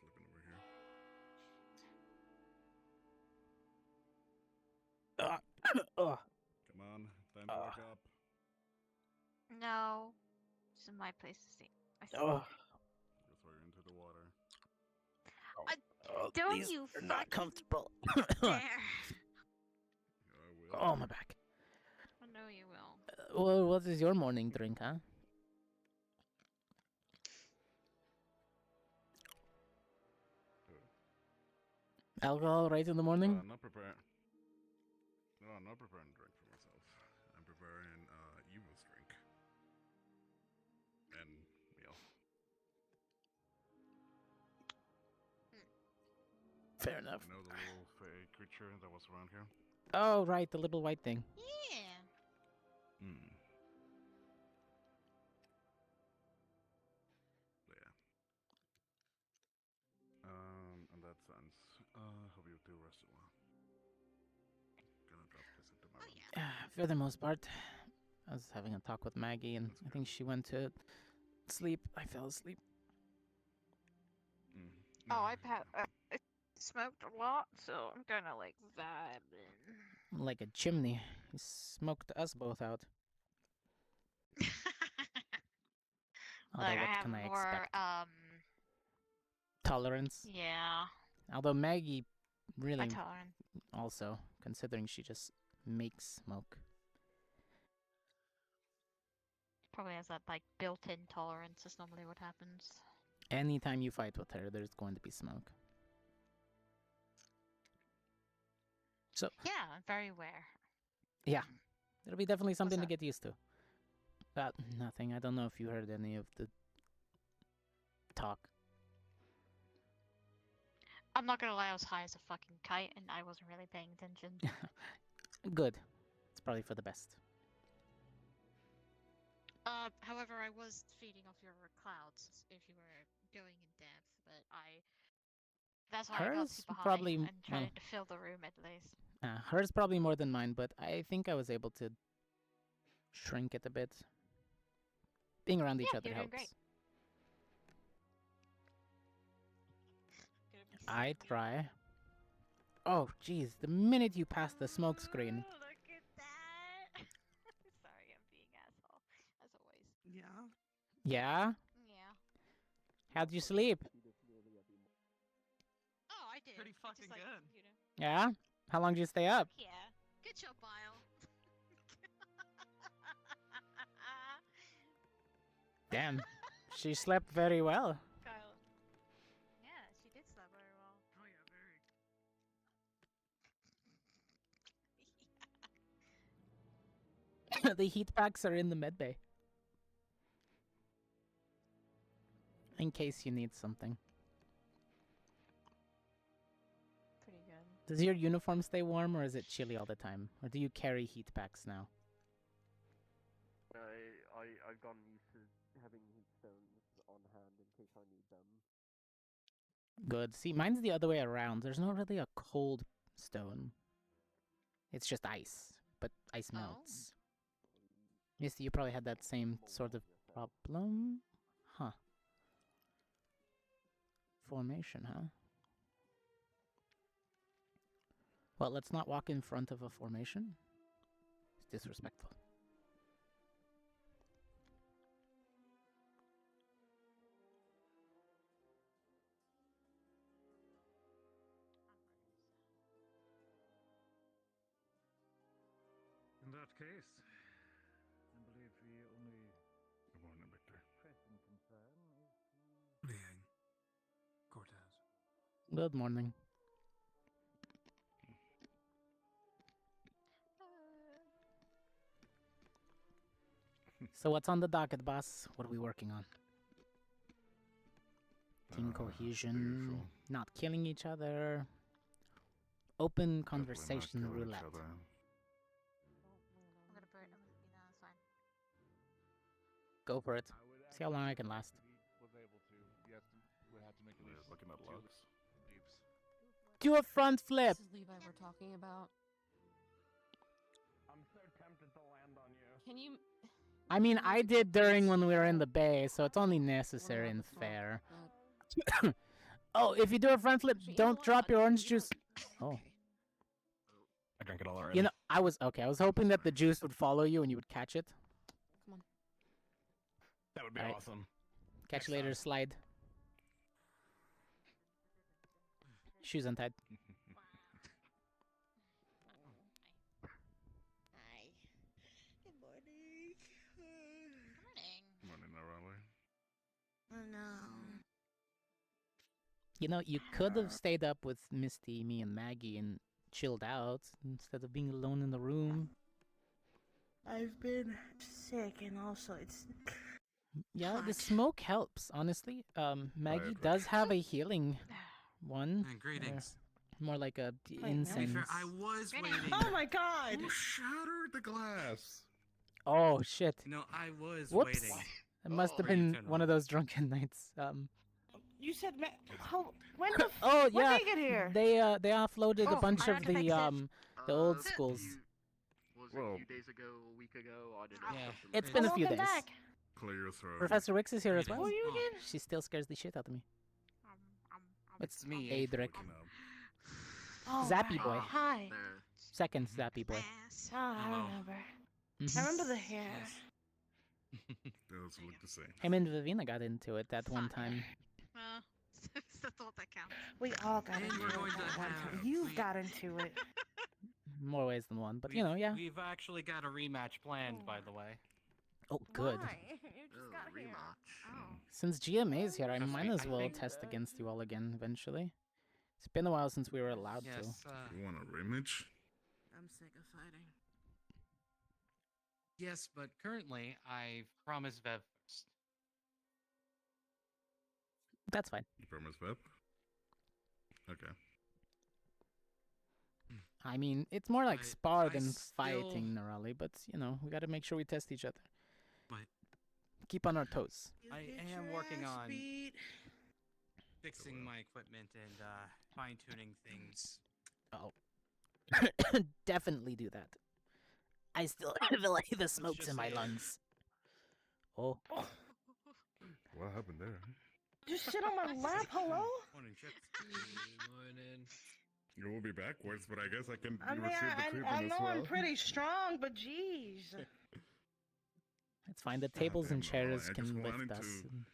sleeping over here. Ugh. Come on, time to wake up. No. This is my place to sleep. I sleep. Ugh. Go throw you into the water. Don't these you are not fucking comfortable. dare. I will. Oh, my back. I know you will. Well, what is your morning drink, huh? Alcohol right in the morning? I'm not preparing. No, I'm not preparing a drink for myself. I'm preparing Eva's drink. And meal. Fair enough. You know the little fey creature that was around here? Oh, right, the little white thing. Yeah. Hmm. Yeah. In that sense, hope you do rest well. Gonna drop this into my room. For the most part. I was having a talk with Maggie, and That's I think she went to sleep. I fell asleep. Mm. Oh, Yeah. I smoked a lot, so I'm gonna like vibing. Like a chimney. He smoked us both out. Although, Like I what have can I more expect? Tolerance. yeah. Although Maggie really Tolerant. also, considering she just makes smoke. Probably has that like built-in tolerance is normally what happens. Anytime you fight with her, there's going to be smoke. So, Yeah, I'm very aware. yeah. It'll be definitely something to up? get used to. Nothing. I don't know if you heard any of the talk. I'm not gonna lie, I was high as a fucking kite and I wasn't really paying attention. Good. It's probably for the best. However, I was feeding off your clouds if you were going in depth, but that's why I got Hers super high probably, and well, tried to fill the room at least. hers probably more than mine, but I think I was able to shrink it a bit. Being around each Yeah, other you're doing helps. great. I try. Oh, jeez, the minute you pass the smoke screen. Ooh, look at that! Sorry, I'm being asshole, as always. Yeah. Yeah? Yeah. How'd you sleep? Oh, I did. Pretty It's fucking just like, good. You know. Yeah? How long did you stay up? Yeah. Good job, Bile. Damn, she slept very well. Kyle. Yeah, she did sleep very well. Oh yeah, very. The heat packs are in the med bay. In case you need something. Pretty good. Does your uniform stay warm or is it chilly all the time? Or do you carry heat packs now? I've gotten used to having heat stones on hand in case I need them. Good. See, mine's the other way around. There's not really a cold stone. It's just ice, but ice melts. Misty, you probably had that same sort of problem? Huh. Formation, huh? Well, let's not walk in front of a formation. It's disrespectful. In that case, I believe the only Good morning, Victor. pressing concern is Liang. Cortez. Good morning. So what's on the docket, boss? What are we working on? Team The cohesion, usual. not killing each other, open Definitely not conversation killing each roulette. other. I'm gonna burn. That's fine. Go for it. I would See how long I actually can say last. he was able to. Yes, would have to make at We're least looking at two logs. leaps. Do a front flip! This is Levi we're talking about. I'm so tempted to land on you. Can you... I mean, can you I did during please when we were in go the bay, so it's only order necessary out and the front, fair. but Oh, if you do a front flip, Actually, you know don't what? drop your I'll orange do it. juice. Oh. I drank it all already. You know, I was hoping that the juice would follow you and you would catch it. Come on. That would be Alright. awesome. Catch Next later, time. slide. Shoes untied. Hi. Good morning. Morning. Morning, Raleigh. Oh no. You know, you could have stayed up with Misty, me, and Maggie and chilled out instead of being alone in the room. I've been sick and also it's Yeah, the hot. smoke helps, honestly. Maggie Quiet, does have a healing one. Greetings. More like a Wait, no. To be incense. fair, I was Greetings. waiting. Oh my god! Who shattered the glass? Oh, shit. No, I was Whoops. waiting. It must have for you been to turn one of those drunken nights. You said when the Oh, when yeah. did they get here? They offloaded a Oh, bunch I of had to the fix it. the old schools. Was Well- it a few days ago, a week ago? I don't know. Yeah. It's Oh, been a few welcome days. back. Clear your throat. Professor Wicks is here as Greetings. well. Who are you Oh. again? She still scares the shit out of me. It's me, Adric. Waking up. Oh, Zappy right. boy. Hi. There. Second Mhm. Zappy boy. Yes. Oh, I Hello. remember. Mhm. I remember the hair. Those look the same. Him and Vivina got into it that one Fun. time. It's the thought that counts. We all got And into we're it going that to one have- time. You we- got into it. More ways than one, but you know, yeah. We've actually got a rematch planned, by the way. Oh, good. Why? You just got here. Oh. Since GMA is here, I Trust might me, as I well think- test against you all again eventually. It's been a while since we were allowed to. Yes, You want a rematch? I'm sick of fighting. yes, but currently I've promised Vev first. That's fine. You promise, Vep? Okay. I mean, it's more like I- spar I than still- fighting, Nerali, but you know, we gotta make sure we test each other. But Keep on our toes. I am working on fixing my equipment and fine-tuning things. Oh. Definitely do that. I still feel like the smoke's just in my say- lungs. Oh. What happened there? Just sit on my lap. Hello? Morning, Chip. Morning. You will be backwards, but I guess I can I mean, receive the I treatment know as well. I'm pretty strong, but jeez. It's fine. The God tables and damn, Noah, chairs I can just lift wanted us.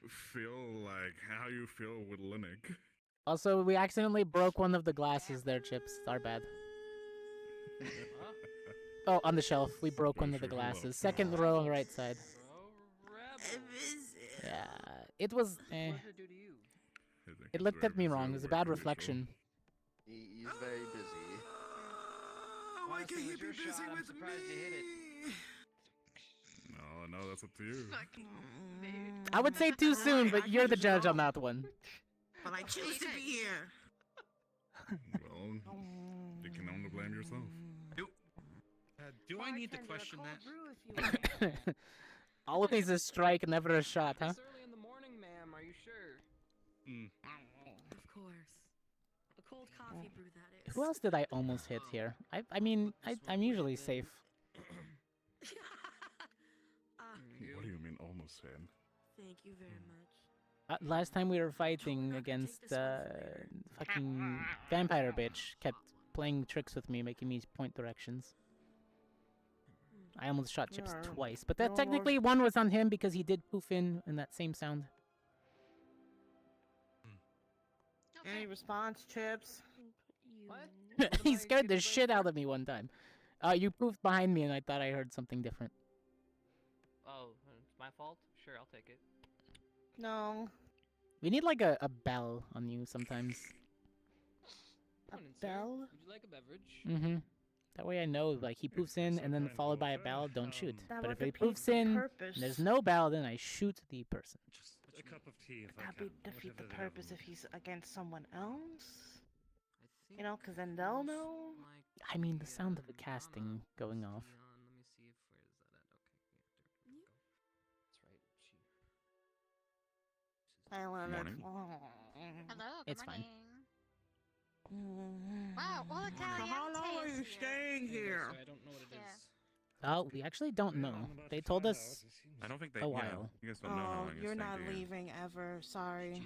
to feel like how you feel with Linux. Also, we accidentally broke one of the glasses there, Chips. Our bad. Oh, on the shelf. We broke one of the Sure, hold up. glasses. Second row on the right side. Yeah. It was. Eh. What did it do to you? I think It he's looked very at me busy wrong. It at was a work bad as usual. reflection. He's very busy. Why Honestly, can't you with be your busy shot, I'm with surprised you hit it. me? No, that's up to you. Fucking mood. I would say too soon, but you're the judge on that one. But I choose to be here. Well, you can only blame yourself. Do I need to question that? Always a strike, never a shot, huh? It's early in the morning, ma'am. Are you sure? Of course. A cold coffee brew, that is. Who else did I almost hit here? I mean, I'm usually safe. What do you mean almost had? Thank you very much. Last time we were fighting not to against take this one for there. fucking vampire bitch kept playing tricks with me, making me point directions. I almost shot Chips Yeah, twice, but you that technically one was on him because he did poof in that same sound. Any response, Chips? What? He scared the shit out of me one time. You poofed behind me and I thought I heard something different. Oh, it's my fault? Sure, I'll take it. No. We need like a bell on you sometimes. A Morning, sir. bell? Would you like a beverage? Mm-hmm. That way I know, like, he poofs in and then followed by a bell, don't shoot. That But would if he defeat poofs the in purpose. and there's no bell, then I shoot the person. Just a cup of tea if That would defeat the purpose if he's against someone else. You know, because then they'll know. I mean, the sound of the casting going off. Let me see if where is that at? Okay, yeah, there we go. That's right. I love Morning. it. Hello, good It's fine. morning. Wow, all Italian How long are you taste staying There you go, here? sir, I don't know what it is. Yeah. Oh, we actually don't know. They told us I don't think they. a Yeah, while. you guys don't know how Oh, long it's you're not taking. leaving ever. Sorry.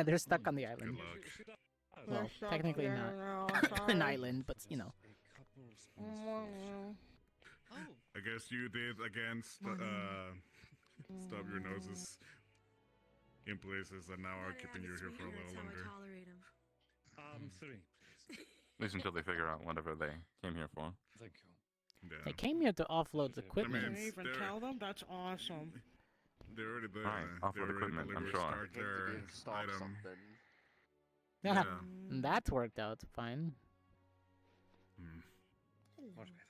They're stuck on the island. Good luck. Well, We're stuck technically here not now, an sorry. island, but you know. Oh, I guess you did against stub your noses in places that now are keeping you here for a little longer. Tolerate him. 3, please. At least until they figure out whatever they came here for. Thank you. Yeah. They came here to offload the equipment. Can you even They're- tell them? That's awesome. They're already there. Right, They offload already equipment, I'm delivered sure. start their Stop item. something. Yeah, Yeah. that worked out fine. Hmm. Much better.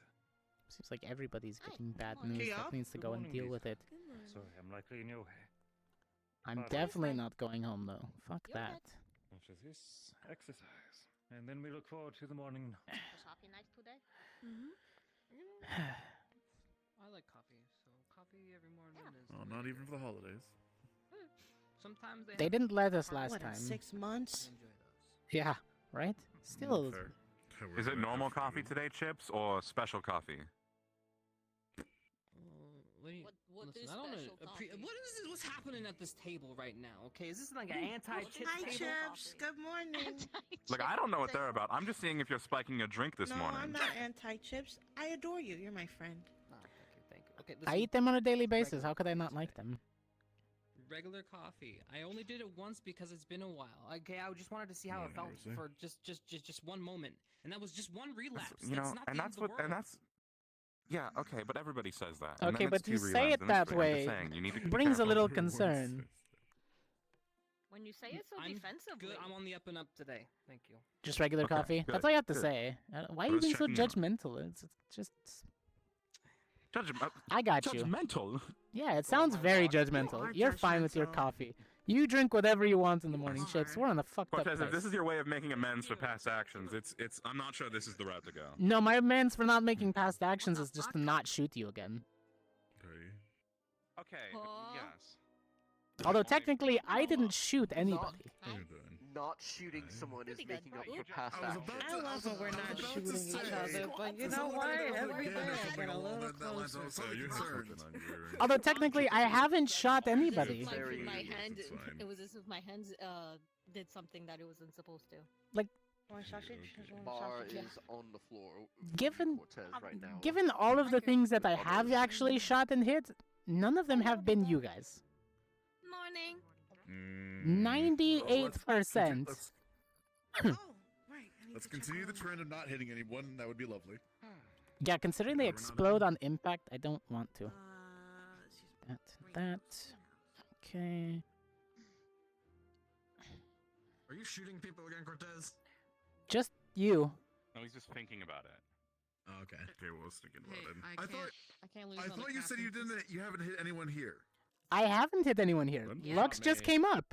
Seems like everybody's Hi, getting bad good morning. news Kia? that needs to Good go and morning, deal Lisa. with it. Good morning. Sorry, I'm likely in your way. I'm Bye. definitely fine. not going home though. Fuck You're that. After this, exercise. And then we look forward to the morning. Was happy night today? I like coffee, so coffee every morning is. Oh, not even for the holidays. Sometimes They have didn't let us last What, in time. 6 months? I enjoy those. Yeah, right? Still, Fair. Is it normal coffee today, Chips, or special coffee? What do you? What Listen, is I don't special coffee? what is this? What's happening at this table right now? Okay, is this like an anti-chip Hi, table? Chips. Good morning. Look, I don't know what they're about. I'm just seeing if you're spiking a drink this No, morning. I'm not anti-chips. I adore you. You're my friend. Oh, thank you. Okay, I listen, eat them on a daily basis. How could I not like them? regular coffee. I only did it once because it's been a while. Okay, I just wanted to see how it felt for just one moment, and that was just one relapse. You know, that's not and the that's end of what, the and world. that's. Yeah, okay, but everybody says that. And Okay, then it's but you 2 say relapses, it and that I'm just way. saying, you need to be Brings a careful. little concern. When you say it so I'm defensively. Good. I'm on the up and up today. Thank you. Just regular Okay, coffee? good, That's all you have to good. say. Why are I you was being so checking in. judgmental? It's just... Judgment. I got you. Judgmental. Yeah, it sounds very You judgmental. are You're fine with your judgmental. coffee. You drink whatever you want in the morning, Chips. are. We're on a fucked up Cortez, if place. this is your way of making amends for past actions, it's. I'm not sure this is the route to go. No, my amends for not making past actions is just to not shoot you again. Okay. Huh? Yes. Although technically, I didn't shoot anybody. Not shooting someone is Pretty good. making up for Oop. past actions. I love when we're not shooting each other, but you know what? Every day I get a little closer. Although technically, I haven't shot anybody. Like Very my easy. hand, It's fine. it was as if my hands did something that it wasn't supposed to. Want sausage? Just want Bar sausage? is on the floor. Given- Cortez right now. Given all of the things that I have actually shot and hit, none of them have been you guys. Morning. 98%. Let's continue the trend of not hitting anyone. That would be lovely. Yeah, considering they explode on impact, I don't want to. That. Okay. Are you shooting people again, Cortez? Just you. No, he's just thinking about it. Oh, okay. Okay, well, I was thinking about it. I thought lose. I thought you said you didn't. You haven't hit anyone here. I haven't hit anyone here. Yeah, Lux just came up.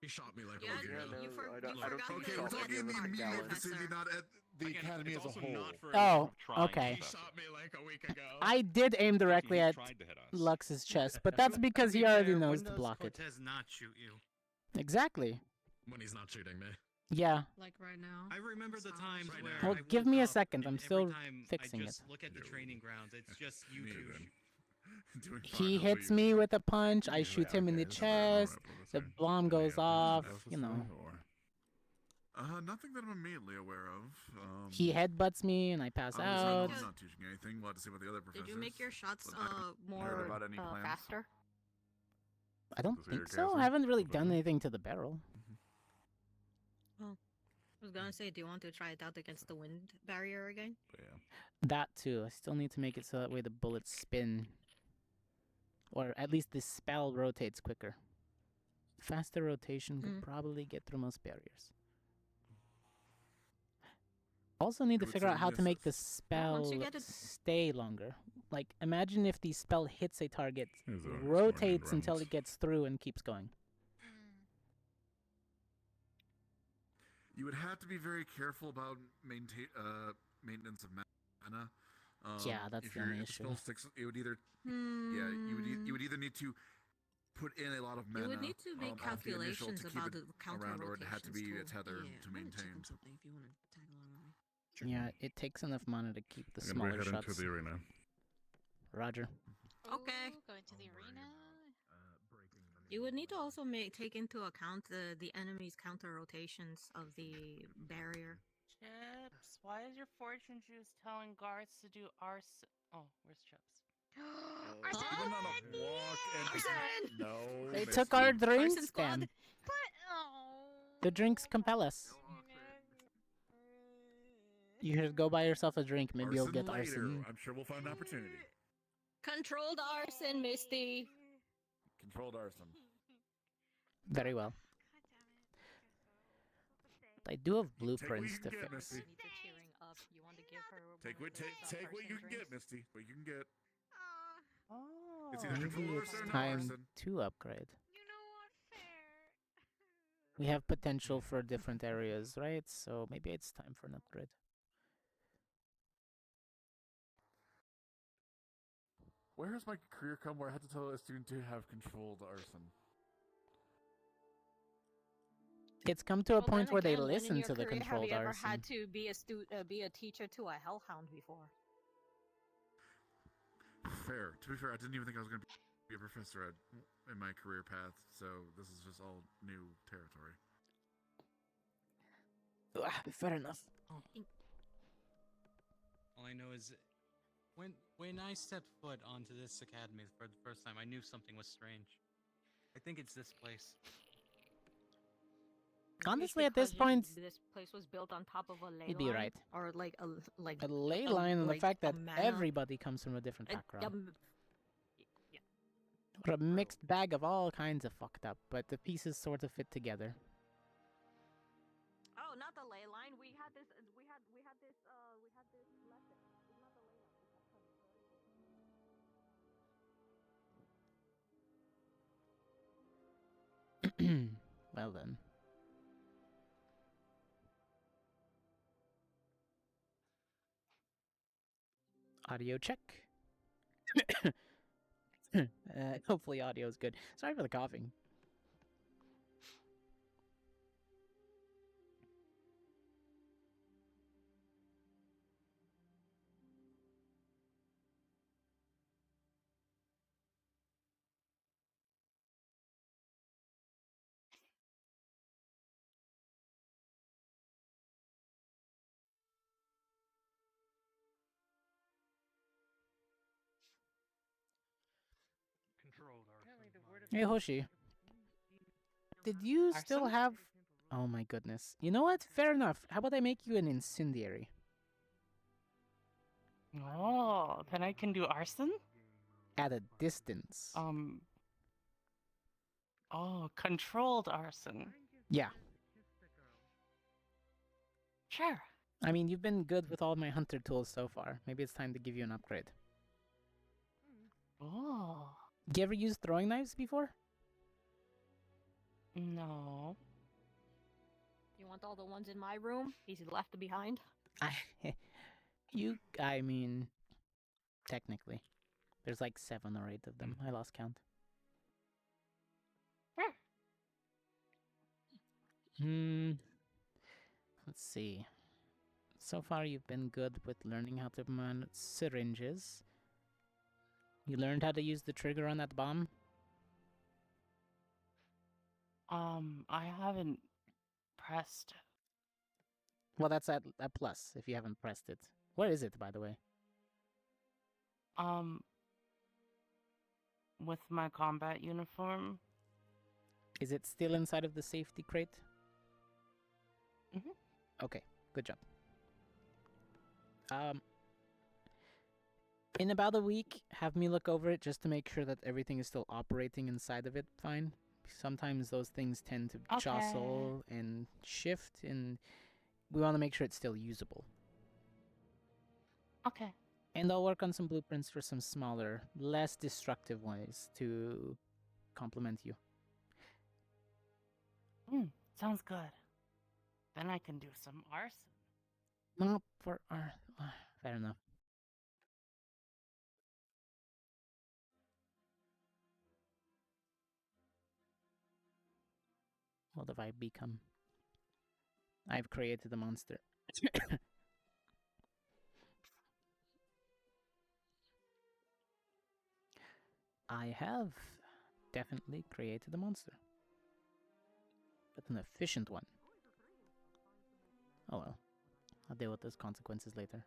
he shot me like Yeah, a week Yeah, ago. no, You for- I don't, you I don't forgot think he he Okay, we're shot talking any in of the us immediate gallons. vicinity, not at the academy as a whole. Oh, okay. He shot me like a week ago. I did aim directly He at tried to hit us. Lux's chest, but that's because he already knows to block it. Cortez not shoot you Exactly. when he's not shooting me. Yeah. Like right now. I remember the times Right where. now. Well, I give woke me a up second, I'm and still every time fixing I just it. look at the training grounds. It's just you Me two. then. Doing fine, He how hits about you? me with a punch, I Yeah, shoot him in the okay, this is better. Alright, chest, well, the that's fine. bomb goes Any off, updates you know. Nothing that I'm immediately aware of. He headbutts me and I pass out. I'm not teaching anything. We'll have to see what the other professors. Did you make your shots But I haven't heard about any plans. faster? I don't Does it hear think so. chaos I haven't really then? done anything to the barrel. I was gonna say, do you want to try it out against the wind barrier again? But yeah. That too. I still need to make it so that way the bullets spin. Or at least the spell rotates quicker. Faster rotation could probably get through most barriers. Also need to would figure say out how to make the misses. spell you get it- stay longer. Like, imagine if the spell hits a target, Here's a rotates smart until rounds. it gets through and keeps going. You would have to be very careful about maintenance of mana. Yeah, that's if the your only spell issue. sticks, it would either you would either need to put in a lot of mana. You would need to make at the initial calculations to keep about it the counter around, or it had to be rotations a tether yeah, to I'm gonna check maintain. on something if you want to tag along with me. Yeah, it takes enough mana to keep the I'm gonna smaller be heading shots. to the arena. Roger. Okay. Ooh, going to the arena. You would need to also take into account the enemy's counter rotations of the barrier. Chips, why is your fortune juice telling guards to do arson? Oh, where's Chips? Arson! You went on a walk and Arson! no. They Misty. took our drinks, Arson squad. damn. But oh. The drinks compel us. You should go buy yourself a drink. Maybe you'll get later. arson. I'm sure we'll find an opportunity. Controlled arson, Misty. Controlled arson. Very well. But I do have blueprints to Take what you can get, fix. Misty. Needs a cheering up. You want to give her Take one what of those, take what you arson can get, drinks? Misty. What you can get. Oh. It's either Maybe controlled it's arson or no time arson. to upgrade. You know what? Fair. We have potential for different areas, right? So maybe it's time for an upgrade. Where has my career come where I had to tell a student to have controlled arson? It's come to a point where they listen to the controlled Have you ever arson. had to be a teacher to a hellhound before? Fair. To be fair, I didn't even think I was going to be a professor in my career path, so this is just all new territory. Fair enough. All I know is, when I stepped foot onto this academy for the first time, I knew something was strange. I think it's this place. Honestly, at this point, this place was built on top of a ley you'd be line, right. or like A ley line and the like fact a that mana- everybody comes from a different background. yeah. Or a mixed bag of all kinds of fucked up, but the pieces sort of fit together. Oh, not the ley line. We had this. We had this lesson. It's not the ley line. Well then. Audio check. Hopefully audio is good. Sorry for the coughing. Controlled arson. Hey Hoshi. Did you still have... Oh my goodness. You know what? Fair enough. How about I make you an incendiary? Oh, then I can do arson? At a distance. Oh, controlled arson. Yeah. Sure. I mean, you've been good with all my hunter tools so far. Maybe it's time to give you an upgrade. Oh. You ever used throwing knives before? No. You want all the ones in my room? He's left behind. I mean, technically. There's like 7 or 8 of them. I lost count. Let's see. So far you've been good with learning how to man syringes. You learned how to use the trigger on that bomb? I haven't pressed. Well, that's at plus if you haven't pressed it. Where is it, by the way? With my combat uniform. Is it still inside of the safety crate? Mhm. Okay, good job. In about a week, have me look over it just to make sure that everything is still operating inside of it fine. Sometimes those things tend to jostle and shift, and we want to make sure it's still usable. Okay. And I'll work on some blueprints for some smaller, less destructive ways to complement you. Sounds good. Then I can do some arson. Not for fair enough. What have I become? I've created a monster. I have definitely created a monster. But an efficient one. Oh well. I'll deal with those consequences later.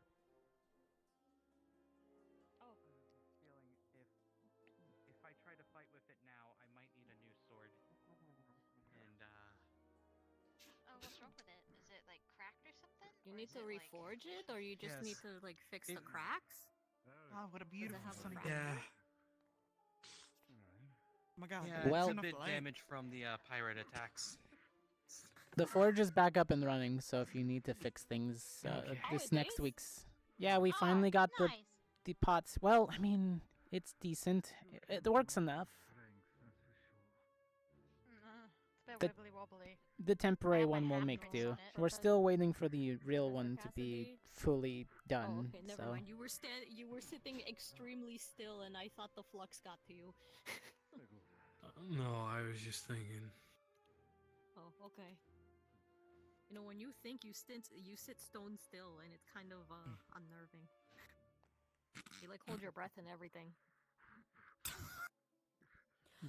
Feeling if I try to fight with it now, I might need a new sword. And Oh, what's wrong with it? Is it like cracked or something? You Or need is to it, reforge it, or you just need Yes. to like fix the cracks? Oh, what a Does it beautiful have a sunny fracture? yeah, Oh my god, yeah, it's Well- it's a enough bit light. damaged from the pirate attacks. The forge is back up and running, so if you need to fix things Okay. Oh, this it next is? week's... Yeah, we Oh, finally got nice. the pots. Well, I mean, it's decent. It works enough. It's a bit The- wibbly wobbly. The temporary have my one will hand make rules do. on it, We're but- still waiting for the real one to be Cassidy? fully done. Oh, okay, never so. mind. You were sitting extremely still, and I thought the flux got to you. No, I was just thinking. Oh, okay. You know, when you think you sit stone still, and it's kind of unnerving. You like hold your breath and everything.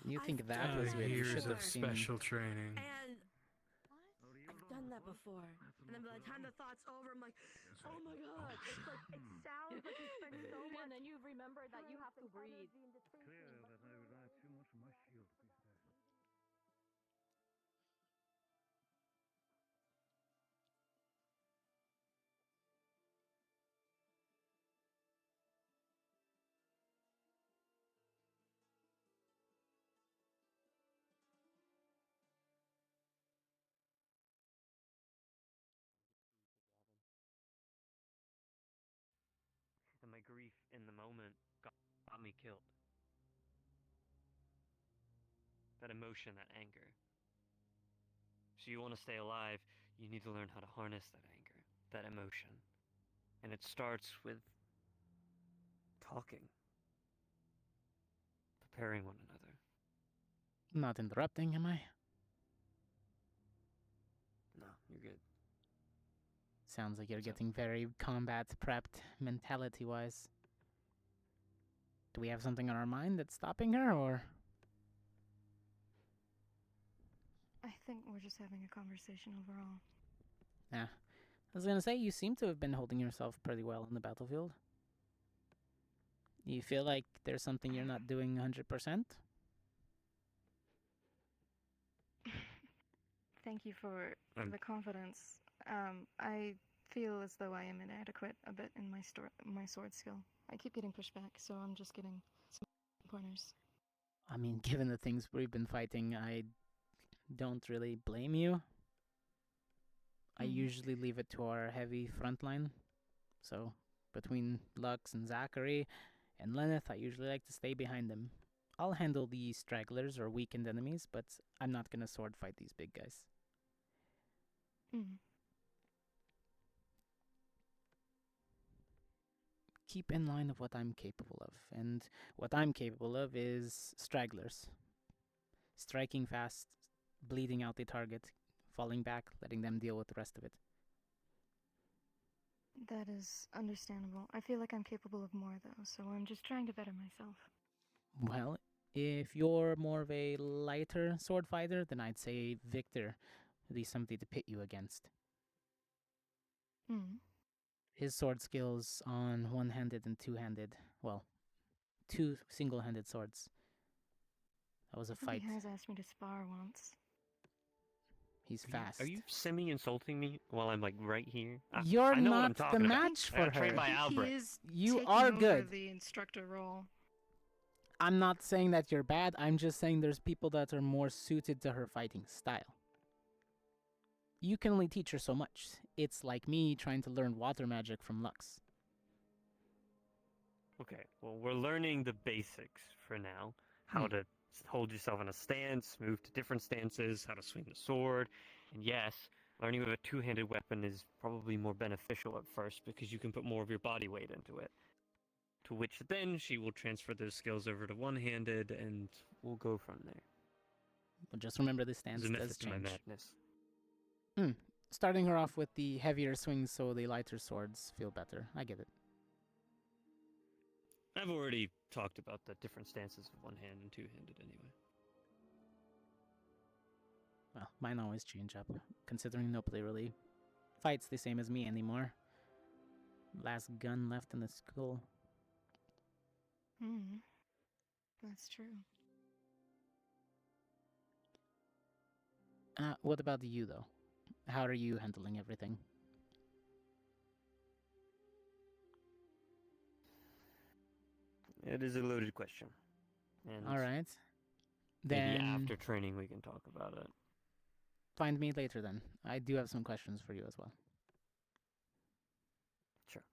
You think that Uh, was weird? You years should of have seen. special training. And I've done that before. And then by the time the thought's over, I'm like, oh my god. It's like, it sounds like you spent so much. And then you remember that you have to breathe. And my grief in the moment got me killed. That emotion, that anger. So you want to stay alive, you need to learn how to harness that anger, that emotion. And it starts with talking. Preparing one another. Not interrupting, am I? No, you're good. Sounds like you're getting very combat prepped mentality-wise. Do we have something on our mind that's stopping her, or? I think we're just having a conversation overall. Yeah. I was gonna say, you seem to have been holding yourself pretty well on the battlefield. You feel like there's something you're not doing 100%? Thank you for I'm- the confidence. I feel as though I am inadequate a bit in my sword skill. I keep getting pushed back, so I'm just getting some pointers. I mean, given the things we've been fighting, I don't really blame you. I usually leave it to our heavy front line. So, between Lux and Zachary and Lenneth, I usually like to stay behind them. I'll handle the stragglers or weakened enemies, but I'm not gonna sword fight these big guys. Keep in line of what I'm capable of, and what I'm capable of is stragglers. Striking fast, bleeding out the target, falling back, letting them deal with the rest of it. That is understandable. I feel like I'm capable of more, though, so I'm just trying to better myself. Well, if you're more of a lighter sword fighter, then I'd say Victor would be somebody to pit you against. His sword skills on one-handed and two-handed, well, two single-handed swords. That was a I think fight. he has asked me to spar once. He's fast. Are you semi-insulting me while I'm like right here? You're I know what I'm not the talking about. match I for got trained her. by He Albrecht. is You taking are over good. the instructor role. I'm not saying that you're bad, I'm just saying there's people that are more suited to her fighting style. You can only teach her so much. It's like me trying to learn water magic from Lux. Okay, well, we're learning the basics for now. How to hold yourself in a stance, move to different stances, how to swing the sword. And yes, learning with a two-handed weapon is probably more beneficial at first because you can put more of your body weight into it. To which then she will transfer those skills over to one-handed and we'll go from there. But just remember the stance There's a does method to my change. madness. Starting her off with the heavier swings so the lighter swords feel better. I get it. I've already talked about the different stances of one-hand and two-handed anyway. Well, mine always change up, considering nobody really fights the same as me anymore. Last gun left in the school. That's true. What about you, though? How are you handling everything? It is a loaded question. And All right. maybe Then after training we can talk about it. find me later then. I do have some questions for you as well. Sure.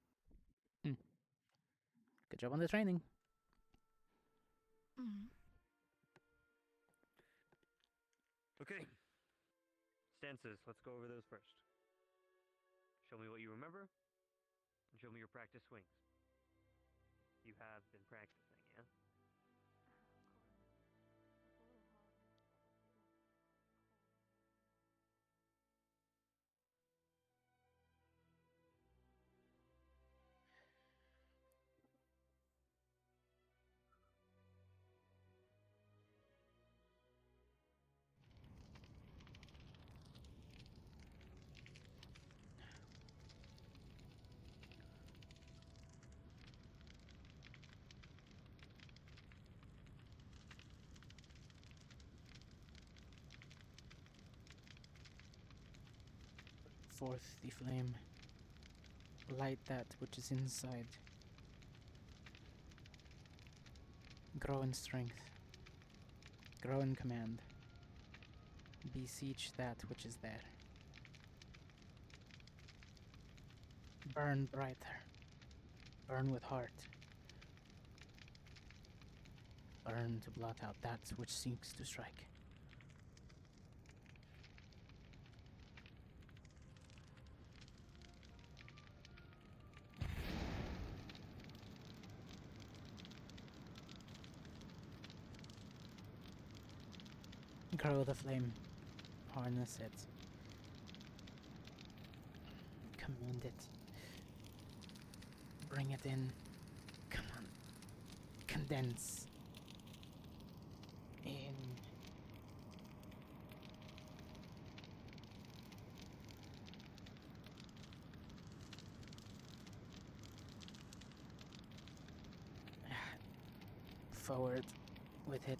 Good job on the training. Okay. Stances, let's go over those first. Show me what you remember, and show me your practice swings. You have been practicing, yeah? Forth the flame. Light that which is inside. Grow in strength. Grow in command. Beseech that which is there. Burn brighter. Burn with heart. Burn to blot out that which seeks to strike. Grow the flame. Harness it. Command it. Bring it in. Come on. Condense. In. Forward with it.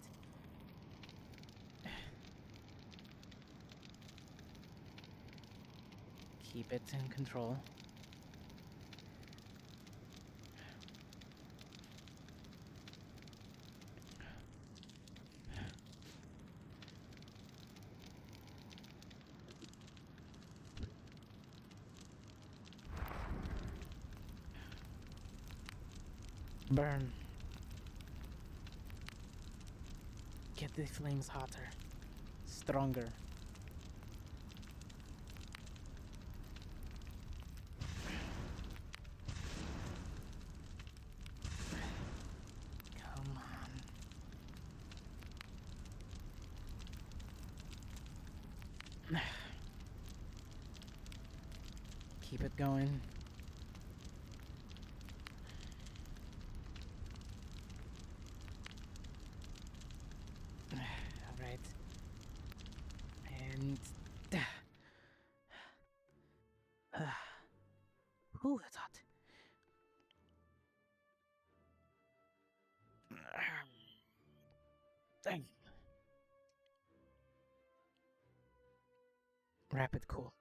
Keep it in control. Burn. Get the flames hotter, stronger. Come on. Keep it going. Alright. And... Ooh, that's hot. Dang. Rapid cool.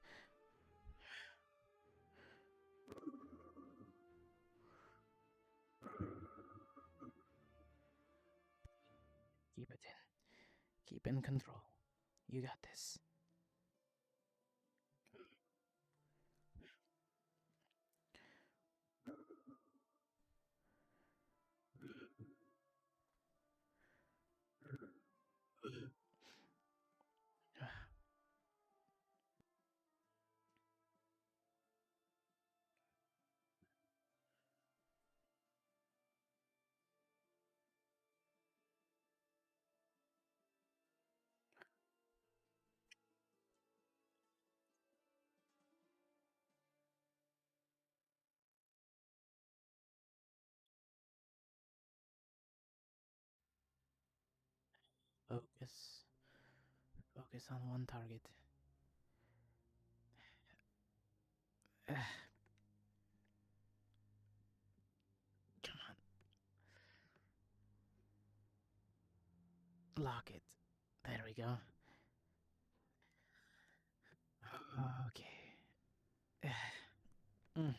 Keep it in. Keep in control. You got this. Focus. Focus on one target. Come on. Lock it. There we go. Okay. Mm.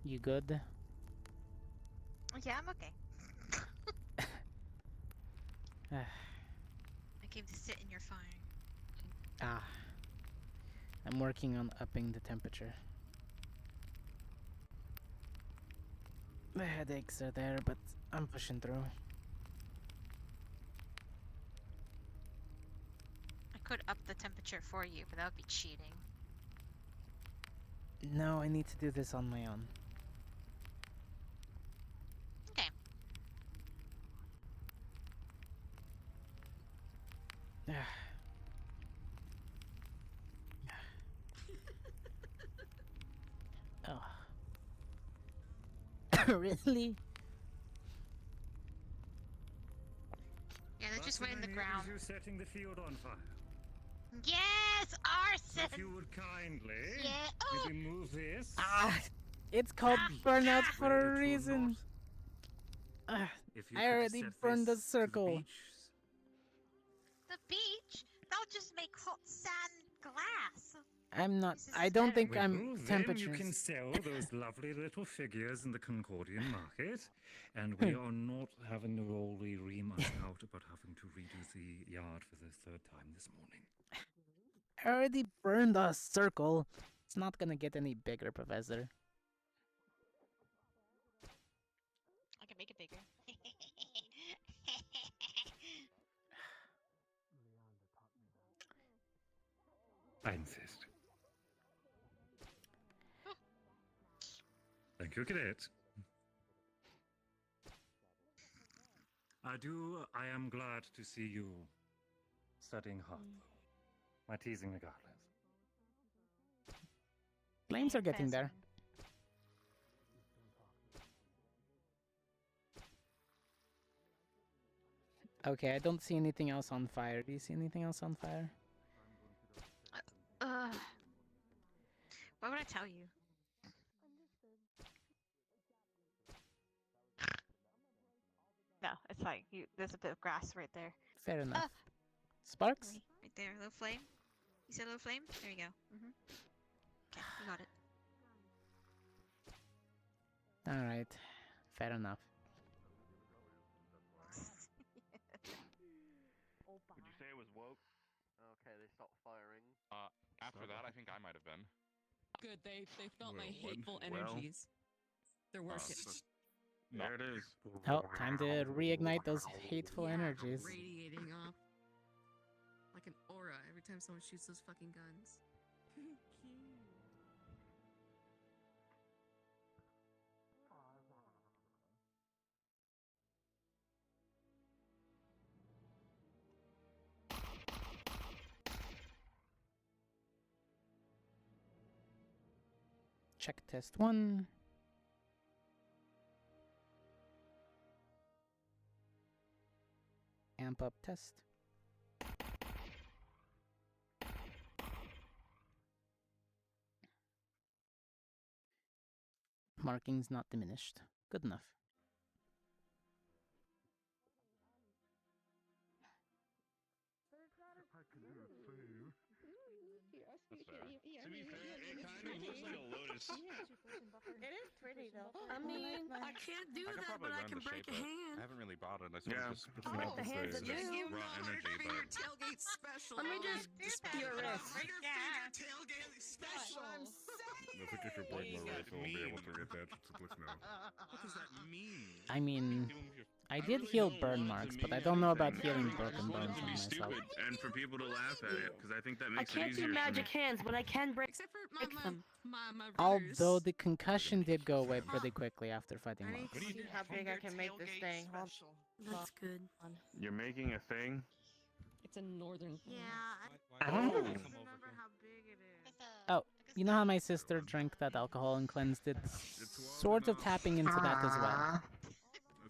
You good? Yeah, I'm okay. I came to sit in your fire. I'm working on upping the temperature. The headaches are there, but I'm pushing through. I could up the temperature for you, but that would be cheating. No, I need to do this on my own. Okay. Oh. Really? Yeah, they're just wet in the ground. You setting the field on fire. Yes, arson! If you would kindly Yeah. maybe move this. It's called burnout for a reason. If you I could already set burned the this to circle. The beach? That'll just make hot sand glass. I'm not. This is I don't think Well, I'm then temperatures. you can sell those lovely little figures in the Concordian market, and we are not having to roll the remarks out about having to redo the yard for the third time this morning. I already burned the circle. It's not gonna get any bigger, Professor. I can make it bigger. I insist. Thank you, Cadet. I am glad to see you studying hard, though. My teasing regardless. Flames are getting there. Okay, I don't see anything else on fire. Do you see anything else on fire? Why would I tell you? No, it's like there's a bit of grass right there. Fair enough. Sparks? Right there, low flame. You said low flame? There you go. Okay, you got it. Alright. Fair enough. Would you say it was woke? Okay, they stopped firing. After that, I think I might have been. Good, they felt my Well, hateful well. energies. They're working. There it is. Oh, time to reignite those hateful energies. Radiating off like an aura every time someone shoots those fucking guns. Check test 1. Amp up test. Markings not diminished. Good enough. That's fair. To be fair, it kind of looks like a lotus. It is pretty though. I mean, I can't do I could that, probably but I learn can to break shape a it. hand. I haven't really bothered. I sort Yeah. of just put them up the as hands the of you. raw energy, but tailgate special. Let me just your wrist. tailgate special. I think if you're playing more race, I'll be able to reattach it to Blitz now. What does that mean? I mean, I did heal burn marks, but I don't know about healing broken bones to on be myself. stupid and for people to laugh at it, because I think that I makes it can't easier do for me. magic hands, but I can break Except for them. my Although the concussion did go away pretty quickly after fighting I need mobs. to see how big I can make this thing. Hold That's good. on. You're making a thing? It's a northern thing. Yeah, Oh. I don't remember how big it is. Oh, you know how my sister drank that alcohol and cleansed it? Sort of tapping into that as well. I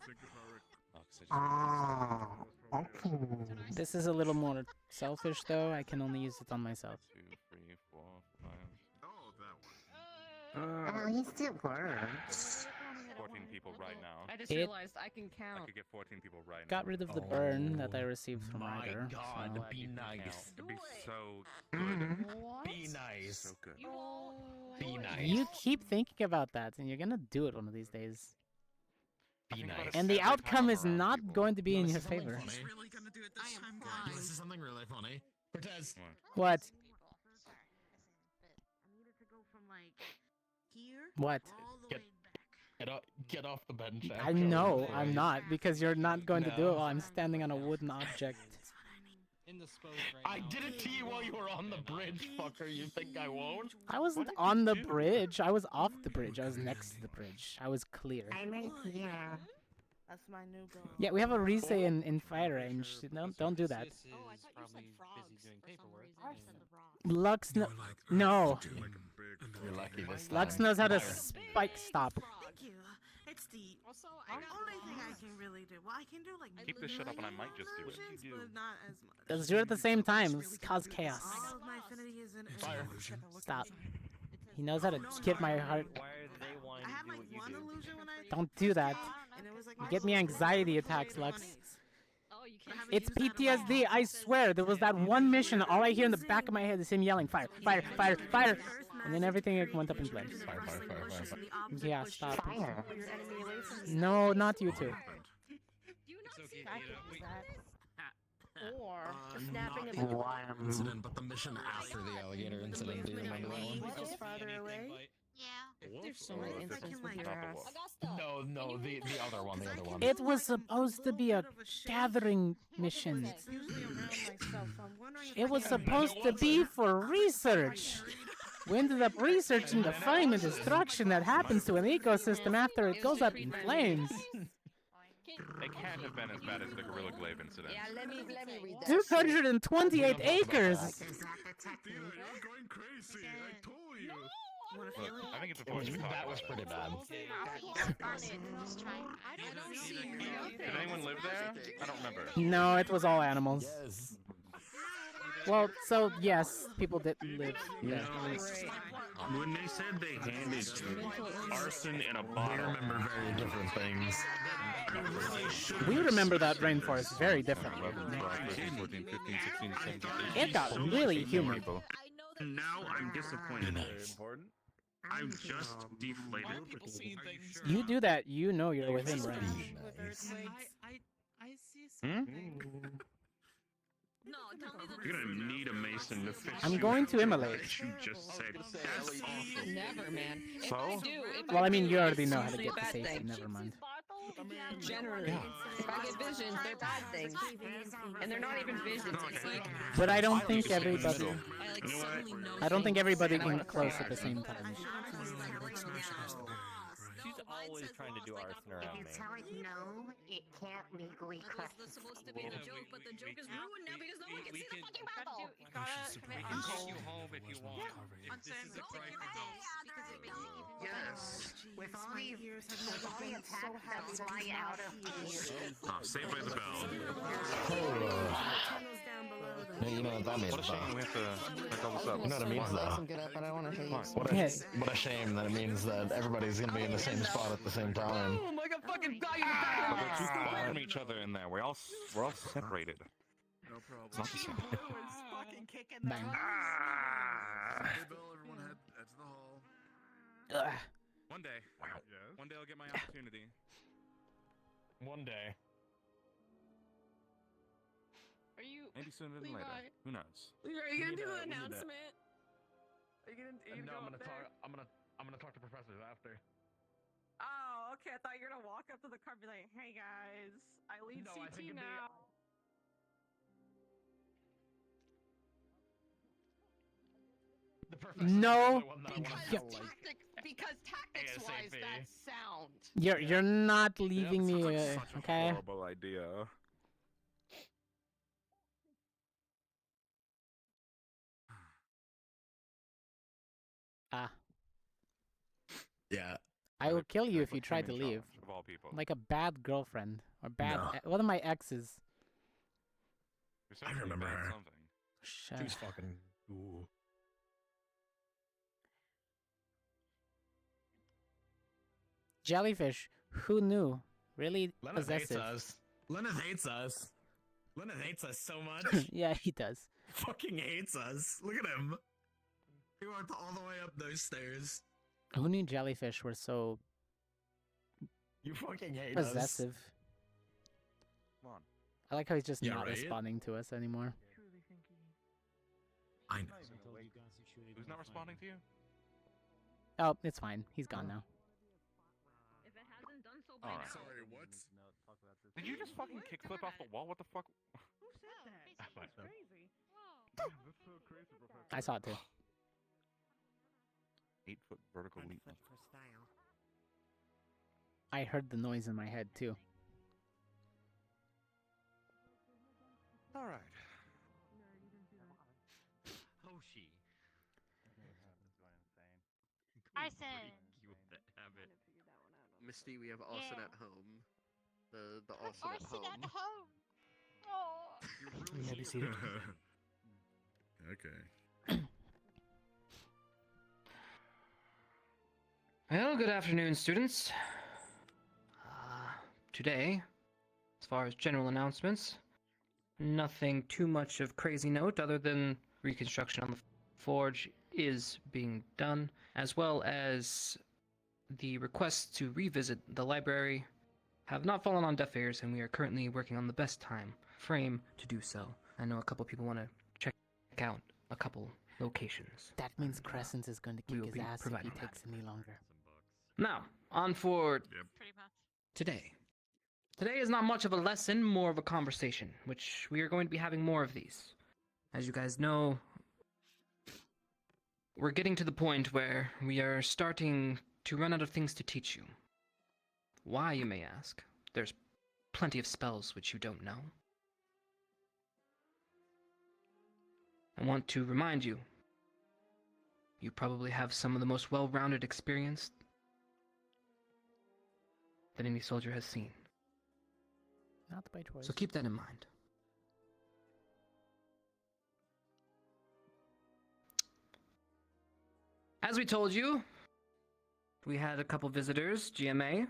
think it's alright. This is a little more selfish though, I can only use it on myself. 2, 3, 4, 5. Oh, that one. He still works. 14 people right now. I just It- realized I can I count. could get 14 people right now. Got rid of the burn that I received from Ryder. God, So. be nice. It'd be so good. Be nice. So good. Be nice. You keep thinking about that, and you're gonna do it one of these days. Be nice. And the outcome is not going to be in your favor. He's really gonna do it this time, guys. This is something really funny. Cortez. What? I needed to go from like here What? all the Get- way back. Get off the bench. I know, I'm not, because you're not going to do it while I'm standing on a wooden object. In the spose right I did it to you while you were on the bridge, fucker. You think I won't? I wasn't on the bridge, I was off the bridge, I was next to the bridge. I was clear. That's my new goal. Yeah, we have a Rise in fire range. Don't do that. Oh, I thought you said frogs busy doing paperwork. Lux no. No. You're lucky this Lux time. knows how to Byron. spike stop. Thank you. It's the only thing I can really do. Well, I can do like Keep this shit up and I might just do it. but not as much. Let's do it at the same time. Let's cause chaos. All of my affinity is in Fire. Stop. He knows how to get my heart. Why are they wanting I to had do like what you one do? illusion when I Don't do that. and it was like You get me anxiety attacks, Lux. Oh, you can't. It's PTSD, I swear. There was that one mission, all I hear in the back of my head is him yelling, fire, fire, fire, fire. And then everything went up in flames. Fire, fire, fire, fire, fire. Yeah, stop. No, not you two. It's okay, I you could know, do that. Or the snapping not of the the incident, but the mission after the alligator incident. Do you remember that one? What is farther away? Yeah. There's so many instances with your ass. No, the other one, the other one. It was supposed to be a gathering mission. It's usually around myself, so I'm wondering if It I was can- supposed to be for research. We ended up researching the flame and destruction that happens to an ecosystem after it goes up in flames. It can't have been as bad as the Gorilla Glaive incident. let me read that. 228 acres. You're going crazy. I told you. Look, I think it's important to talk That was about pretty bad. Just trying. I don't see it. Did anyone live there? I don't remember. No, it was all animals. Yes. Well, so yes, people did live You there. know, when they said they handed arson in a We bottle, remember very different things. We remember that rainforest very differently. 14, 15, 16, 17, It got really humid. And now I'm disappointed. Important. I'm just deflated. You do that, you know you're within range. I see something. No, tell me the You're gonna need a mason to fix I'm you going to what immolate. you just said. That's awesome. Never, man. If So? I do, if Well, I mean, do, you already it's know how to usually get a to bad safety. thing. Never mind. Generally, if I get visions, they're bad things, and they're not even visions. It's like But I don't think everybody. I like suddenly know. I don't think things, everybody and I can want to close cry. at the same time. She's always trying to do arson around me. Tell it no, it can't legally That was supposed to be the joke, but the joke is ruined now because no one can see the fucking battle. We can take you home if you want. This is a private Yes. With all the attacks that fly out of here. Oh, saved by the bell. Yeah, you know what that means. What a shame we have to pick all this up. You know what it means, though. What a shame that it means that everybody's gonna be in the same spot at the same time. Oh my god, fucking die! But we're too far from each other in there. We're all separated. No problem. It's not the same. fucking kicking Bang. Hey, Bill, everyone head to the hall. One day. Yes. One day I'll get my opportunity. One day. Are you? Maybe sooner than later. Who knows? Are you gonna do the need that. announcement? Are you gonna No, go I'm up gonna there? talk. I'm gonna talk to professors after. Oh, okay. I thought you were gonna walk up to the car and be like, "Hey guys, I lead No, I CT think it'd be- now." The professor No. is the one that I wanna Yeah. tell, like, Because tactics-wise, ASAP. that's sound. You're not leaving That me. sounds like such a Okay. horrible idea. Ah. Yeah. I will kill you if Put you him try in to leave. charge, of all people. Like a bad girlfriend or bad. No. One of my exes. You're certainly remember bad her. Something. She was fucking. Ooh. Jellyfish. Who knew? Really Lenneth hates possessive. us. Lenneth hates us. Lenneth hates us so much. Yeah, he does. Fucking hates us. Look at him. He walked all the way up those stairs. Who knew jellyfish were so You fucking hate us. possessive? Come on. I like how he's just Yeah, not right? responding to us anymore. I know. Who's not responding to you? Oh, it's fine. He's gone now. If it hasn't done so by Alright. now. Sorry, what? Did you just fucking kickflip off the wall? What the fuck? Who said that? That's Crazy. That's so crazy, Professor. I saw it too. 8-foot vertical leap. I heard the noise in my head too. All right. Hoshi. I said. You with that habit. Misty, we have Austin Yeah. at home. The Austin at Arson home. at home. Oh. Maybe see it. Okay. Well, good afternoon, students. Today, as far as general announcements, nothing too much of crazy note other than reconstruction on the forge is being done, as well as the requests to revisit the library have not fallen on deaf ears, and we are currently working on the best time frame to do so. I know a couple people want to check out a couple locations. That means Crescent is going to We kick will his be ass if he providing takes any longer. Now, on for Pretty much. today. Today is not much of a lesson, more of a conversation, which we are going to be having more of these. As you guys know, we're getting to the point where we are starting to run out of things to teach you. Why, you may ask? There's plenty of spells which you don't know. I want to remind you, you probably have some of the most well-rounded experience that any soldier has seen. Not by choice. So keep that in mind. As we told you, we had a couple visitors, GMA,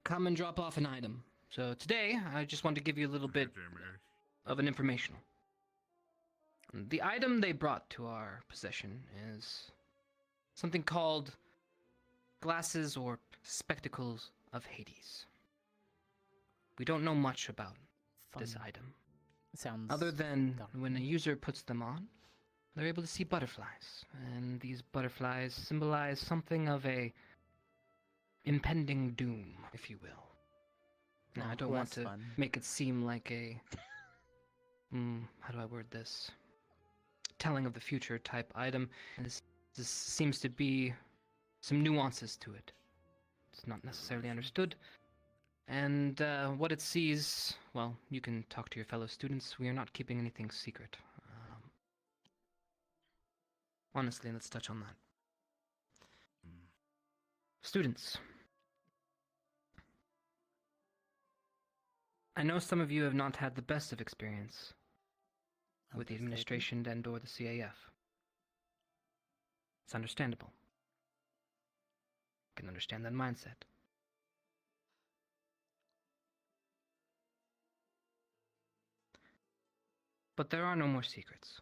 come and drop off an item. So today, I just want to give you a little bit of an informational. The item they brought to our possession is something called glasses or spectacles of Hades. We don't know much about this item. Sounds. Other than dark. when a user puts them on, they're able to see butterflies, and these butterflies symbolize something of a impending doom, if you will. Now, I don't want less to fun. make it seem like a how do I word this? Telling of the future type item. And this seems to be some nuances to it. It's not necessarily understood. And what it sees, well, you can talk to your fellow students. We are not keeping anything secret. Honestly, let's touch on that. Students. I know some of you have not had the best of experience with the administration and or the CAF. It's understandable. I can understand that mindset. But there are no more secrets.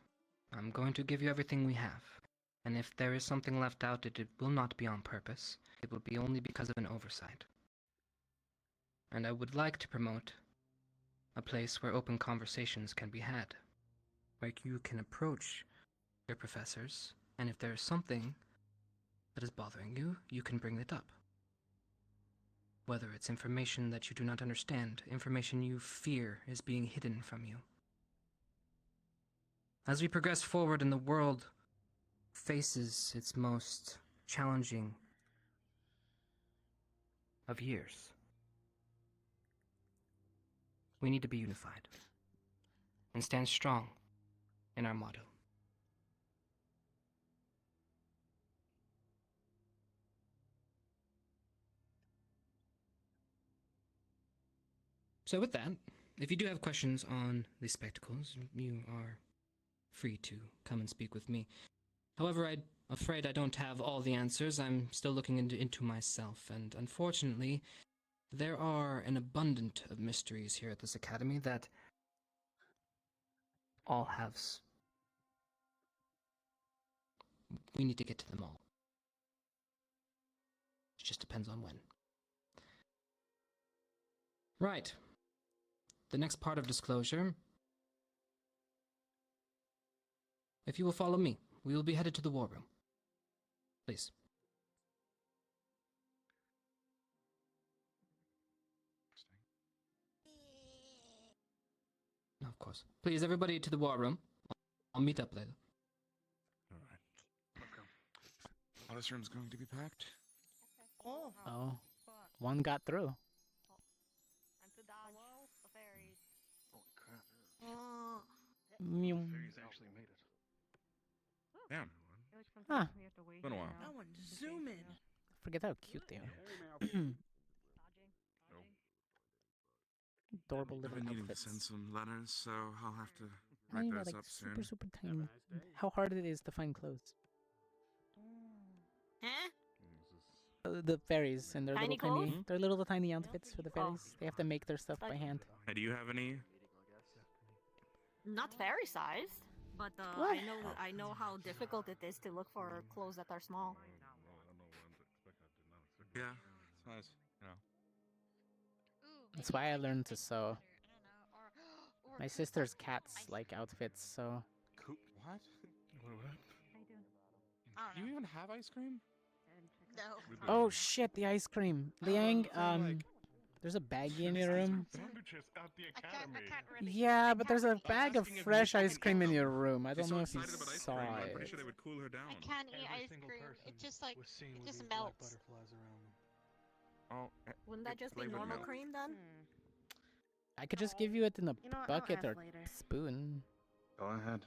I'm going to give you everything we have. And if there is something left out, it will not be on purpose. It will be only because of an oversight. And I would like to promote a place where open conversations can be had. Where you can approach your professors, and if there is something that is bothering you, you can bring it up. Whether it's information that you do not understand, information you fear is being hidden from you. As we progress forward and the world faces its most challenging of years, we need to be unified and stand strong in our motto. So with that, if you do have questions on these spectacles, you are free to come and speak with me. However, I'm afraid I don't have all the answers. I'm still looking into myself, and unfortunately, there are an abundance of mysteries here at this academy that all have... We need to get to them all. It just depends on when. Right. The next part of disclosure. If you will follow me, we will be headed to the war room. Please. No, of course. Please, everybody to the war room. I'll meet up later. Alright. Okay. Oh, this room's going to be packed? Oh. One got through. And to Dawo, the fairies. Holy crap. Mew. Fairies actually made it. Damn. Huh. Been a while. No one zoom in. Forget how cute they are. Adorable little I've been needing to outfits. send some letters, so I'll have to I write mean, those like up super, soon. super tiny. How hard it is to find clothes. Huh? The fairies and their Tiny little tiny, clothes? their little tiny outfits for the fairies. They have to make their stuff by hand. Hey, do you have any? Not fairy sized, but What? I know how difficult it is to look for clothes that are small. Yeah, it's nice. You know. That's why I learned to sew. My sister's cats like outfits, so... What? I Do you even have ice cream? No. Oh shit, the ice cream. Liang, there's a baggie in your room. Sandwiches at the I can't really. Yeah, but there's a bag of asking if fresh you ice can cream eat in them. your room. I She's don't so know if you excited about ice saw cream. I'm it. pretty sure they would cool her down. I can't eat Every ice single cream. person It just like was seen it with just these black melts. butterflies around them. Oh, Wouldn't that just be flavored normal milk. cream then? I could just give you it in a You know what, I'll bucket ask or later. spoon. Go ahead.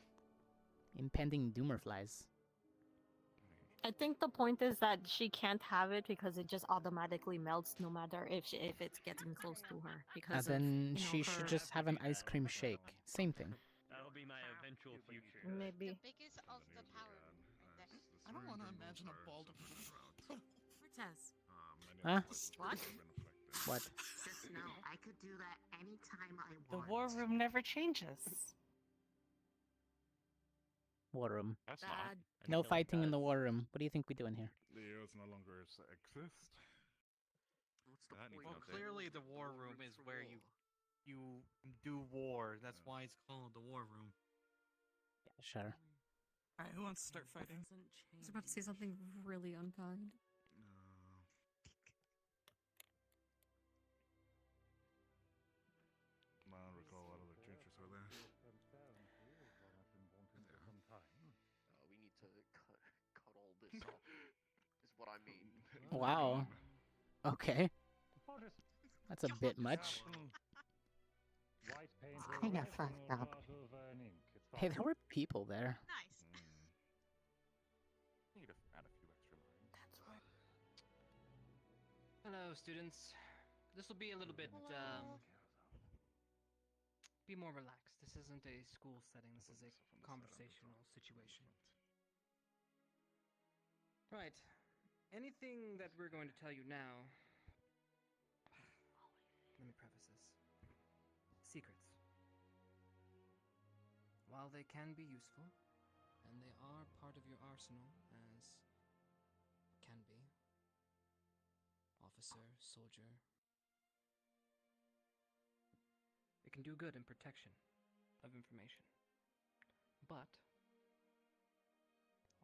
Impending doomerflies. I think the point is that she can't have it because it just automatically melts no matter if it's getting close to her. Because Then of, she should just have an ice cream shake. Same thing. That'll be my eventual future. Maybe. The biggest of the power. I don't want to imagine a bald. Princess. Huh? What? What? Just know I could do that anytime I The want. war room never changes. War room. That's Bad. No fighting in the war room. What do you think we doing here? Leos no longer exist. What's the That needs point? an update. Clearly, the war room is where you you do war. That's why it's called the war room. Yeah, sure. Alright, who wants to start fighting? I was about to say something really unkind. I don't recall a lot of the creatures were there. We need to cut all this off. Is what I mean. Wow. Okay. That's a bit much. Kinda fucked up. Hey, there were people there. Nice. Need to add a few extra lines. That's right. Hello, students. This will be a little bit, be more relaxed. This isn't a school setting. This is a conversational situation. Right. Anything that we're going to tell you now... Let me preface this. Secrets. While they can be useful, and they are part of your arsenal, as can be, officer, soldier, it can do good in protection of information, but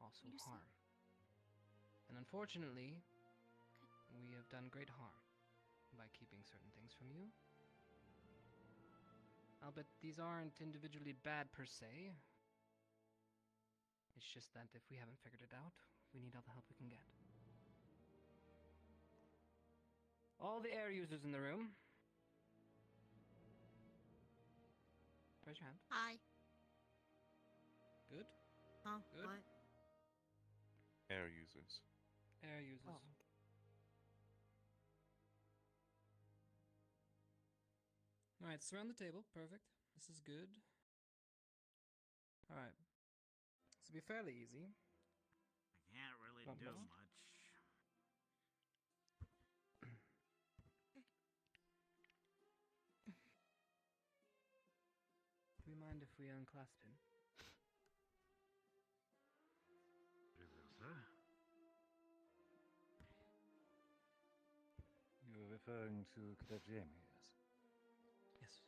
also harm. And unfortunately, we have done great harm by keeping certain things from you. Albeit these aren't individually bad per se. It's just that if we haven't figured it out, we need all the help we can get. All the air users in the room, raise your hand. Hi. Good? Huh? Good. What? Air users. Air users. Oh. Alright, surround the table. Perfect. This is good. Alright. This will be fairly easy. I can't really Not do much. much. Do we mind if we unclasp him? You're referring to Cadet Jamie, yes? Yes.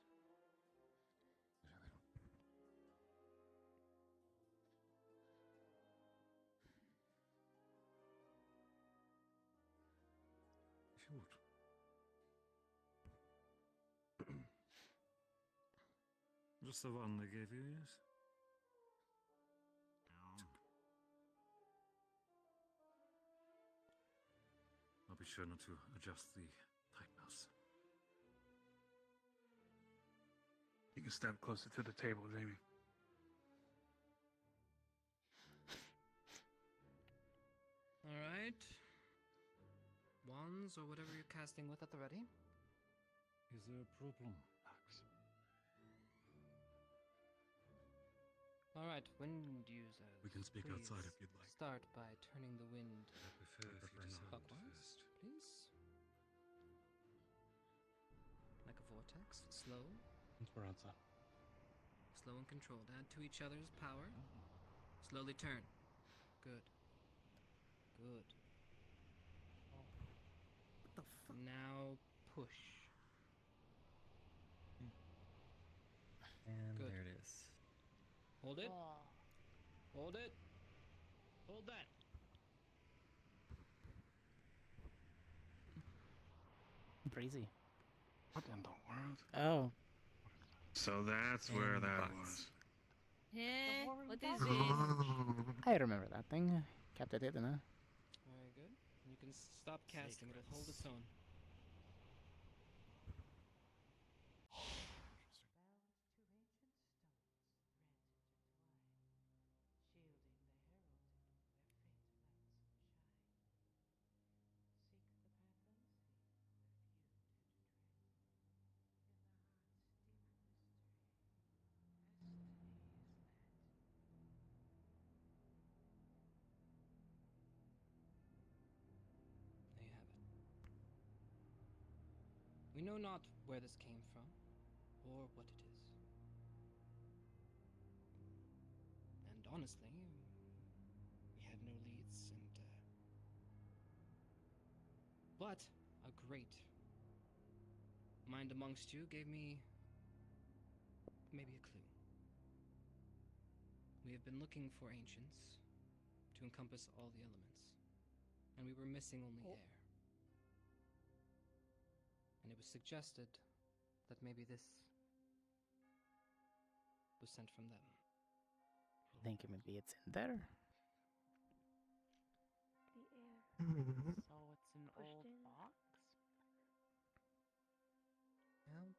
Shoot. Just the one they gave you, yes? I'll be sure not to adjust the tightness. You can step closer to the table, Jamie. Alright. Wands or whatever you're casting with at the ready. Is there a problem, Max? Alright, wind users. We can speak please outside if you'd like. Start by turning the wind I prefer if you decide clockwise, first. please. Like a vortex, slow. Esperanza. Slow and controlled. Add to each other's power. Slowly turn. Good. Good. What the fuck? Now push. And Good. there it is. Hold it. Hold it. Hold that. Breezy. What in the world? Oh. So that's where that was. Yeah. What is Oh. it? I remember that thing. Kept it hidden, huh? Very good. You can stop casting. It'll hold its own. There you have it. We know not where this came from, or what it is. And honestly, we had no leads, and but a great mind amongst you gave me maybe a clue. We have been looking for ancients to encompass all the elements, and we were missing only air. And it was suggested that maybe this was sent from them. You think maybe it's in there? The air. So it's an old box? Well,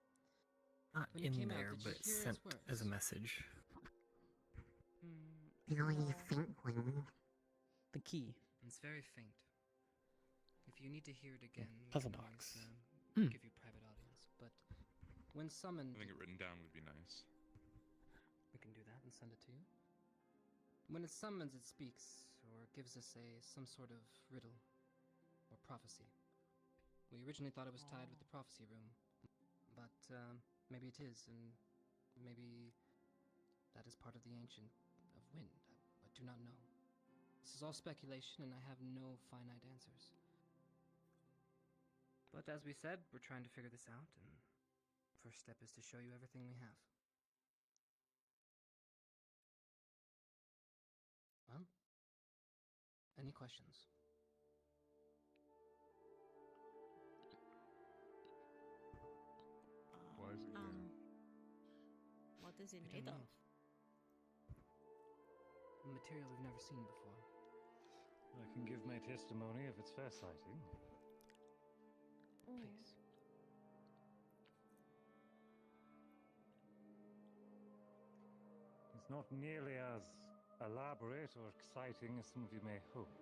Not when it in came out, there, did but you hear sent its words? as a message. Really faintly. The key. It's very faint. If you need to hear it again, we puzzle can box. always, give you private audience. But when summoned, I think it written down would be nice. we can do that and send it to you. When it summons, it speaks, or gives us some sort of riddle or prophecy. We originally thought it was tied with the prophecy room, but maybe it is, and maybe that is part of the ancient of wind. I do not know. This is all speculation, and I have no finite answers. But as we said, we're trying to figure this out, and first step is to show you everything we have. Well, any questions? Why is it here? What is it We made don't of? know. Material we've never seen before. I can give my testimony if it's fair sighting. Please. It's not nearly as elaborate or exciting as some of you may hope.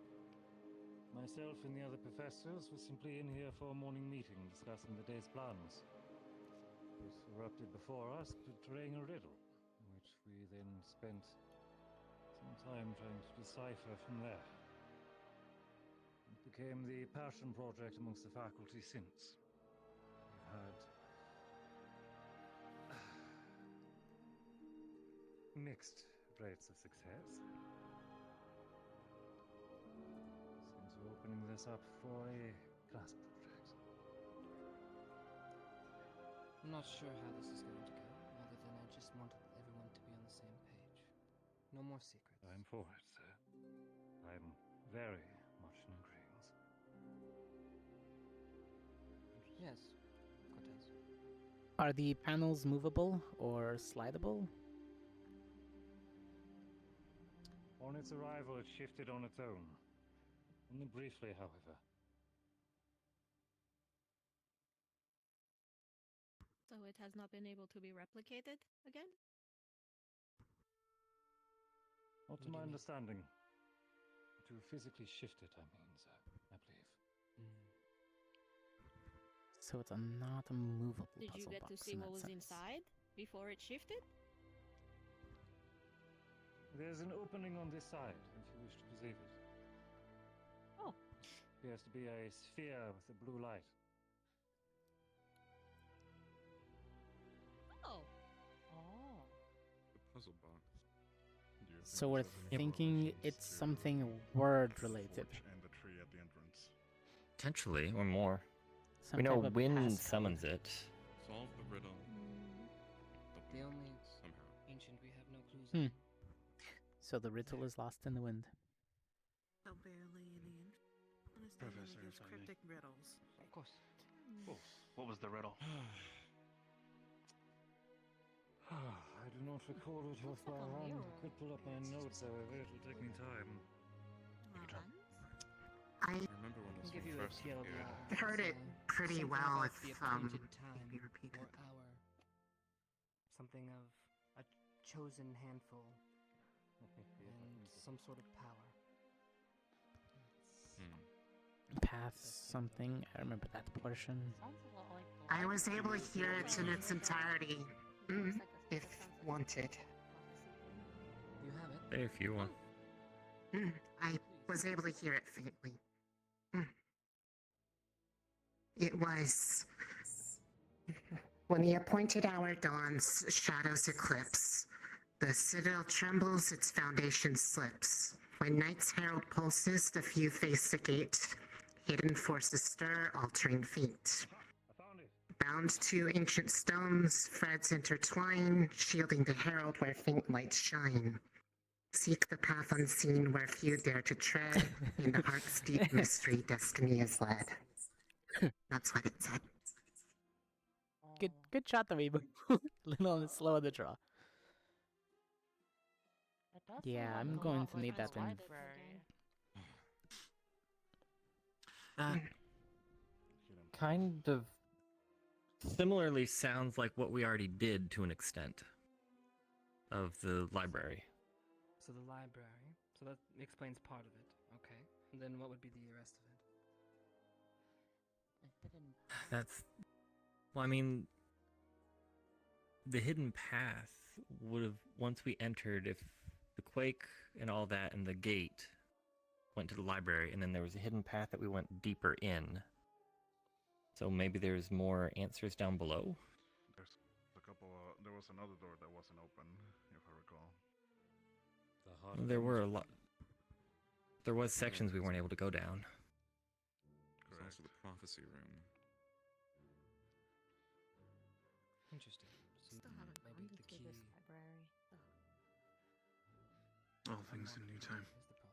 Myself and the other professors were simply in here for a morning meeting discussing the day's plans. It erupted before us, portraying a riddle, which we then spent some time trying to decipher from there. It became the passion project amongst the faculty since. We've had mixed rates of success. Since we're opening this up for a class project. I'm not sure how this is going to go, other than I just wanted everyone to be on the same page. No more secrets. I'm for it, sir. I'm very much in agreement. Yes, Cortez. Are the panels movable or slidable? On its arrival, it shifted on its own. Only briefly, however. So it has not been able to be replicated again? Not to my understanding. To physically shift it, I mean, sir, I believe. So it's not a movable Did you puzzle get to box see in what that was sense. inside before it shifted? There's an opening on this side, if you wish to perceive it. Oh. Appears to be a sphere with a blue light. Oh. Oh. The puzzle box. Do you So think we're this has any thinking correlations it's to something the word-related. forge and the tree at the entrance. Potentially, or more. Some We know type of wind passcode. summons it. Solve the riddle. The only Somehow. ancient we have no clues Hmm. on. So the riddle is lost in the wind. So barely any understanding Professor, of these if I may. cryptic riddles. Of course. What was the riddle? I do not recall it off by hand. I could pull up my notes, however, it'll take me time. I remember when this Give one you a first feel of appeared. that. heard it pretty Something well about if the you appointed time repeat or it. hour. Something of a chosen handful and some sort of power. Path something. I remember that portion. I was able to hear it in its entirety, if wanted. You have it. Hey, if you want. I was able to hear it faintly. It was when the appointed hour dawns, shadows eclipse. The citadel trembles, its foundation slips. When night's herald pulses, the few face the gate. Hidden forces stir, altering fate. Bound to ancient stones, threads intertwine, shielding the herald where faint lights shine. Seek the path unseen where few dare to tread. In the heart's deep mystery, destiny is led. That's what it said. Good shot, the Weeble. A little on the slow of the draw. Yeah, I'm going to need that in. That kind of similarly sounds like what we already did to an extent of the library. So the library. So that explains part of it. Okay. And then what would be the rest of it? That's, well, I mean, the hidden path would have, once we entered, if the quake and all that and the gate went to the library, and then there was a hidden path that we went deeper in. So maybe there's more answers down below? There's a couple, there was another door that wasn't open, if I recall. There were a lot. There was sections we weren't able to go down. There's also the prophecy room. Interesting. So Still haven't maybe gone the to key this library. All things in due time. is the prophecy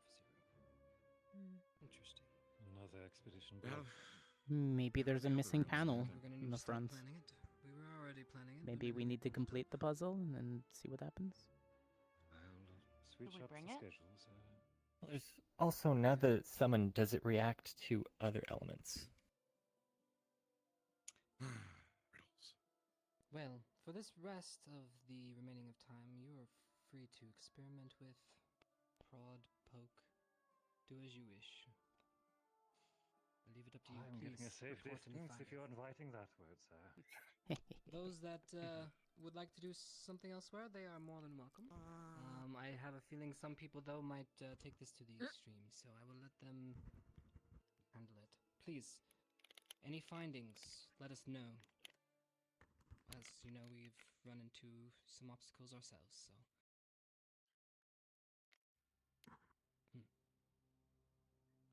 room. Interesting. Another expedition. Well, Maybe there's a missing panel We're gonna in need the to start front. planning it. We were already planning it. Maybe we need to complete the puzzle and then see what happens. I'll switch up bring the it? schedules. Well, there's also, now that it's summoned, does it react to other elements? Well, for this rest of the remaining of time, you are free to experiment with, prod, poke, do as you wish. I'll leave it up to you. I'm Please getting a safe report any distance if you're findings. inviting that word, sir. Those that would like to do something elsewhere, they are more than welcome. I have a feeling some people, though, might take this to the extreme, so I will let them handle it. Please, any findings, let us know. As you know, we've run into some obstacles ourselves, so.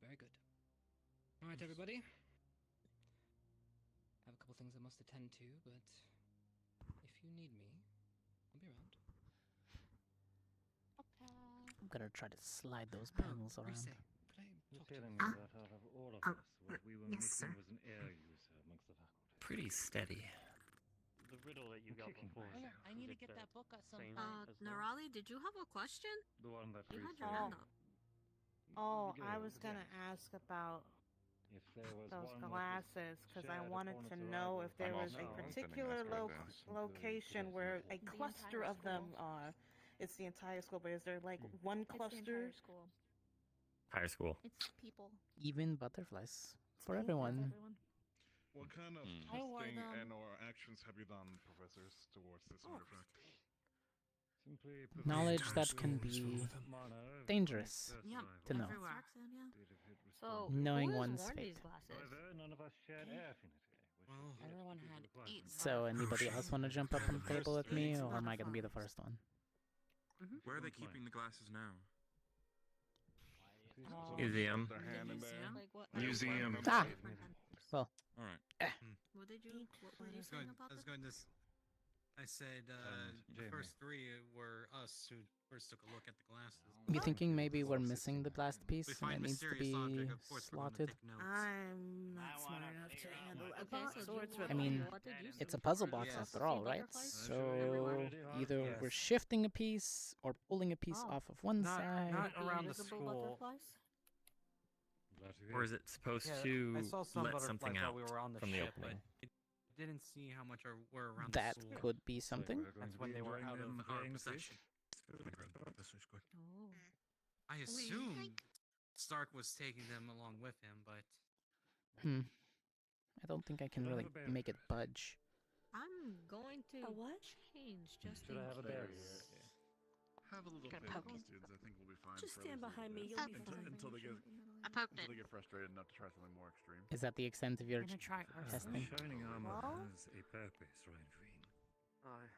Very good. Alright, everybody. I have a couple things I must attend to, but if you need me, I'll be around. I'm gonna try to slide those panels around. The feeling is that out of all of us, what we were yes, missing sir. was an air user amongst the faculty. Pretty steady. The riddle that you got before. I need to get that book at some Narali, did you have a question? The one that You had reads your hand up. Oh, We I do, was gonna ask about If there was those one that was glasses because I shared wanted upon to its know arrival if there from was a now on, particular sending us with location where a cluster of them are. It's the entire school, but is there like one cluster? School. Higher school. It's people. Even butterflies. For everyone. What kind of I wore testing them. and or actions have you done, professors, towards this artifact? Simply Knowledge perform that can rituals be with manner of dangerous first Yep, arrival. to know. everywhere. So, Knowing who has one's worn fate. these glasses? However, none of us shared air affinity. Everyone had 8 So, anybody else want to jump up on the table with me, or am I gonna be the butterflies. first one? Where are they keeping the glasses now? Museum. Their hand in there. Like what? Museum. Ah! Well, All right. What did you? What were you saying about I was this? going to. I said the Jamie. first three were us who first took a look at the glasses. you thinking maybe we're missing the blast piece We and find it needs to mysterious be object, of course we're gonna slotted? take notes. I'm not smart enough to handle a Okay, box so do swords you with I mean, what did you it's see? a puzzle box Yes. after all, right? Butterflies? So Everywhere. either Yes. we're shifting a piece or pulling a piece Oh. off of one Not- side. not The around the invisible school. butterflies? Glad to Or hear. is it supposed Yeah, to I saw some let butterflies something while out we were on the from the ship, opening? but it didn't see how much were around That the school. could be Looks like something. we're going That's to when be they were enjoying out them of our playing possession. Oh. I assume Stark was taking them along with him, but I don't think I can Should I really have a barrier? make it budge. I'm going to A what? change just Should in I have a case. barrier? Have a little Gonna faith poke in it. students. I think we'll be fine. Just for stand at least a behind me, little you'll bit. be fine. Until they get I poked it. frustrated enough to try something more extreme. Is that the extent of your Gonna try testing? Shining armor Well? has a purpose, right, Green?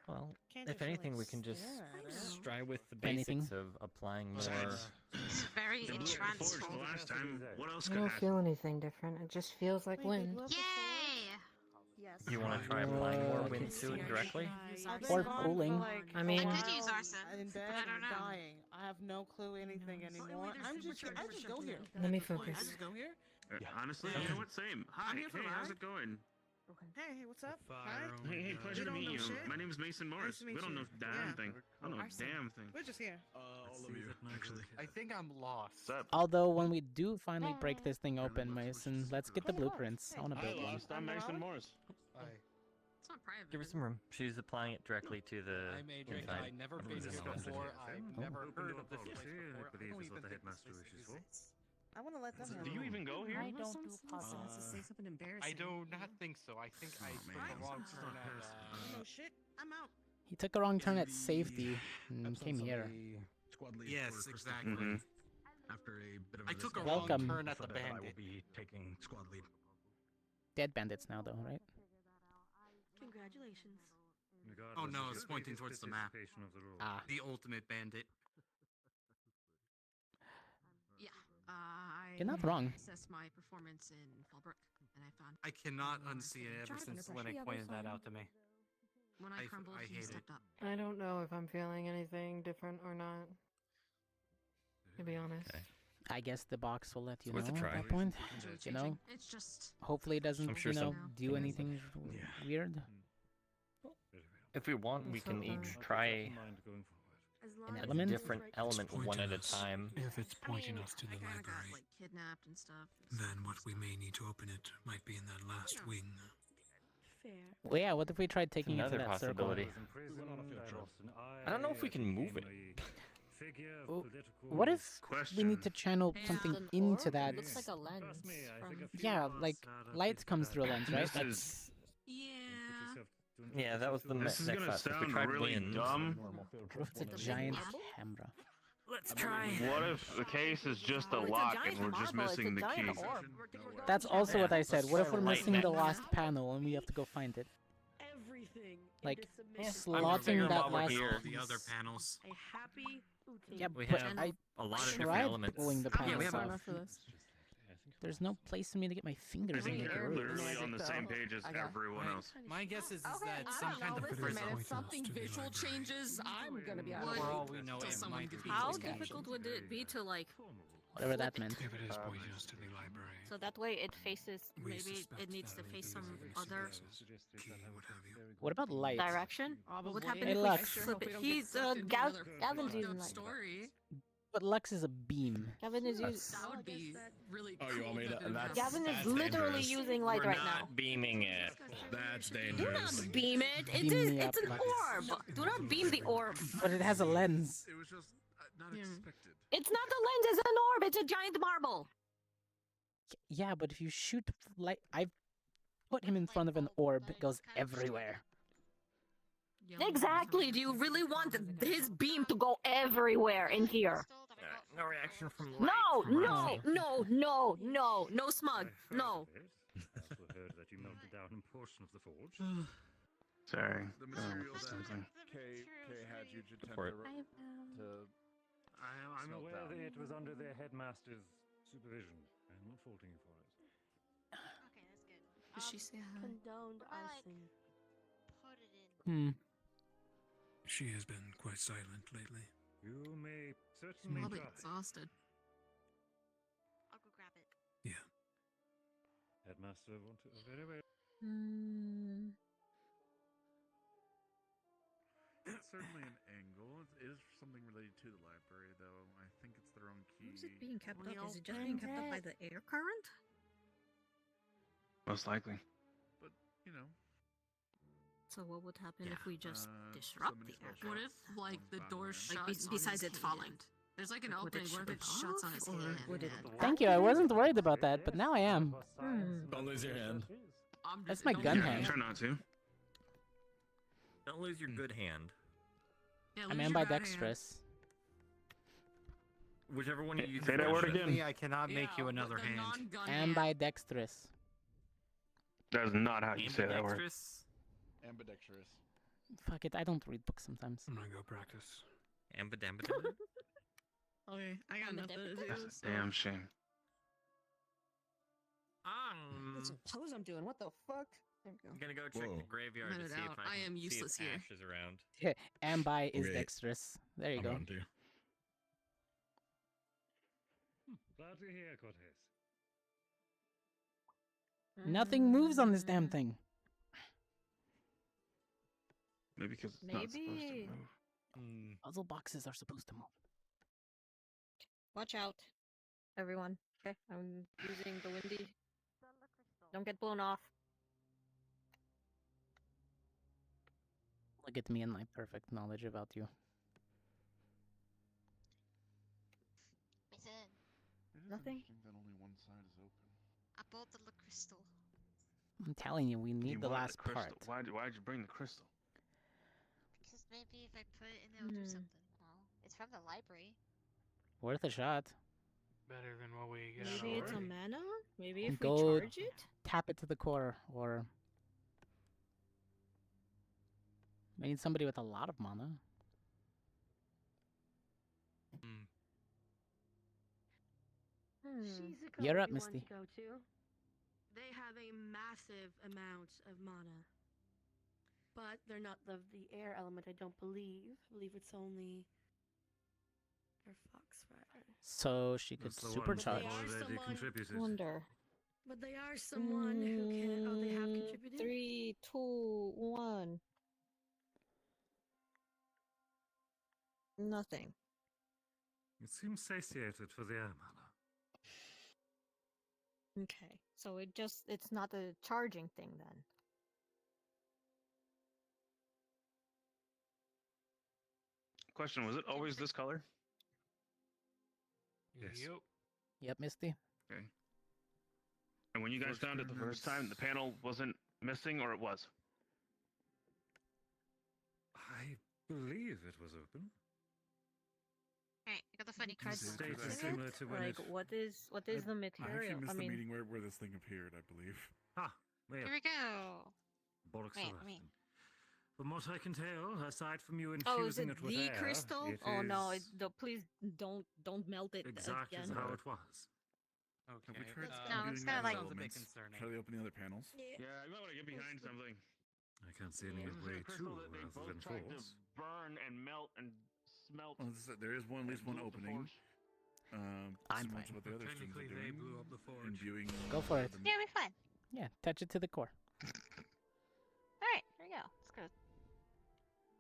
Well, Can't if just really anything, we can just stare at it. try with the Anything? basics of applying more. It's very They blew up the forge entranceful. the last time. What else I could don't happen? feel anything different. It just feels like Wait, they wind. blew up the Yay! Yes. You want to try applying more wind to it directly? Or cooling. I mean, I could use arson, in but bed, I don't know. dying. I have no clue anything anymore. I just go here. Let me I focus. just go here. Honestly, you know what? Same. Hi. here for Hey, the how's ride. it going? Hey, what's up? Hi. Hey, pleasure to don't meet know you. shit. My name is Mason Morris. to meet We don't you. know damn Yeah. thing. I don't know a Arson. damn thing. We're just here. All of you, actually. I think I'm lost. What's up? Although when we do finally break this thing open, Mason, let's get the blueprints. I want to build one. I'm Mason Morris. It's not private. Give her some room. She's applying it directly to the I'm Adrian. inside. I've never of been the here system. before. I've never Open heard door of this policy, place I before. believe don't is what even the think headmaster this wishes exists. I want to let them Do you even go here? I don't do puzzles. Say something embarrassing. I do not think so. I think I took a wrong turn at. No shit. I'm out. He took a wrong turn at safety and came here. Squad lead Yes, for exactly. Mhm. After a bit of I a took a misstep, wrong Welcome. turn at the decided that I will bandit. be taking squad lead. Dead bandits now, though, right? Congratulations. Oh no, it's pointing towards the map. Ah. The ultimate bandit. Yeah. I You're not wrong. assessed my performance in Fallbrook, and I found I cannot unsee it ever Driving since under Linux pressure. pointed that out to me. when I crumbled, I he hate it. stepped up. I don't know if I'm feeling anything different or not. To be honest. Okay. I guess the box will let you Worth a know try. at that point. Things are You know, changing. It's just hopefully it doesn't, I'm sure you know, some do anything weird. If we want, we can each try As long An as element? it's different right. element one at a time. If it's pointing I us to the I kinda got library, like kidnapped and stuff. then what we may need to open it might be in that last wing. Fair. Well, yeah, what if we tried taking it to Another that circle? possibility. I don't know if we can move it. Oh, what if we need to channel Yeah. something An into orb? that? It looks like a lens from... Yeah, like light comes through a lens, right? This That's is Yeah. Yeah, that was the this is next gonna class. If we sound tried really wind, dumb. what if it's a giant camera? Let's try. What if the case is just a Oh, it's a lock giant and we're just marble, it's a missing the key? giant orb. That's also what I said. What if we're Light missing the net. last panel and we have to go find it? Everything. Like, into submission. slotting that while we're last here. The other piece. panels. A happy Yeah, we but have I a lot of different tried elements. pulling the Yeah, we panels have off. enough for this. There's no place for me to get my I fingers in think the you're grooves. literally on the same page as everyone else. My guess is Okay, that I some don't kind know. of Listen, Very man, pointing if us something to the visual library. changes, I'm gonna be out For of all it. we know, Till it someone might gives be me How this difficult caption. would it be to like Whatever that meant. If it is pointing us to the library, So that way it faces we maybe suspect it needs to that face it some is other key, what have you. What about light? direction. What would happen Hey, if we Lux. flip it? He's Gavin's using light. story. But Lux is a beam. Gavin is using. That would be really Oh, you want me cool to- if it that's- Gavin is That's literally dangerous. using light We're right not now. beaming it. That's Do dangerous. not beam it. It Beam is. me It's up, an Lux. orb. Do not beam the orb. But it has a lens. It was just not Yeah. expected. It's not a lens. It's an orb. It's a giant marble. Yeah, but if you shoot light, I've put him in front of an orb. It goes everywhere. Exactly. Do you really want his beam to go everywhere in here? No reaction from light. No, from no, Rusty. no, no, no, no smug. No. Also heard that you melted down a portion of the forge. Sorry. The material that something. K had you to tend Support. to I'm smelt aware down. that it was under their headmaster's supervision. I'm not faulting you for it. Okay, that's good. Did she say hi? Condoned Or, like, arson. put it in. She has been quite silent lately. You may certainly Probably try. exhausted. I'll go grab it. Yeah. Headmaster wanted very well. It's certainly an angle. It is something related to the library, though. I think it's the wrong key. Who's it being kept up? We Is it just being kept up by opened the air current? Most likely. But you know, So what would happen Yeah. if we just so disrupt many the air spell current? shots. What if, like, One's the bound door to shuts land. on besides his it falling? hand? There's like an Would it opening. What if it shut shuts on his off, or hand? would it- and- Thank you. I wasn't worried about that, but now I am. Don't lose your hand. I'm That's just- my don't gun lose hand. your Try not to. Don't lose your good hand. Yeah, I'm lose your bad hand. ambidextrous. Whichever one you use. Say that word first. again. Unfortunately, I cannot make you Yeah, another with the hand. non-gun hand. Ambidextrous. That is not how you say that word. Ambidextrous. ambidextrous. Fuck it. I don't read books sometimes. I'm gonna go practice. Ambidambidam. Okay, I got nothing to do. That's a so- damn shame. That's a pose I'm doing. What the fuck? There we go. I'm gonna go check the graveyard Let to it see out. if I I am can see useless if here. Ash is around. Ambi is Wait. dexterous. There you I'm go. on to you. Glad to hear, Cortez. Nothing moves on this damn thing. Maybe because it's not supposed to Maybe. move. Puzzle boxes are supposed to move. Watch out, everyone. Okay, I'm using the windy. Don't get blown off. Look at me and my perfect knowledge about you. Listen, It is Nothing. interesting that only one side is open. I bought the crystal. I'm telling you, we need You the want last crystal. part. Why'd you bring the crystal? Because maybe if I put it in, it'll do something. Well, it's from the library. Worth a shot. Better than what we got. Maybe it's a already. mana? Maybe if Go we charge it? tap it to the core, or we need somebody with a lot of mana. Shizuko, You're up, we want Misty. to go to. They have a massive amount of mana. But they're not the air element, I don't believe. I believe it's only for Foxfire. So she could That's the one supercharge. I've already contributed. Wonder. But they are someone who can. Oh, they have contributed? 3, 2, 1. Nothing. It seems satiated for the air mana. Okay, so it's not a charging thing then. Question: was it always this color? Yes. Yep, Misty. Okay. And when you guys found it the first time, the panel wasn't missing, or it was? I believe it was open. Alright, I got the funny This crystal. is State is similar to when Like, it... what is I the actually material? missed I the mean, meeting where this thing appeared, I believe. Ah, there. Here we go. Bollocks Wait, to that. I mean- From what I can tell, aside from you oh, is infusing it it with the air, crystal? it Oh no! is Please don't melt it exactly again. how it was. Have we Okay. tried No, it's doing kinda other like- Sounds a bit elements? concerning. Try to open the other panels. Yeah, you might want to get behind something. I can't see any This is way a crystal to that they rather both than tried to false. burn and melt and smelt. Well, there is one, at least one blew up the opening. forge. I'm Similar to fine. what the other things are Technically, they doing. blew up the forge. Imbuing. Go for it. Yeah, we're fine. Yeah, touch it to the core. Alright, here we go. Let's go.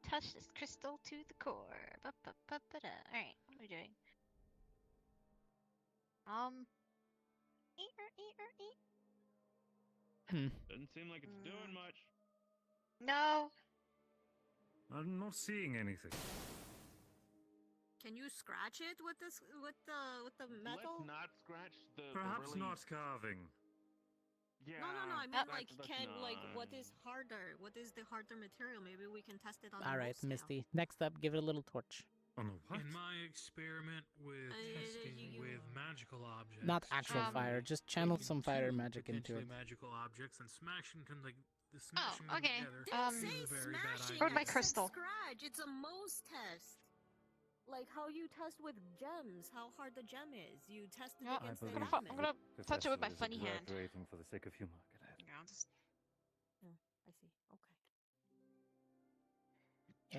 Touch this crystal to the core. Alright, what are we doing? Doesn't seem like it's doing much. No. I'm not seeing anything. Can you scratch it with this with the metal? Let's not scratch the. Perhaps the really... not carving. Yeah. No. I mean, like, let's like, what not. is harder? What is the harder material? Maybe we can test it on. All the right, scale. Misty. Next up, give it a little torch. On a what? In my experiment with testing with magical objects, Not actual fire, just channel taking some fire two magic into potentially it. magical objects and smashing them like the smashing them okay. together. Say is a very bad smashing. idea. Where'd my It said crystal? Scratch. It's a Mohs test. Like how you test with gems, how hard the gem is. You test it Yeah, against I'm the gonna, element. I'm gonna touch it with my funny hand. For the sake of humor. Yeah, I'll just... Oh, I see. Okay.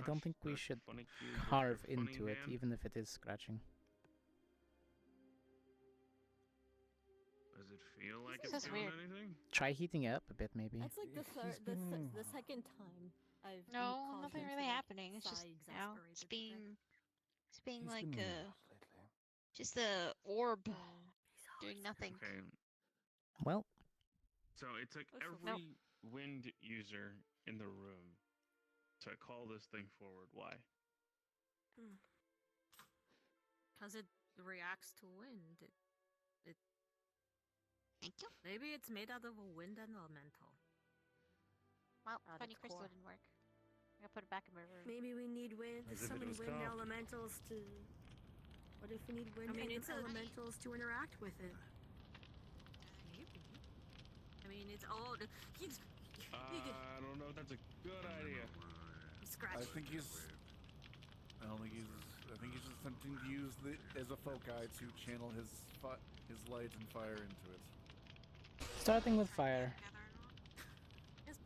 I don't think we that should funny cube with carve your funny into it, hand. even if it is scratching. Does it feel like This it's is doing weird. anything? Try heating it up a bit, maybe. That's like the second time I've been No, called nothing into really the happening. It's just, Psy you know, it's exasperated being like just a orb doing nothing. Okay. Well, So it took That's so every wind user in the room to call this thing forward. Why? Because it reacts to wind. It. Thank you. Maybe it's made out of a wind elemental. Well, At funny its crystal core. didn't work. I gotta put it back in my room. Maybe we need wind. As if So it many was wind carved. elementals to. What if we need wind I mean, it's a- elementals to interact with it? Maybe. I mean, it's all. He's. I don't know if that's a good idea. Scratch. I think he's. I don't think he's. I think he's attempting to use the as a foci to channel his light and fire into it. starting with fire. Yes,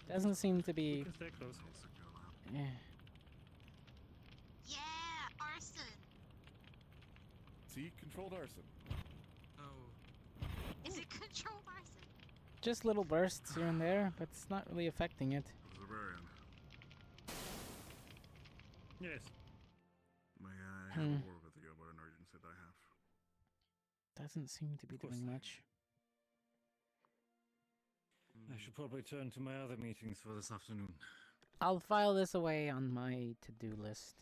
Doesn't seem to be. We can stay close. Eh. Yeah, arson. See, controlled arson. Oh. Is it controlled arson? Just little bursts here and there, but it's not really affecting it. Librarian. Yes. May I have a word with you about an urgency that I have? Doesn't seem to be doing much. I should probably turn to my other meetings for this afternoon. I'll file this away on my to-do list.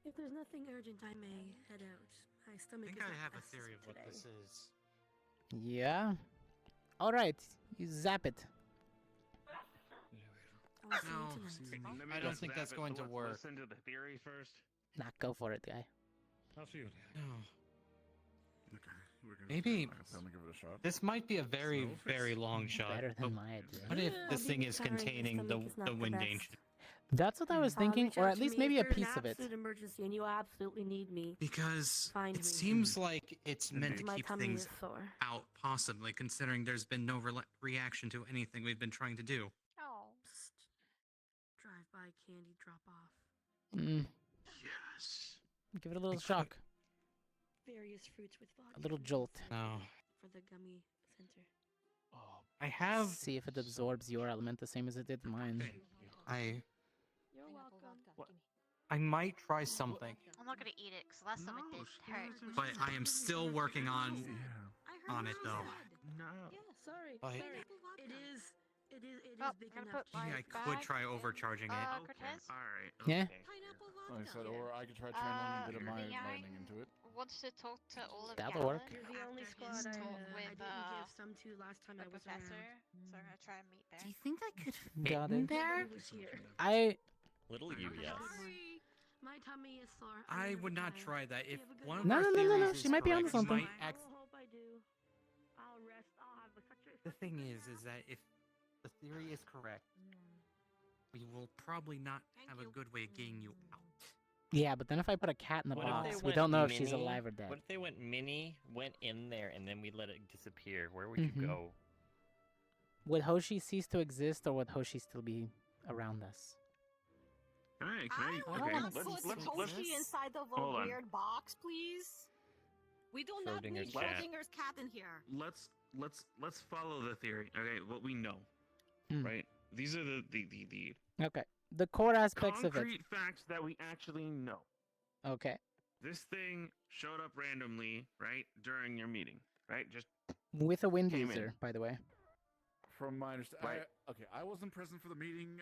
If there's nothing urgent, I may head out. My stomach I think is I not have a best theory of what today. this is. Yeah. All right, you zap it. I'll see No, you tonight. Let me I don't just think zap that's it. going to Let's work. Listen to the theory first. Nah, go for it, guy. After you. No. Okay, we're gonna Maybe Tell me, give it a shot. this might be a very, very long shot. Better but than my idea. What if Yeah, this thing being is tired, my containing the stomach is not the the wind best. ancient? That's what I was thinking, reach or out at to least me maybe if a there's piece an of it. absolute emergency and you absolutely need me. Because Find it me. seems like it's meant to My keep tummy things is sore. out, possibly, considering there's been no reaction to anything we've been trying to do. Oh. Drive by candy drop off. Mm, Yes. give it a little shock, Various fruits with vodka. a little from the jolt. center No. For the gummy center. I have. See if it absorbs your element the same as it did mine. You're welcome. I might try something, I'm not gonna eat it because last time it did hurt. but I am still working on it though. No. Yeah, sorry. But- sorry. It is Oh, big I'm gonna enough. put my Maybe I could bag try in, overcharging it. Cortez? All right. Yeah. Okay. Pineapple Like I vodka. said, or I could try channeling a bit of my Leon lightning into it. wants to talk to all of That'll Galen work. You're the only after squad his I talk didn't with give some to last time the I was professor. around. So I'm gonna try and meet there. Do you think I could Got fit in it. there? He was here. Little you, yes. Sorry. My tummy is sore. I I'm would not tired. try that. If You have a good one of No, our no, no, no, no, theories she is might be onto correct, something. might I will hope I do. I'll rest. I'll have The thing is that if the theory is correct, we will probably not have a good way of getting you out. Yeah, but then if I put a cat in the What if they box, we went don't know if she's mini? alive or dead. What if they went mini, went in there, and then we let it disappear? Where would you Mhm. go? Would Hoshi cease to exist, or would Hoshi still be around us? Can I? I Okay. want to Let's put Hoshi inside of Hold a on. weird box, please. We do not need Schrodinger's cat. Schrodinger's cat in here. let's follow the theory. Okay, what we know, Hmm. right? These are the Okay. The core aspects of it. concrete facts that we actually know. Okay. This thing showed up randomly, right, during your meeting, right? Just With a wind Came in. user, by the way. From my understanding, Right. okay, I wasn't present for the meeting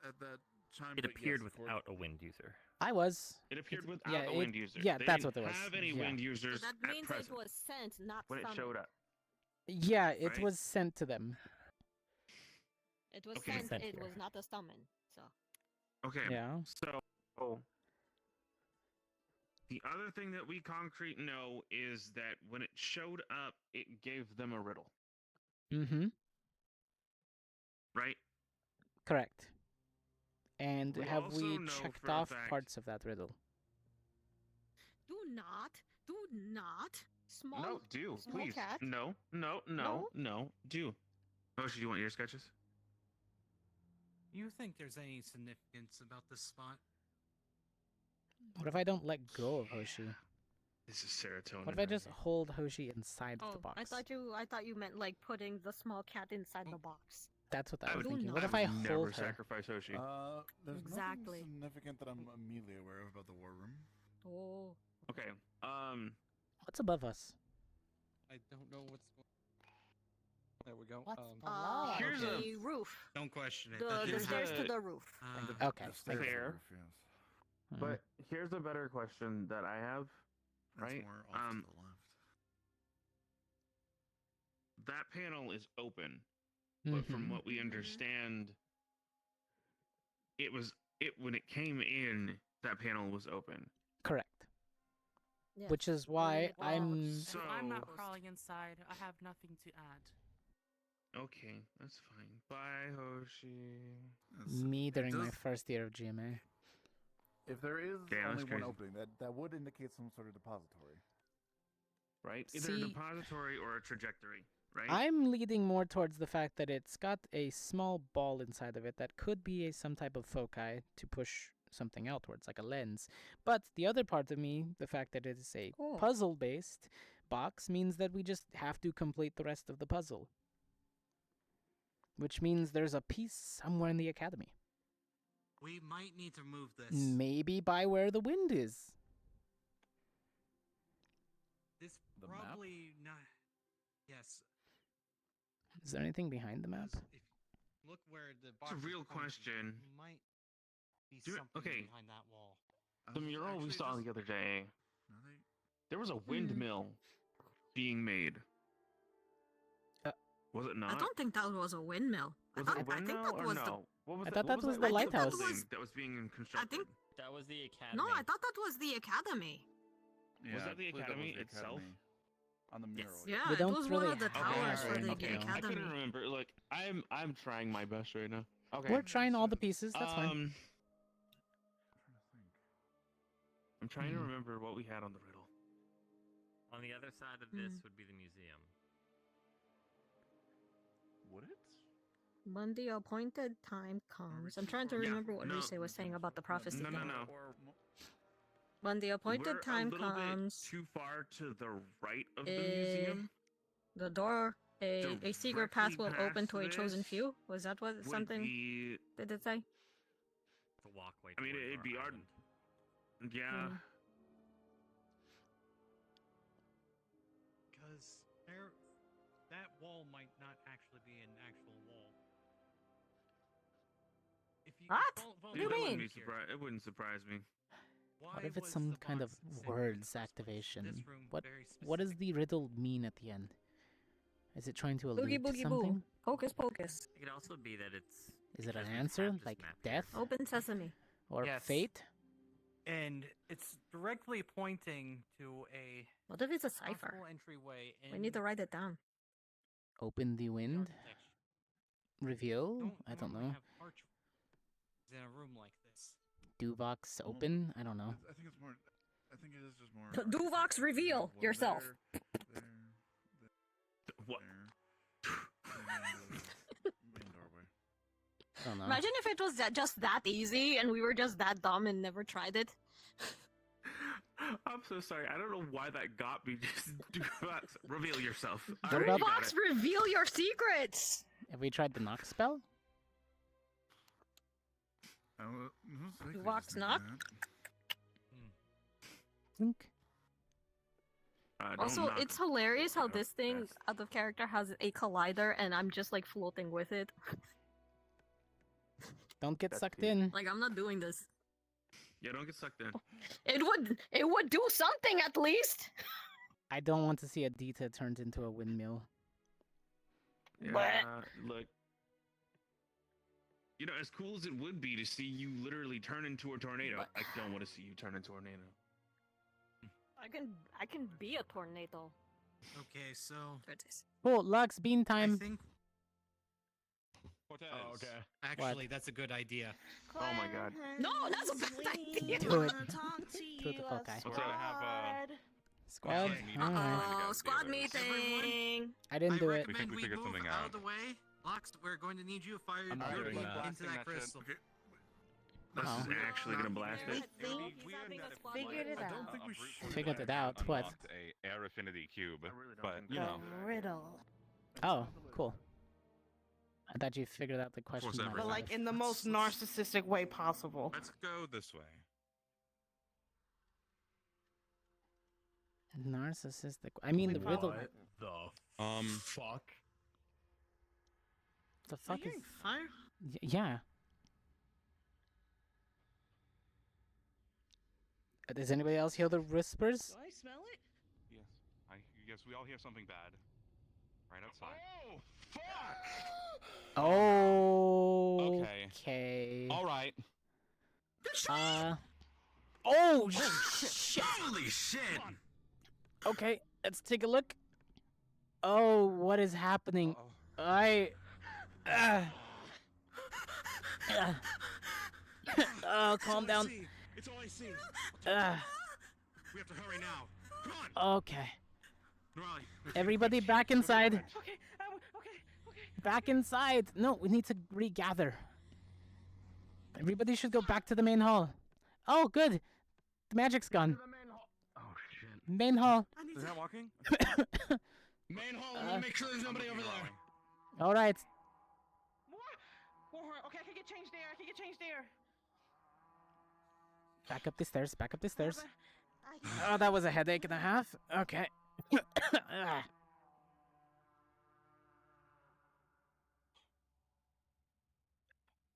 at that time. It but appeared yes, of course. without a wind user. I was. it appeared It's- without yeah, a it- wind user. yeah, They that's didn't what it was. have any Yeah. wind users That at means it present was sent, not when it summoned. showed up. Yeah, it Right. was sent to them. It was Okay. sent. Sent It here. was not a summon. So Okay. Yeah. So, the other thing that we concrete know is that when it showed up, it gave them a riddle, Mm-hmm. right? Correct. And We have also we know checked for a off fact- parts of that riddle? do not small. No, do small please. cat. No, do. Oh, do you want your sketches? You think there's any significance about this spot? What if I don't let go of Hoshi? This is serotonin. What if I just hold Hoshi inside of the Oh, box? I thought you meant like putting the small cat inside the box. That's what I I was would- thinking. I What if I would never hold her? sacrifice Hoshi. There's Exactly. nothing significant that I'm immediately aware of about the war room. Oh. Okay. What's above us? I don't know what's. There we go. What's Here's a- the roof. Don't question it. The Here's stairs to a- the roof. Okay. The stairs Fair. are roof, yes. But here's a better question that I have, That's right? more off to the left. That panel is open, but from Mhm. what we understand, when it came in, that panel was open. Correct. Yes. Which is why Well, I'm. So I'm not crawling inside. I have nothing to add. okay, that's fine. Bye, Hoshi. Me during my does- first year of GMA. If there is Damn, only that's one crazy. opening, that would indicate some sort of depotory. Right? Either a See- depository or a trajectory. right? I'm leading more towards the fact that it's got a small ball inside of it that could be some type of foci to push something outwards, like a lens. But the other part of me, the fact that it is a puzzle-based box, means that we just have to complete the rest of the puzzle. Which means there's a piece somewhere in the academy. We might need to move this. Maybe by where the wind is. This probably not. Yes. Is there anything behind the map? Look where the It's a real question. Might be Do it- something okay. behind that wall. The mural we saw the other day, No, there was a windmill being made. Was it not? I don't think that was a windmill. Was I it a think windmill that or was no? What was I it- thought what that was it- the what lighthouse. building that was being constructed? That was the academy. No, I thought that was the academy. Was that the academy itself? On the mural. Yeah, We it don't was really one of the have towers that for the info. I academy. couldn't remember. Like, I'm trying my best right now. Okay. We're trying all the pieces, that's fine. I'm trying to remember what we had on the riddle. On the other side of this would be the museum. Would it? When the appointed time comes. I'm trying to remember what Rise was saying about the prophecy No, no, thing. no. When the appointed We're time a little comes, bit too far to the right of the museum. the door, a secret path will Directly open to a past chosen this few. Was that what would something be- did it say? The walkway. I mean, towards it'd our be our. island. Yeah. Because that wall might not actually be an actual wall. If you What? It wouldn't be it wouldn't surprise me. What if it's some kind of words activation? What does the riddle mean at the end? Is it trying to allude Boogie to boogie something? boo. Hocus pocus. It could also be that it's. Is it an because we answer, have this like map death Open sesame. or Yes. fate? And it's directly pointing to a What if it's a cipher? possible entryway in We need to write it down. Open the wind? Reveal? I don't know. have archways in a room like this. Duvox open? I don't know. I think it's more. I think it is just more. Duvox, reveal Well, yourself. What? Main doorway. I don't know. Imagine if it was just that easy and we were just that dumb and never tried it. I'm so sorry. I don't know why that got me. Just do not reveal yourself. I What already about- got Duvox, it. reveal your secrets. Have we tried the knock spell? Duvox knock. Think. Also, it's hilarious how this thing out of character has a collider and I'm just like floating with it. Don't get sucked in. Like I'm not doing this. Yeah, don't get sucked in. It would do something at least. I don't want to see a Dita turned into a windmill. Yeah, look. You know, as cool as it would be to see you literally turn into a tornado, I don't want to see you turn into a tornado. I can be a tornado. Okay, so There it is. Oh, Lux, bean time. I think Oh, okay. actually that's a good idea. Oh my god. No, that's a bad idea. Do it. Talk to Do it you, the fuck guy. What's up? Squad? Alright. Oh, squad meeting. I didn't do it. recommend we move out of the way. Lux, we're going to need you to fire I'm not your doing beam that. into that crystal. This is actually gonna blast it. Figured it I don't out. think we should. Figured it out. What? Unlocked a air affinity cube, but you The know. riddle. Oh, cool. I thought you figured out the question. course, in my But like life. in the most narcissistic way possible. Let's go this way. Narcissistic. I mean, the riddle. Fuck. The fuck is? Fire? Yeah. Does anybody else hear the whispers? I smell it? Yes, we all hear something bad. Right outside. Oh. Okay. Okay. All right. Oh shit! Holy shit! Okay, let's take a look. Oh, what is happening? Oh, calm down. It's all I see. Uh, We have to hurry now. Come on. okay. Raleigh. Everybody back inside. Okay, Back inside. No, we need to regather. Everybody should go back to the main hall. Oh, good. The magic's gone. Oh shit. Main hall. Is that walking? Main hall, I want to make sure there's nobody over there. All right. Okay, I can get changed there. Back up the stairs. Back up the stairs. Oh, that was a headache and a half. Okay.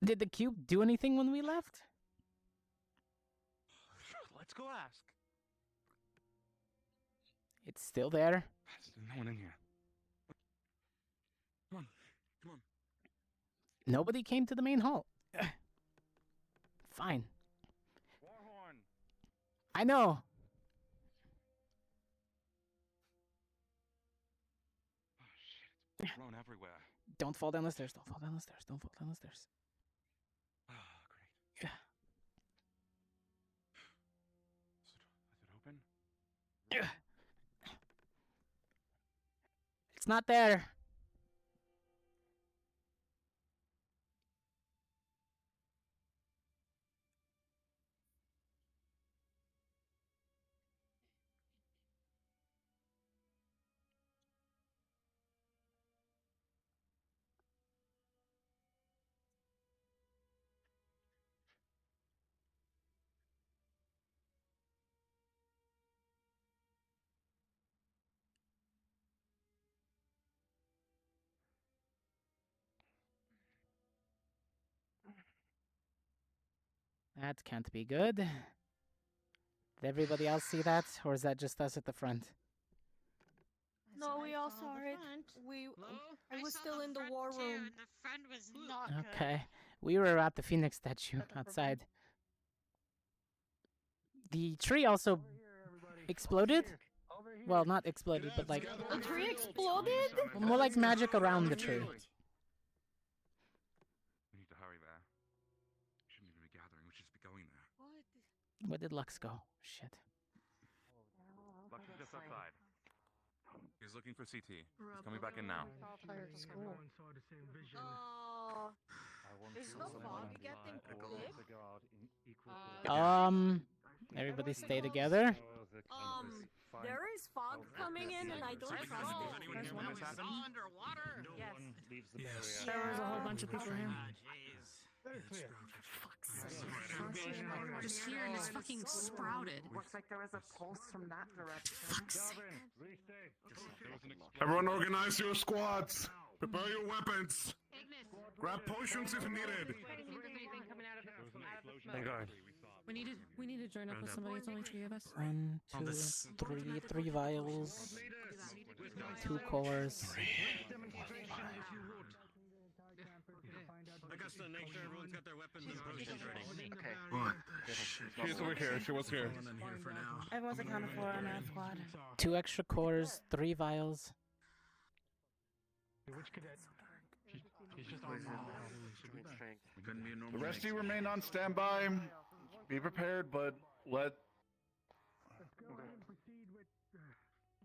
Did the cube do anything when we left? Let's go ask. It's still there. There's no one in here. Come on. Nobody came to the main hall. Fine. Warhorn. I know. Oh shit, it's blown everywhere. Don't fall down the stairs. Don't fall down the stairs. Don't fall down the stairs. Oh, great. Is it open? It's not there. That can't be good. Did everybody else see that, or is that just us at the front? No, we all saw it. I was still in the war room. The friend was not Okay. We were at the Phoenix statue outside. The tree also exploded? Well, not exploded, but like... The tree exploded? More like magic around the tree. We need to hurry there. Shouldn't even be gathering. We should just be going there. Where did Lux go? Shit. Lux is just outside. He's looking for CT. He's coming back in now. Oh. Is the fog getting thick? Everybody stay together. There is fog coming in and I don't trust it. Underwater? Yes. There was a whole bunch of people here. Just here and it's fucking sprouted. Looks like there was a pulse from that direction. Everyone organize your squads. Prepare your weapons. Grab potions if needed. Thank God. We need to join up with somebody. It's only 3 of us. 1, 2, 3 vials. 2 cores. I guess to make sure everyone's got their weapons and potions ready. Okay. She's over here. She was here. Everyone's accounted for on our squad. 2 extra cores, 3 vials. Which cadet? He's just on The rest of you remain on standby. Be prepared, but let.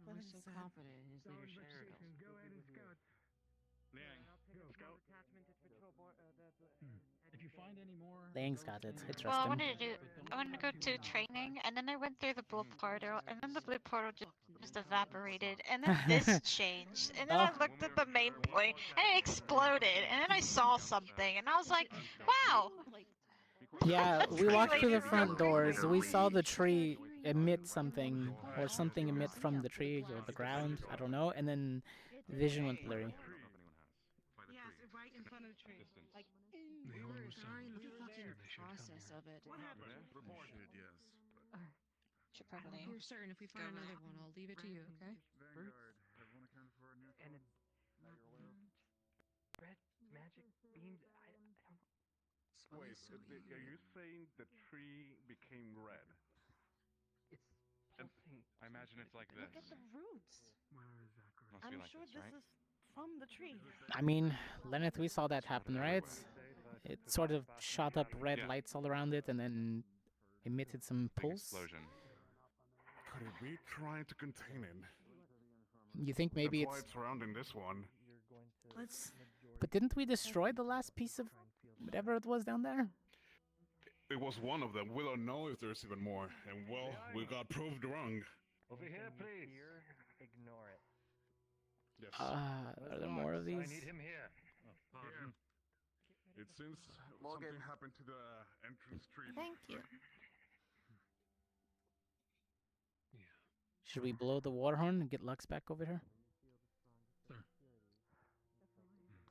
We're so confident in his leadership skills. If you find any more, Lang's got it. I trust Well, I him. wanted to go to training, and then I went through the blue portal, and then the blue portal just evaporated, and then this changed, and then I looked at the main point, and it exploded, and then I saw something, and I was like, wow! Yeah, we walked through the front doors. We saw the tree emit something, or something emit from the tree or the ground. I don't know. And then vision went blurry. Yes, right in front of the tree. Like, during the fucking process of it. What happened? Should probably. If you're certain, if we find another one, I'll leave it to you, okay? Red magic beams. I don't know. Wait, are you saying the tree became red? It's pulsing. I imagine it's like this. Look at the roots. Must I'm be like sure this, right? is from the tree. I mean, Lenneth, we saw that happen, right? It sort of shot up red lights all around it and then emitted some pulse. Explosion. Could it be trying to contain it? You think maybe That's why it's... it's surrounding this one. But didn't we destroy the last piece of whatever it was down there? It was one of them. We don't know if there's even more. And well, we got proved wrong. Over here, please. Ignore it. Yes. Are there more of these? I need him here. Oh, pardon. It seems something happened to the entrance tree. Thank you. Should we blow the water horn and get Lux back over here?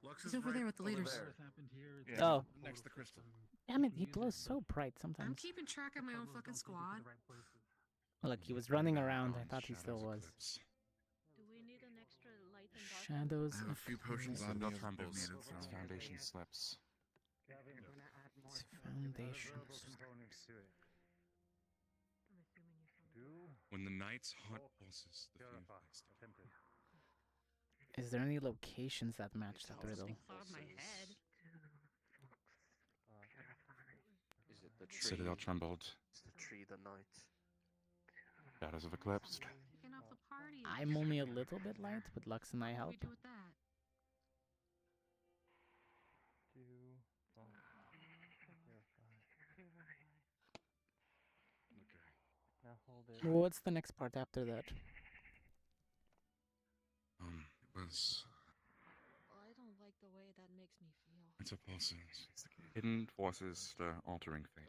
Lux He's is over there right with the leaders. there. Yeah. Oh. Next to the crystal. Damn it, he blows so bright sometimes. I'm keeping track of my own fucking squad. Look, he was running around. I thought he still was. Do we need an extra light and dark? Shadows. I have a few potions on me if trembles. needed, so. Its foundation slips. It's foundation. When the night's hot pulses, the flame flies down. Is there any locations that match that riddle? Out of my head. Is it the tree? Citadel trembled. Is the tree the night? Shadows of eclipsed. Taking off the party. I'm only a little bit light, but Lux and I What do help. we do with that? Now hold it. Well, what's the next part after that? It was. I don't like the way that makes me feel. It's a pulses. Hidden forces that are altering fate.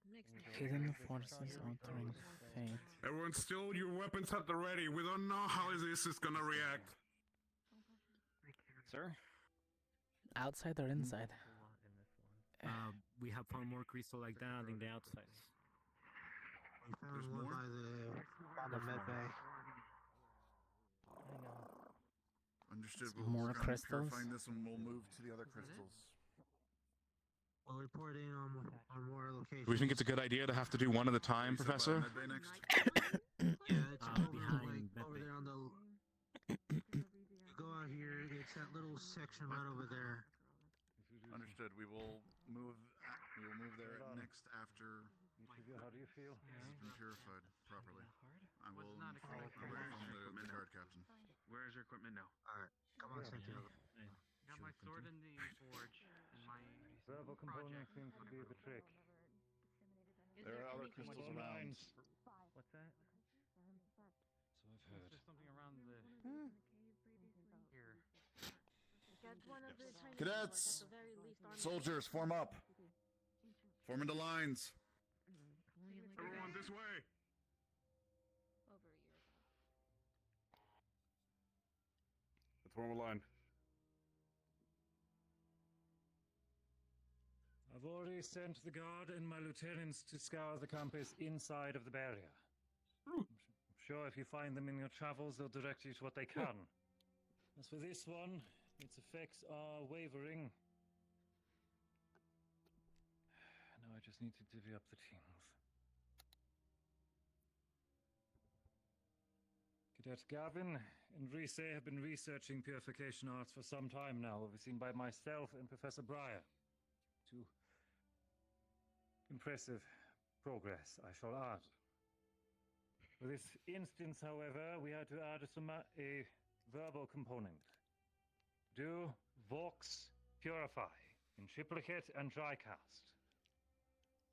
It makes me Hidden forces altering fate. Everyone, still your weapons at the ready. We don't know how this is gonna react. Sir? Outside or inside? We have found more crystal like that in the outside. We found There's one more? by the med bay. Understood. More We'll work on crystals? purifying this and we'll move to the other crystals. We'll report in on more locations. Do we think it's a good idea to have to do one at a time, You said by Professor? Med Bay next? Yeah, it's over, behind like, over Medbay. there on the. You go out here, it's that little section right over there. Understood. We will move there next after How do you feel? it's been purified properly. I will inform the guard captain. Where is your equipment now? Alright, come on, Sentinel. Got my sword in the forge and my Verbal components seem to be the trick. There are other crystals around. What's that? So I've heard. There's something around the here. Get one of the tiny Cadets! ones, at the very least, arm Soldiers, form up. Form into lines. Everyone, this way. over a year ago. Let's form a line. I've already sent the guard and my lieutenants to scour the campus inside of the barrier. I'm sure if you find them in your travels, they'll direct you to what they can. As for this one, its effects are wavering. Now I just need to divvy up the teams. Cadet Gavin and Rise have been researching purification arts for some time now, overseen by myself and Professor Breyer. To impressive progress, I shall add. For this instance, however, we had to add a verbal component. Do, vox, purify, in triplicate and dry cast.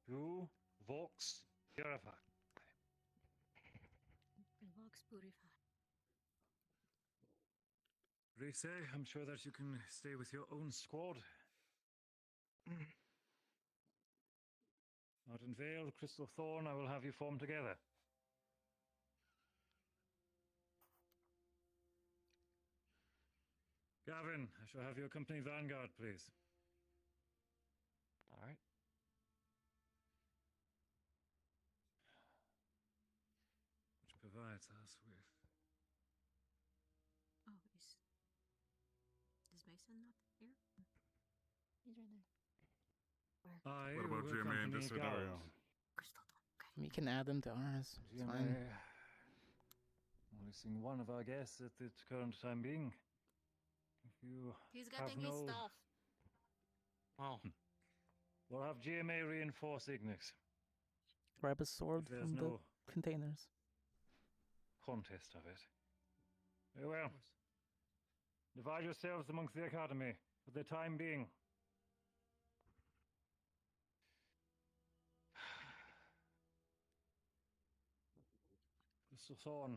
Do, vox, purify. Vox purify. Rise, I'm sure that you can stay with your own squad. Martin Vale, Crystal Thorn, I will have you form together. Gavin, I shall have you accompany Vanguard, please. All right. Which provides us with... Oh, is Mason not here? He's right there. I What about will GMA in this accompany scenario? Guard. We can add them to ours. It's GMA, fine. only seeing one of our guests at the current time being. If you He's have getting his no... stuff. Oh. We'll have GMA reinforce Ignis. Grab a sword If there's from no the containers. contest of it. Very well. Divide yourselves amongst the academy. For the time being. Mr. Thorn,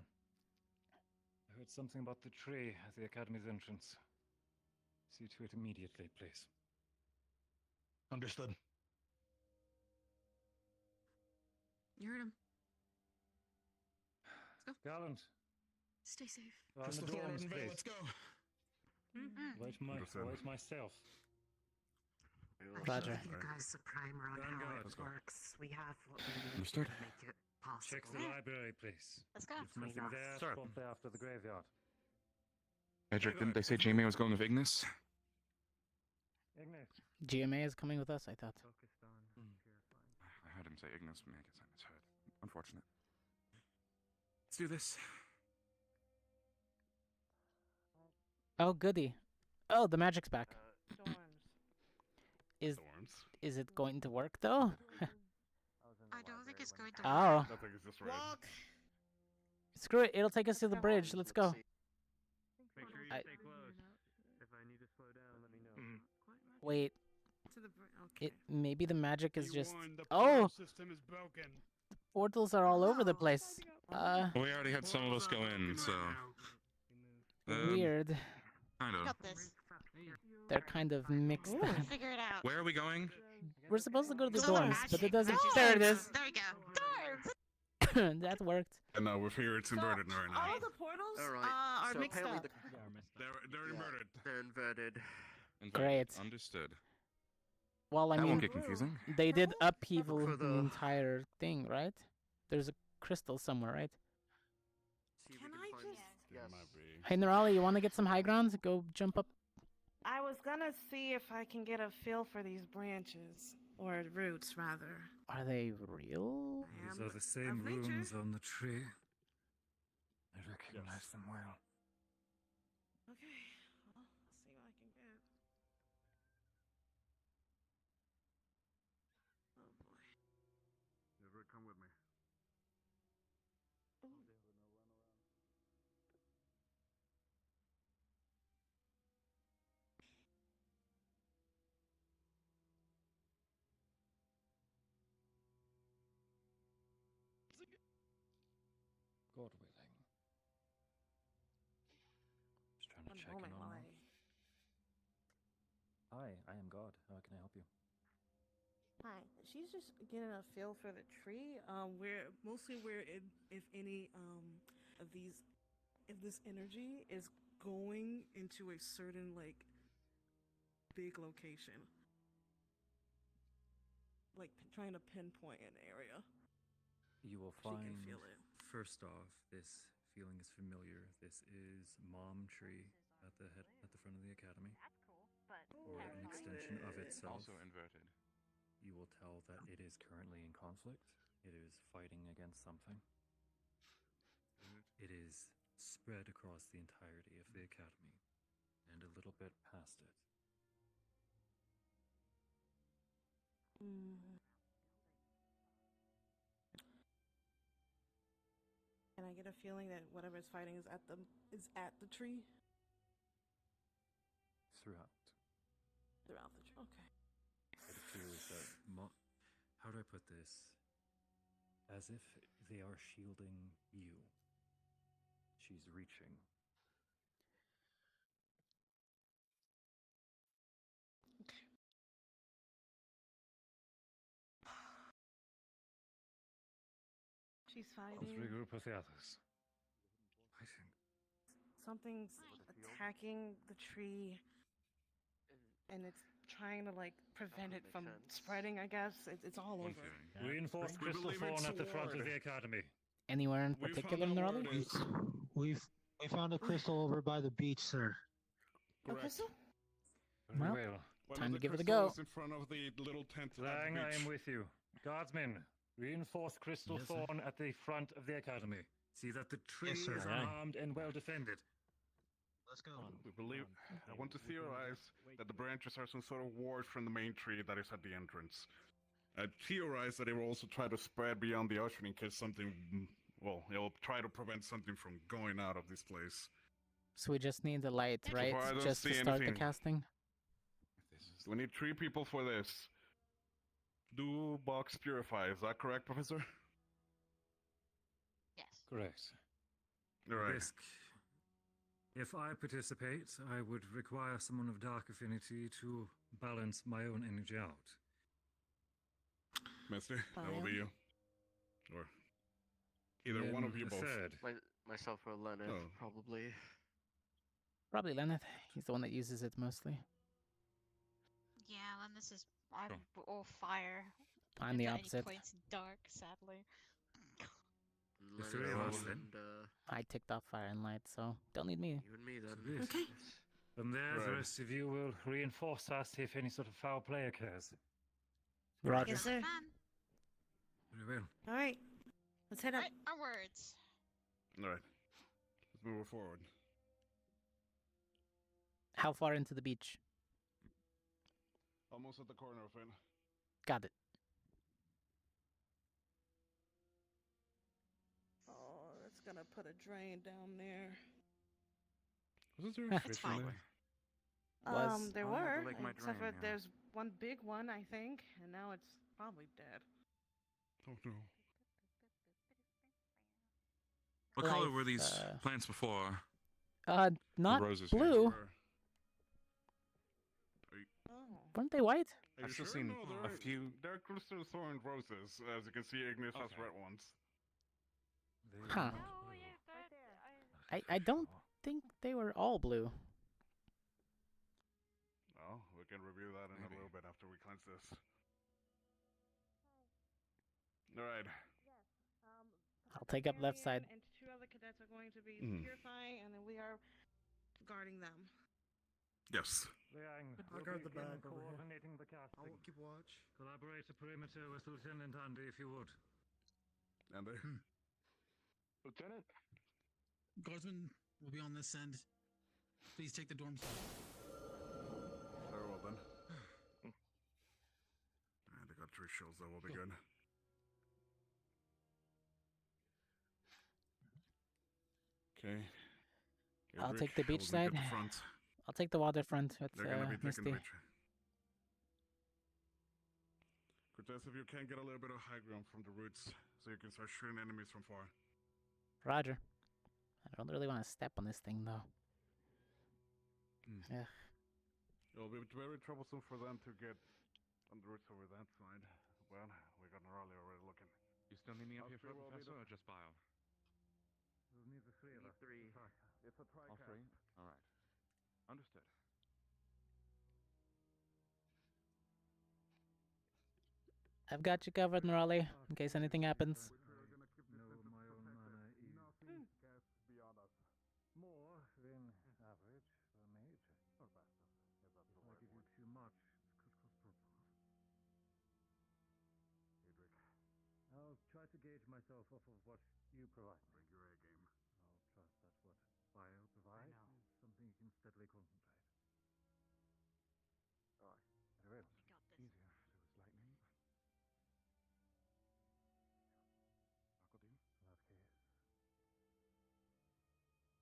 I heard something about the tree at the Academy's entrance. See to it immediately, please. Understood. You heard him. Let's go. Gallant. Stay safe. On the dorms, please. Let's go. Wait myself. Roger. You guys the prime on how it works. We have what we need Understood. to make it possible. Check the library, please. Let's go. If nothing there, Sir. swap there after the graveyard. Edric, didn't they say Jamie was going with Ignis? Ignis. GMA is coming with us, I thought. I heard him say Ignis. I guess I misheard. Unfortunate. Let's do this. Oh, goody. Oh, the magic's back. Is it going to work, though? I don't think it's going to Oh. I think it's just right. Screw it, it'll take us to the bridge. Let's go. Make sure you I- stay close. If I need to slow down, let me know. Wait. To the okay. Maybe the magic is just... The Oh! system is broken. Portals are all over the place. We already had some of us go in, so... Weird. Kind of. Got this. They're kind of mixed. Figure it out. Where are we going? We're supposed to go to the So dorms, but it doesn't... Dorms! There it is. There we go. Dorms! That worked. And now we're here, it's inverted right now. All of the portals are so mixed apparently up. They're inverted. They're inverted. Great. Understood. Well, I That mean, won't get confusing. they did upheaval For the entire thing, right? There's a crystal somewhere, right? Can I just? Yes. Hey, Nerali, you want to get some high ground? Go jump up. I was gonna see if I can get a feel for these branches. Or roots, rather. Are they real? These are the same runes on the tree. I recognize them well. Okay, well, I'll see what I can get. Oh boy. Everett, come with me. God willing. Just trying to check in on that. Hi, I am God. How can I help you? Hi, she's just getting a feel for the tree. Where if any of these, if this energy is going into a certain like big location, like trying to pinpoint an area. You will She can find, feel it. first off, this feeling is familiar. This is Mom Tree at the front of the academy. That's cool, but Or an extension of itself. Also inverted. You will tell that it is currently in conflict. It is fighting against something. It is spread across the entirety of the academy, and a little bit past it. Can I get a feeling that whatever's fighting is at the tree? Throughout. Throughout the tree. Okay. It appears that how do I put this? As if they are shielding you. She's reaching. Okay. She's Let's fighting. regroup with the others. Something's attacking the tree, and it's trying to like prevent it from spreading. I guess it's all over. Reinforced crystal thorn at the front of the academy. Anywhere in particular, Nerali? We found a crystal over by the beach, sir. A crystal? Well, Well, time to give it a go. In front of the little tent. at the Lang, I beach. am with you. Guardsmen, reinforce crystal Yes, sir. thorn at the front of the academy. See that the tree Yes, sir. is Aye. armed and well defended. Let's go. We believe. I want to theorize that the branches are some sort of ward from the main tree that is at the entrance. I theorize that it will also try to spread beyond the ocean in case something. Well, it'll try to prevent something from going out of this place. So we just need the light, So right? far, I don't Just to see start anything. the casting? We need 3 people for this. Do box purify, is that correct, Professor? Yes. Correct. Alright. Risk. If I participate, I would require someone of dark affinity to balance my own energy out. Mister, that will be you. Or either one of you both. Myself or Leonard, Oh. probably. Probably Leonard. He's the one that uses it mostly. Yeah, and this is I'm all fire. I'm the If at opposite. Any points dark, sadly. The three of us then. I ticked off fire and light, so don't need me. You and me then. Okay. From there, the Right. rest of you will reinforce us if any sort of foul play occurs. Roger. Yes, sir. Very well. All right. Let's head up. Right, onwards. Alright. Let's move forward. How far into the beach? Almost at the corner of it. Got it. Oh, that's gonna put a drain down there. Wasn't there a fish in there? Was. There I'll have to were, lick my except for drain, yeah. there's one big one, I think, and now it's probably dead. Oh no. What color Life, were these plants before? Not roses, blue. yeah. Oh. Weren't they white? Are you I've just sure? seen No, a they're, few. they're crystal thorn roses. As you can see, Ignis has Okay. red ones. Huh. I don't think they were all blue. Well, we can review that in a little bit after we cleanse this. Alright. I'll take up left side. And 2 other cadets are going to be Mhm. purifying, and then we are guarding them. Yes. Liang, I'll guard the bag over here. coordinating the casting. I'll keep watch. Collaborate a perimeter with Lieutenant Andy if you would. Andy? Lieutenant? Guardsmen will be on this end. Please take the dorm side. Very well then. And I got 3 shells, that will be good. Okay. I'll Rick, take the beach hold me at side. the front. I'll take the waterfront with They're gonna be taking Misty. the beach. Cortez, if you can get a little bit of high ground from the roots, so you can start shooting enemies from far. Roger. I don't really want to step on this thing though. Yeah. It'll be very troublesome for them to get on the roots over that side. Well, we got Norali already looking. You still need me up I'll here for still it, will be Professor, the- or just Bio? We'll need the three of us. It's a All tricast. 3? Alright. Understood. I've got you covered, Norali, in case anything happens. No, my own mana is Nothing gets beyond us. more than average for a mage. Or best, if that's the If I word. give you too much, it could cause problems. Adric, I'll try to gauge myself off of what you provide. bring your A game. I'll trust that what Bio provides is something you can steadily concentrate. Alright. Very well. Easier. There was lightning. Aquadine? In that case,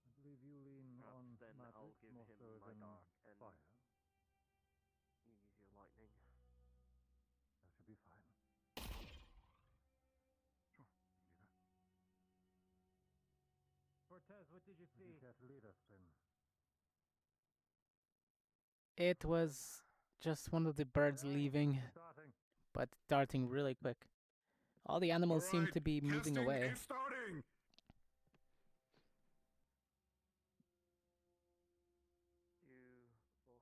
I believe you lean Perhaps on then magic I'll give more him so my than dark and fire. you use your lightning. That should be fine. Sure, you can do that. Cortez, what did you see? Would you care to lead us then? It was just one of the birds leaving, Starting. but darting really quick. All the animals seem Alright, to be moving casting away. is starting! You box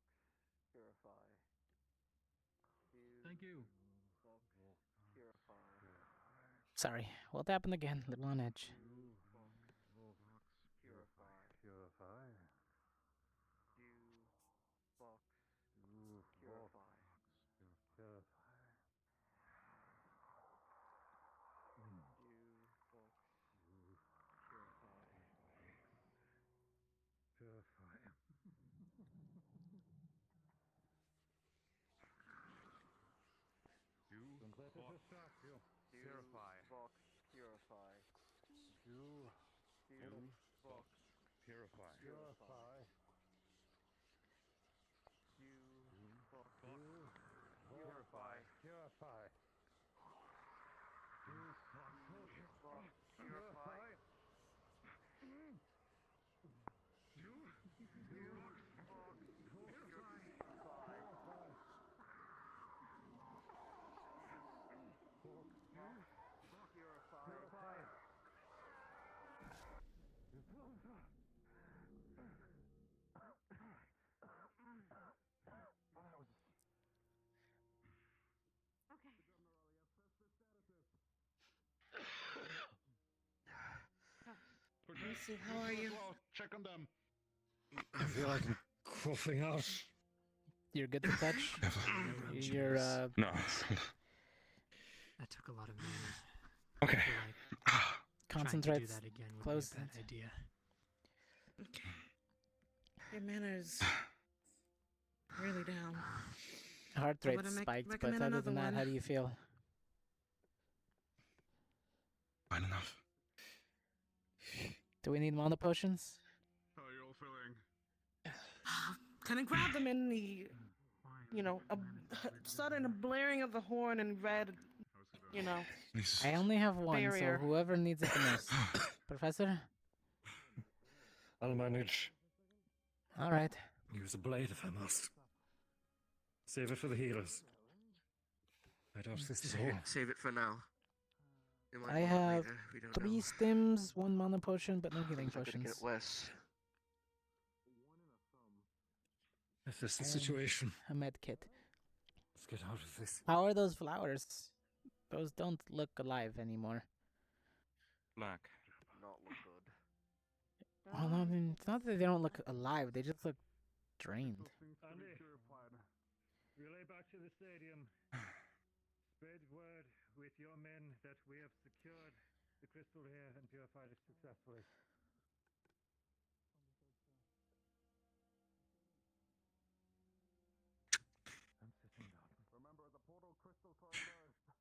purify. Thank you. Box purify. Sorry, what happened again? A little on edge. Purify. Purify. You box Ooh, purify. Purify. You box purify. Purify. Don't let it distract you. Purify. Box purify. You Box Purify. purify. You box You Jesse, how are you? Check on them. I feel like I'm coughing out. You're good to touch. You're No. That took a lot of mana. Okay. I feel like concentrate. trying to do that again would Close. be a bad idea. Okay. Your manners really down. Heart I'm rate gonna spiked, but recommend other another than that, one. how do you feel? Fine enough. Do we need mana potions? How are you all feeling? Kind of grab them in the, a sudden blaring of the horn and red, I only have one, barrier. so whoever needs it the most. Professor? I'll manage. All right. Use a blade if I must. Save it for the healers. I doubt this is all. Save it for now. It might I come up have later, we don't 3 know. stims, 1 mana potion, but no healing I gotta potions. get Wes. If this is the situation, A med kit. let's get out of this. How are those flowers? Those don't look alive anymore. Black. Not look good. Well, no, I mean, it's not that they don't look alive, they just look drained. Andy, relay back to the stadium. Spread word with your men that we have secured the crystal here and purified it successfully. I'm sitting down. Remember, the portal crystals are immersed.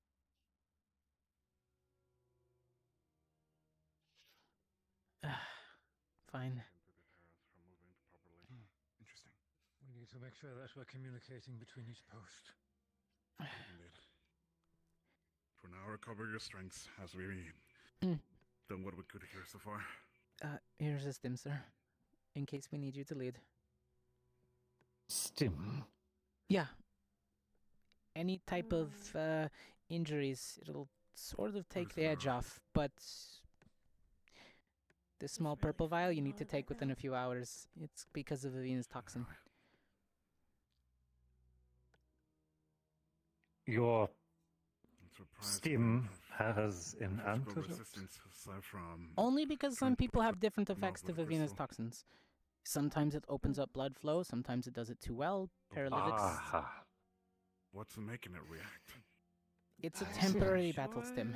Fine. Interesting. We need to make sure that we're communicating between each post. Indeed. For now, recover your strengths as we Mm. done what we could here so far. Here's a stim, sir. In case we need you to lead. Stim? Yeah. Any type of injuries, it'll sort of take the edge off, but this small purple vial you need to take within a few hours. It's because of the Venus toxin. Your I'm surprised stim we have has an physical antidote? resistance aside from Only because some people have different effects to with the Venus crystal. toxins. Sometimes it opens up blood flow, sometimes it does it too well. Paralytics. Aha. What's making it react? It's a temporary battle stim.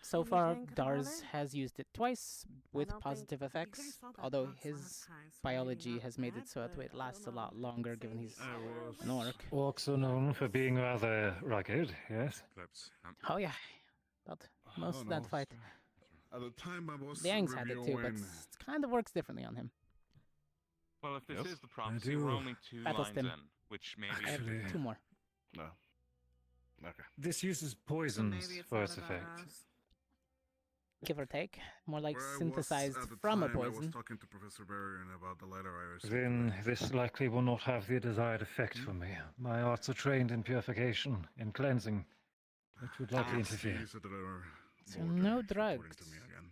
So far, Anything about Dars it? has used it twice with don't think- positive because you effects, saw that although box last his time, so maybe biology not has made that, it so that but it I lasts a don't lot know. longer given he's an orc. Orcs are known for being rather rugged, yes? Oh yeah, but most of that fight. At the time I was Liang's had it too, but reviewing... it kind of works differently on him. Well, if this Yes, is the I prophecy, we're do. only 2 Battle lines stim. in, which maybe... I have Actually- 2 more. No. Okay. This uses So poisons maybe it's for not its about effect. us. Give or take. More like Where I was synthesized at the from a time, I was poison. talking to Professor Berrien about the letter I received. Then this likely will not have the desired effect for me. My arts are trained in purification, in cleansing. It would likely interfere. Use it at our So board no is reporting drugs. to me again.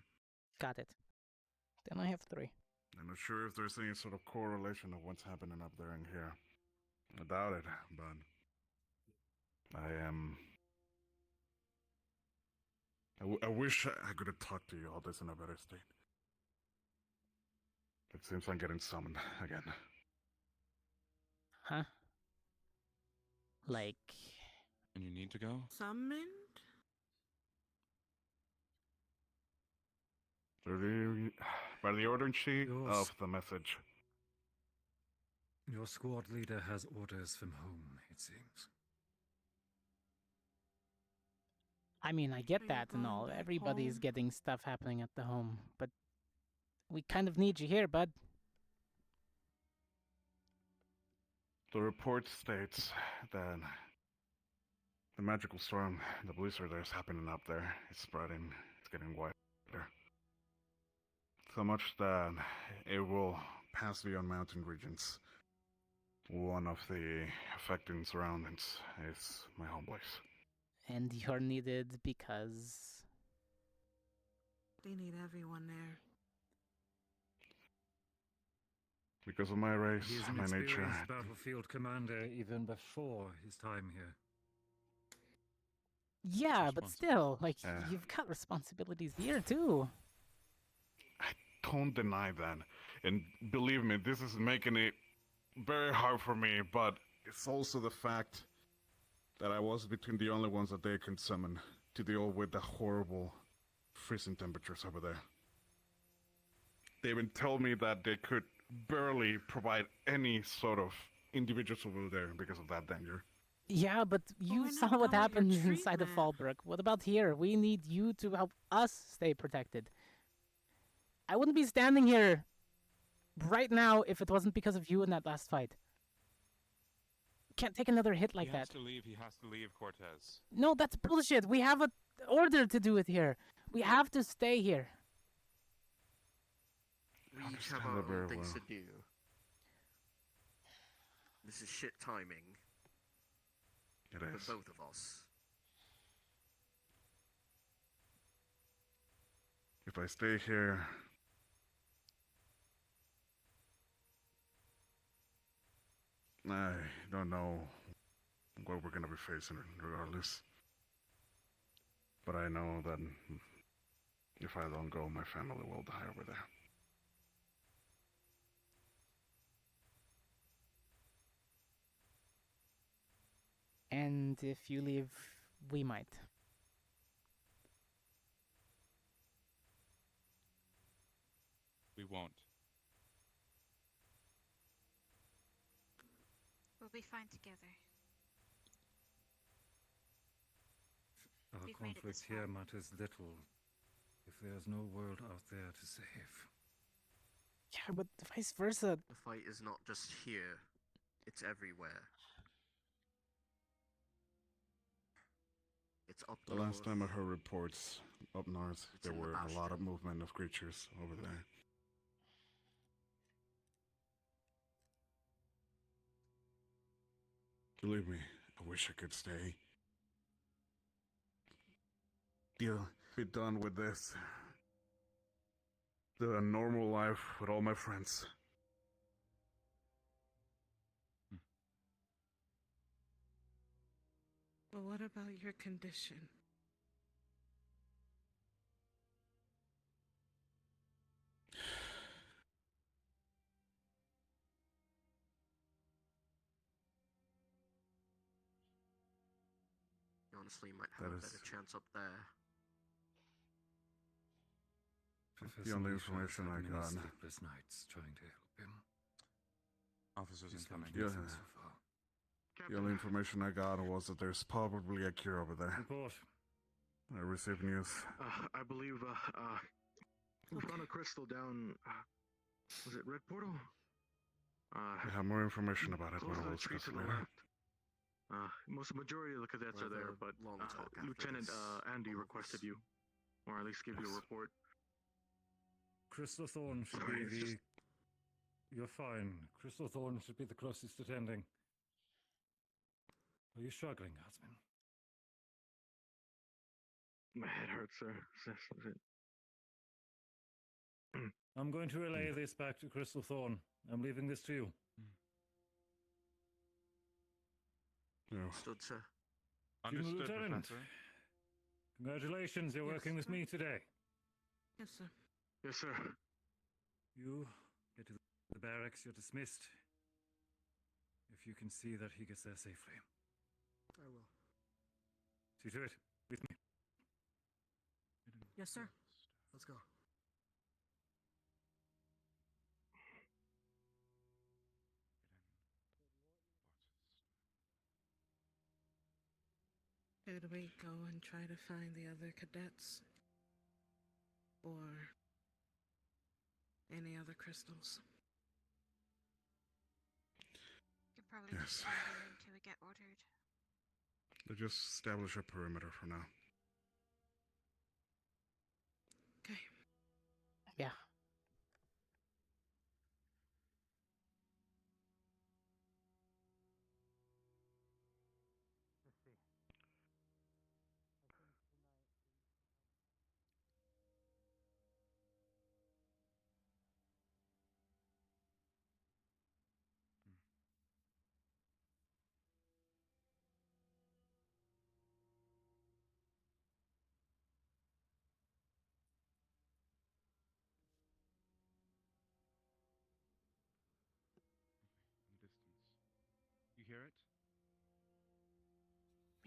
Got it. Then I have 3. I'm not sure if there's any sort of correlation of what's happening up there and here. I doubt it, but I am. I wish I could have talked to you all this in a better state. It seems I'm getting summoned again. Huh? Like, And you need to go? Summoned? By the order in sheet Yours. of the message. Your squad leader has orders from home, it seems. I mean, I get Are you that and going all. back Everybody's home? getting stuff happening at the home, but we kind of need you here, bud. The report states that the magical storm, the blizzard that's happening up there, is spreading. It's getting wider. So much that it will pass beyond mountain regions. One of the affecting surroundings is my home place. And you're needed because... They need everyone there. Because of my race, He is an my nature. experienced battlefield commander even before his time here. Yeah, but still, like, Yeah. you've got responsibilities here, too. don't deny that. And believe me, this is making it very hard for me, but it's also the fact that I was between the only ones that they can summon to deal with the horrible freezing temperatures over there. They even told me that they could barely provide any sort of individuals over there because of that danger. Yeah, but you saw what happened inside the Fallbrook. What about here? We need you to help us stay protected. I wouldn't be standing here right now if it wasn't because of you in that last fight. Can't take another hit like He that. has to leave. He has to leave, Cortez. No, that's bullshit. We have an order to do it here. We have to stay here. We each have our own things to do. This is shit timing. It is. For both of us. If I stay here, I don't know what we're gonna be facing regardless. But I know that if I don't go, my family will die over there. And if you leave, we might. We won't. We'll be fine together. Our We've made it conflict this here far. matters little if there's no world out there to save. Yeah, but vice versa. The fight is not just here, it's everywhere. It's up The last time I heard reports up north, there were a lot of movement of creatures over there. Believe me, I wish I could stay. Be done with this. The normal life with all my friends. But what about your condition? You honestly might have a better chance up there. The only information I got. Sleepless nights trying to help him. Officers incoming. Yeah. The only information I got was that there's probably a cure over there. Report. I received news. I believe we found a crystal down. Was it Red Portal? I have more information about it when Close to we'll the tree discuss to it the later. left. Majority of the cadets are there, but Lieutenant Andy requested you, or at least give you a report. Crystal Thorn should be the... You're fine. Crystal Thorn should be the closest attending. Are you struggling, Guardsman? My head hurts, sir. I'm going to relay this back to Crystal Thorn. I'm leaving this to you. No. Understood, sir. Understood, Lieutenant. Professor. Congratulations, you're working with me today. Yes, sir. Yes, sir. You get to the barracks, you're dismissed. If you can see that he gets there safely. I will. See to it. With me. Yes, sir. Let's go. Should we go and try to find the other cadets? Or any other crystals? Could probably Yes. just stay here until we get ordered. Let's just establish a perimeter for now. Okay. Yeah.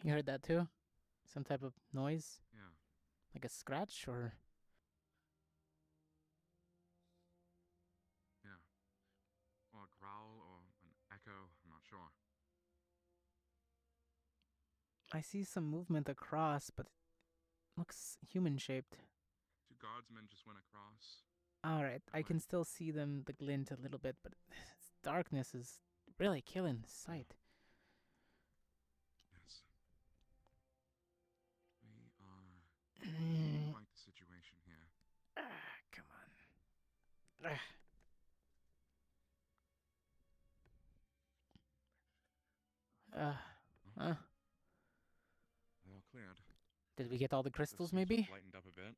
You heard that too? Some type of noise? Yeah. Like a scratch or? Yeah. Or a growl or an echo. I'm not sure. I see some movement across, but it looks human-shaped. 2 guardsmen just went across. Alright, I can still see them, the glint a little bit, but this darkness is really killing the sight. Yes. We are in quite the situation here. Come on. Huh? They all cleared. Did we get all the crystals, This seems to maybe? have lightened up a bit.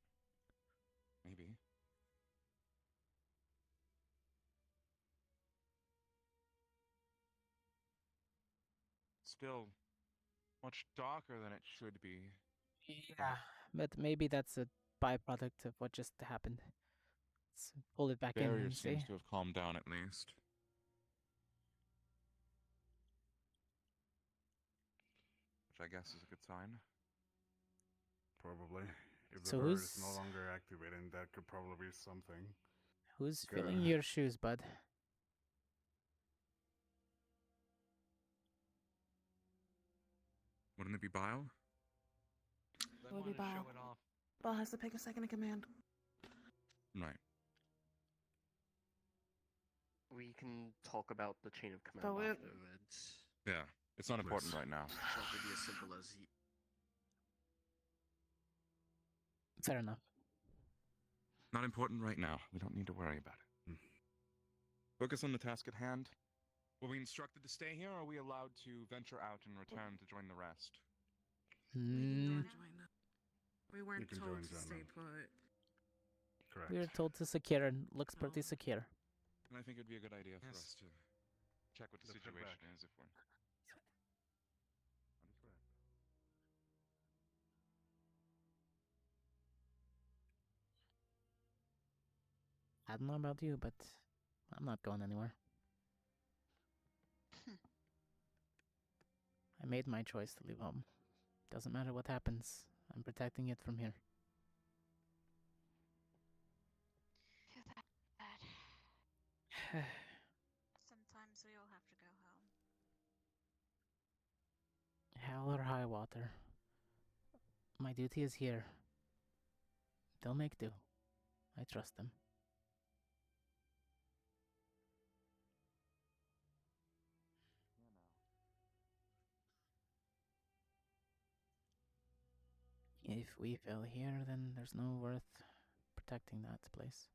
Maybe. Still much darker than it should be. Yeah, but maybe that's a byproduct of what just happened. Let's pull it back in Barrier and seems see. to have calmed down at least. Which I guess is a good sign. Probably. If the So bird who's- is no longer activating, that could probably be something. Who's Good. filling your shoes, bud? Wouldn't it be Bile? It would be Bile. Bile has to pick a second in command. Right. We can talk about the chain of command But we- afterwards. Yeah. It's not important right now. It's not going to be as simple as Fair enough. Not important right now. We don't need to worry about it. Focus on the task at hand. Were we instructed to stay here, or are we allowed to venture out and return to join the rest? We can join them. We weren't can told join to them. stay put. Correct. We were told to secure and looks pretty secure. And I think it'd be a good idea for us to check what the Let's head situation back. is if we're... I don't know about you, but I'm not going anywhere. I made my choice to leave home. Doesn't matter what happens. I'm protecting it from here. Feel that bad. Sometimes we all have to go home. Hell or high water. My duty is here. They'll make do. I trust them. If we fail here, then there's no worth protecting that place.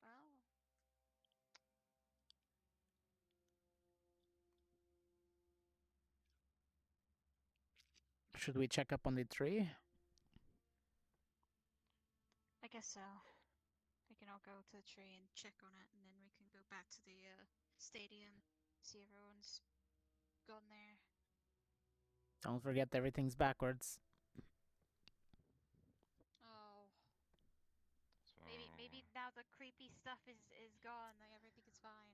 Well, Should we check up on the tree? I guess so. We can all go to the tree and check on it, and then we can go back to the stadium, see if everyone's gone there. Don't forget everything's backwards. Oh. Maybe now the creepy stuff is gone. Like everything is fine.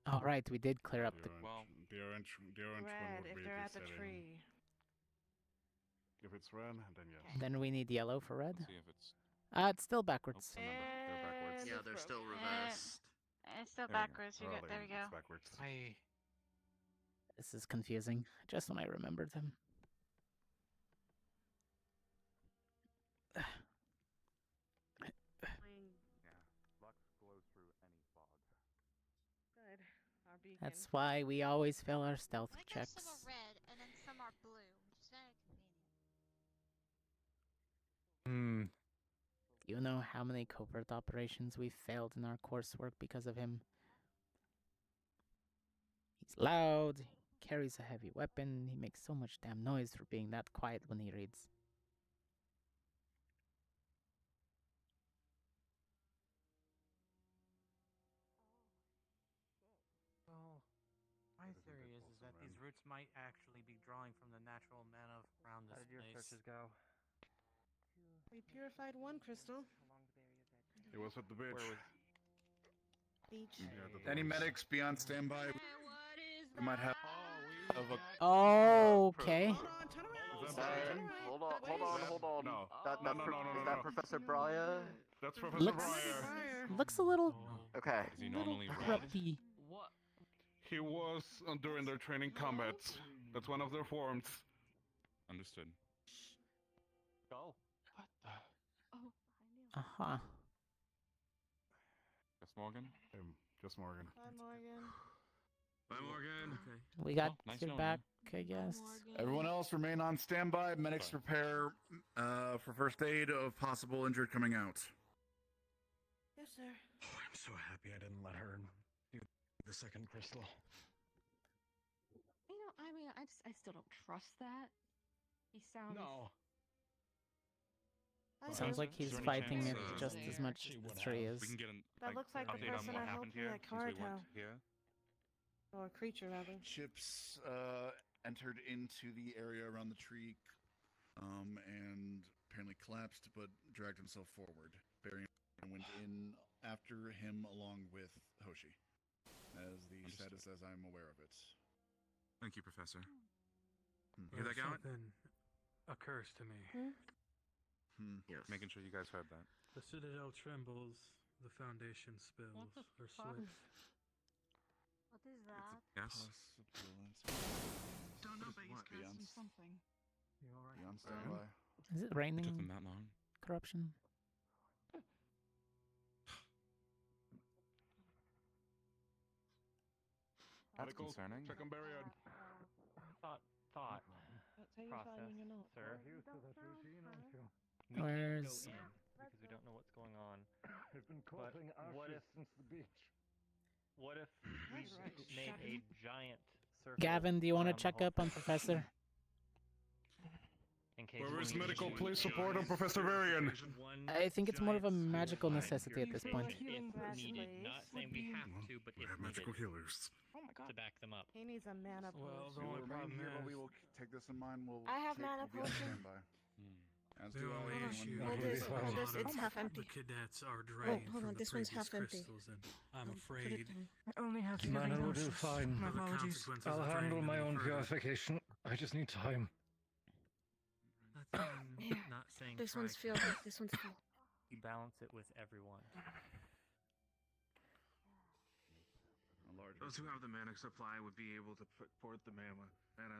All right, we did clear up the. The orange one Red, would if be they're at the setting. tree. If it's red, then yes. Then we need yellow for red. Let's see if it's... It's still backwards. Remember, they're backwards. Yeah, they're still reversed. It's still There we go. backwards. Oh, There we go. It's backwards. This is confusing. Just when I remembered them. Lux glows through any fog. Good. Our beacon. That's why we always fail our stealth I guess checks. some are red and then some are blue, which is very convenient. Do you know how many covert operations we failed in our coursework because of him? He's loud, he carries a heavy weapon, he makes so much damn noise for being that quiet when he reads. Well, I My theory is that these roots might actually be drawing from the natural mana around this How did your place. searches go? We purified one crystal. It was at the beach. Where was? Beach. Yeah, Any medics be on standby? We might have. Oh, okay. Hold on. No. Is that Professor Breyer? That's Professor Breyer. Looks a little Okay. Is he normally red? corrupty. He was during their training combats. That's one of their forms. Understood. Go. What the? Uh-huh. Yes, Morgan? Just Morgan. Bye, Morgan. Bye, Morgan. Okay. We got nice your knowing back, I guess. Everyone else remain on standby. Medics prepare for first aid of possible injured coming out. Yes, sir. Oh, I'm so happy I didn't let her do the second crystal. You know, I mean, I still don't trust that. He sounds. No. Sounds like he's Is there any fighting chance, it just as much she as would Trey have? is. We can get an That looks like the update on person what I happened helped me here at since we went Cartel. here. Or a creature, rather. Ships entered into the area around the tree and apparently collapsed, but dragged himself forward. Barry went in after him along with Hoshi, as the status as I'm aware of it. Thank you, Professor. Hear that, Gallant? Something occurs to me. Yes. Making sure you guys heard that. The Citadel trembles, the Foundation spills, What the or fuck? slips. What is that? Yes. Don't know, but he's Beyond, something. You alright? beyond standby. Is it It took raining them that long. corruption? That's concerning. Check on Barry. Thought. That's how you're Process, finding your note. sir. Used to that routine, aren't you? We can't go Where's- in because we don't know what's going on. I've been But coughing what ashes if- since the beach. What if we Right. made a giant circle? Gavin, do you want to around the check whole up on thing Professor? In case Where we is need medical to police use support on Professor Varian? one I think it's more of a giant magical circle necessity at this point. if needed. Not saying we have to, but We if have needed magical healers. Oh my god. to back them up. He needs a mana Well, the We will only remain problem here, but we is will take this in mind. We'll I have take, mana we'll be on potion. standby. As the do only I. issue When- is this- a hold lot this, of it's half empty. the cadets are drained hold from on, the this one's previous half empty. crystals, and I'm Put it afraid down. I only have Mana will do fine. for the consequences I'll of draining handle them my any own further. purification. I just need time. Not saying This try one's to filled. This one's full. balance it with everyone. Those who have the mana supply would be able to put forth the mana.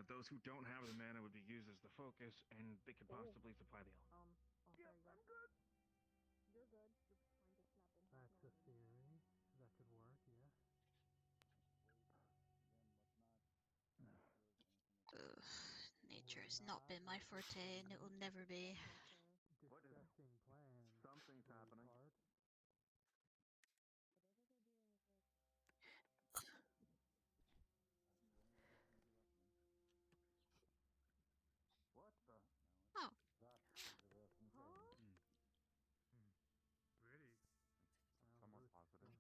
Those who don't have the mana would be used as the focus, and they could possibly supply the element. You're good. You're good. That's a theory. That could work, yes. Ugh, nature has not been my forte, and it will never be. Disgusting plan. Something's happening. What the? Oh. Pretty. Somewhat positive.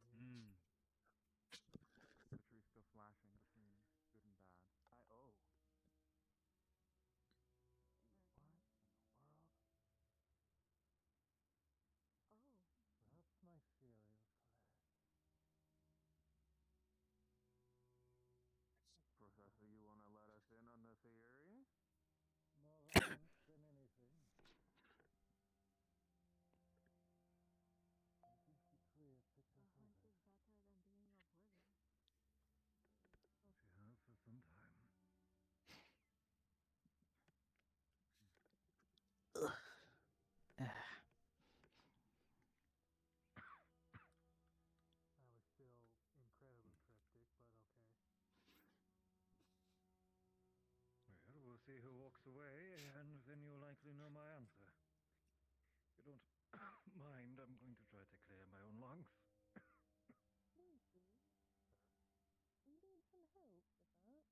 The tree's still flashing between good and bad. Oh. Perhaps my theory was correct. Professor, you want to let us in on the theory? More relevant than anything. I think the tree had picked us over. She has for some time. That was still incredibly cryptic, but okay. Well, we'll see who walks away, and then you'll likely know my answer. If you don't mind, I'm going to try to clear my own lungs. You need some help with that? Yes,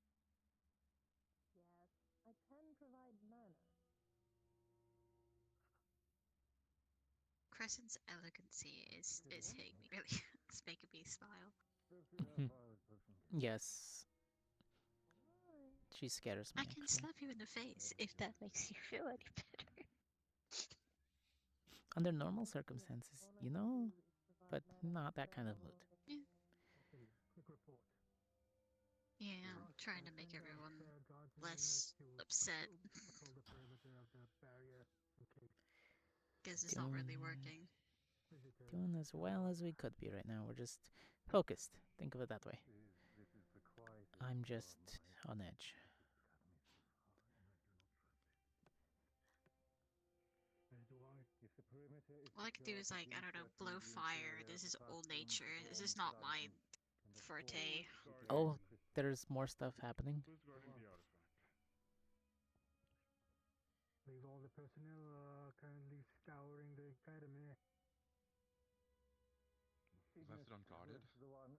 I can provide mana. Crescent's elegancy is hitting me really. It's making me smile. Yes. She scares me. I can slap you in the face if that makes you feel any better. Under normal circumstances, you know, but not that kind of mood. Yeah, I'm trying to make everyone less upset. Guess it's not really working. Doing as well as we could be right now. We're just focused. Think of it that way. I'm just on edge. All I can do is, like, I don't know, blow fire. This is old nature. This is not my forte. Oh, there's more stuff happening. Who's guarding the artifact? Leave all the personnel currently scouring the academy. Is that unguarded?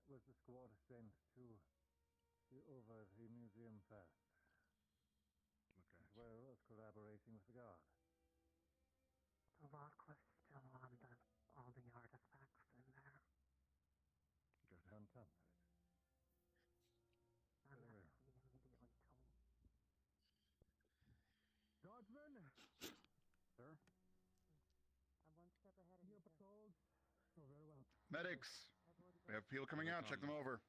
Was the squad sent to over the museum first? Okay. As well as collaborating with the guard. The lock was still on all the artifacts in there. Good. Fantastic. I'm Very not well. immediately told. Guardsmen! Sir? I'm one step ahead of Your patrols. Oh, very well. Medics! We have people coming out. Check them over.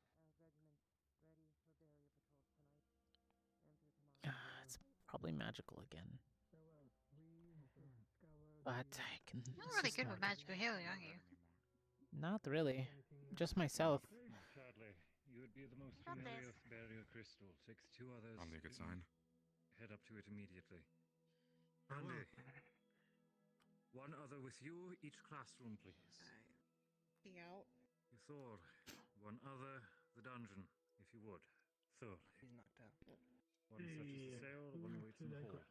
It's probably magical again. But I can. You're really good with magical healing, aren't you? Not really. Just myself. Sadly, you would be the most Got familiar this. with barrier crystal. Takes 2 others. Probably a good sign. Head up to it immediately. Andy. 1 other with you, each classroom, please. Be out. You Thor. 1 other, the dungeon, if you would. Thor. He's knocked out. 1 such as the sail, 1 waits in the hall.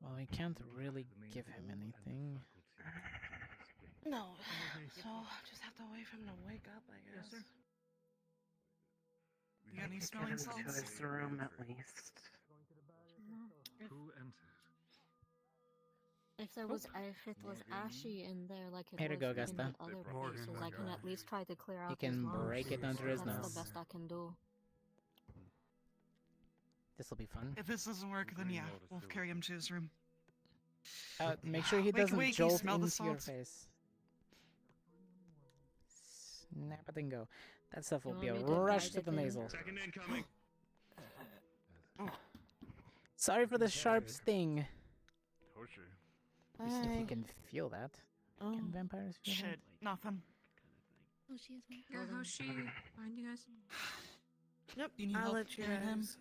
Well, we can't really give him anything. No. So just have to wait for him to wake up, I guess. Yes, sir. You got any Get smelling him salts? to his room at least. Who entered? If it was ashy in there, like it Here you was go, in Gusta. the other Morgan, places, I can at least try to clear out. You can his lungs. break it under his That's nose. the best I can do. This'll be fun. If this doesn't work, then yeah, we'll carry him to his room. Make sure he Wakey, doesn't wakey, jolt smell the into your salt. face. Snap it and go. That stuff will You be a want me to rush guide to it the in? nasal. Second incoming. Sorry for the sharp sting. Toshi. You see if you can feel that. Oh, Can vampires feel shit. Nothing. Oh, she is one. Yeah, how's she? Find you guys. Yep, you need I'll help let you carrying him? guys-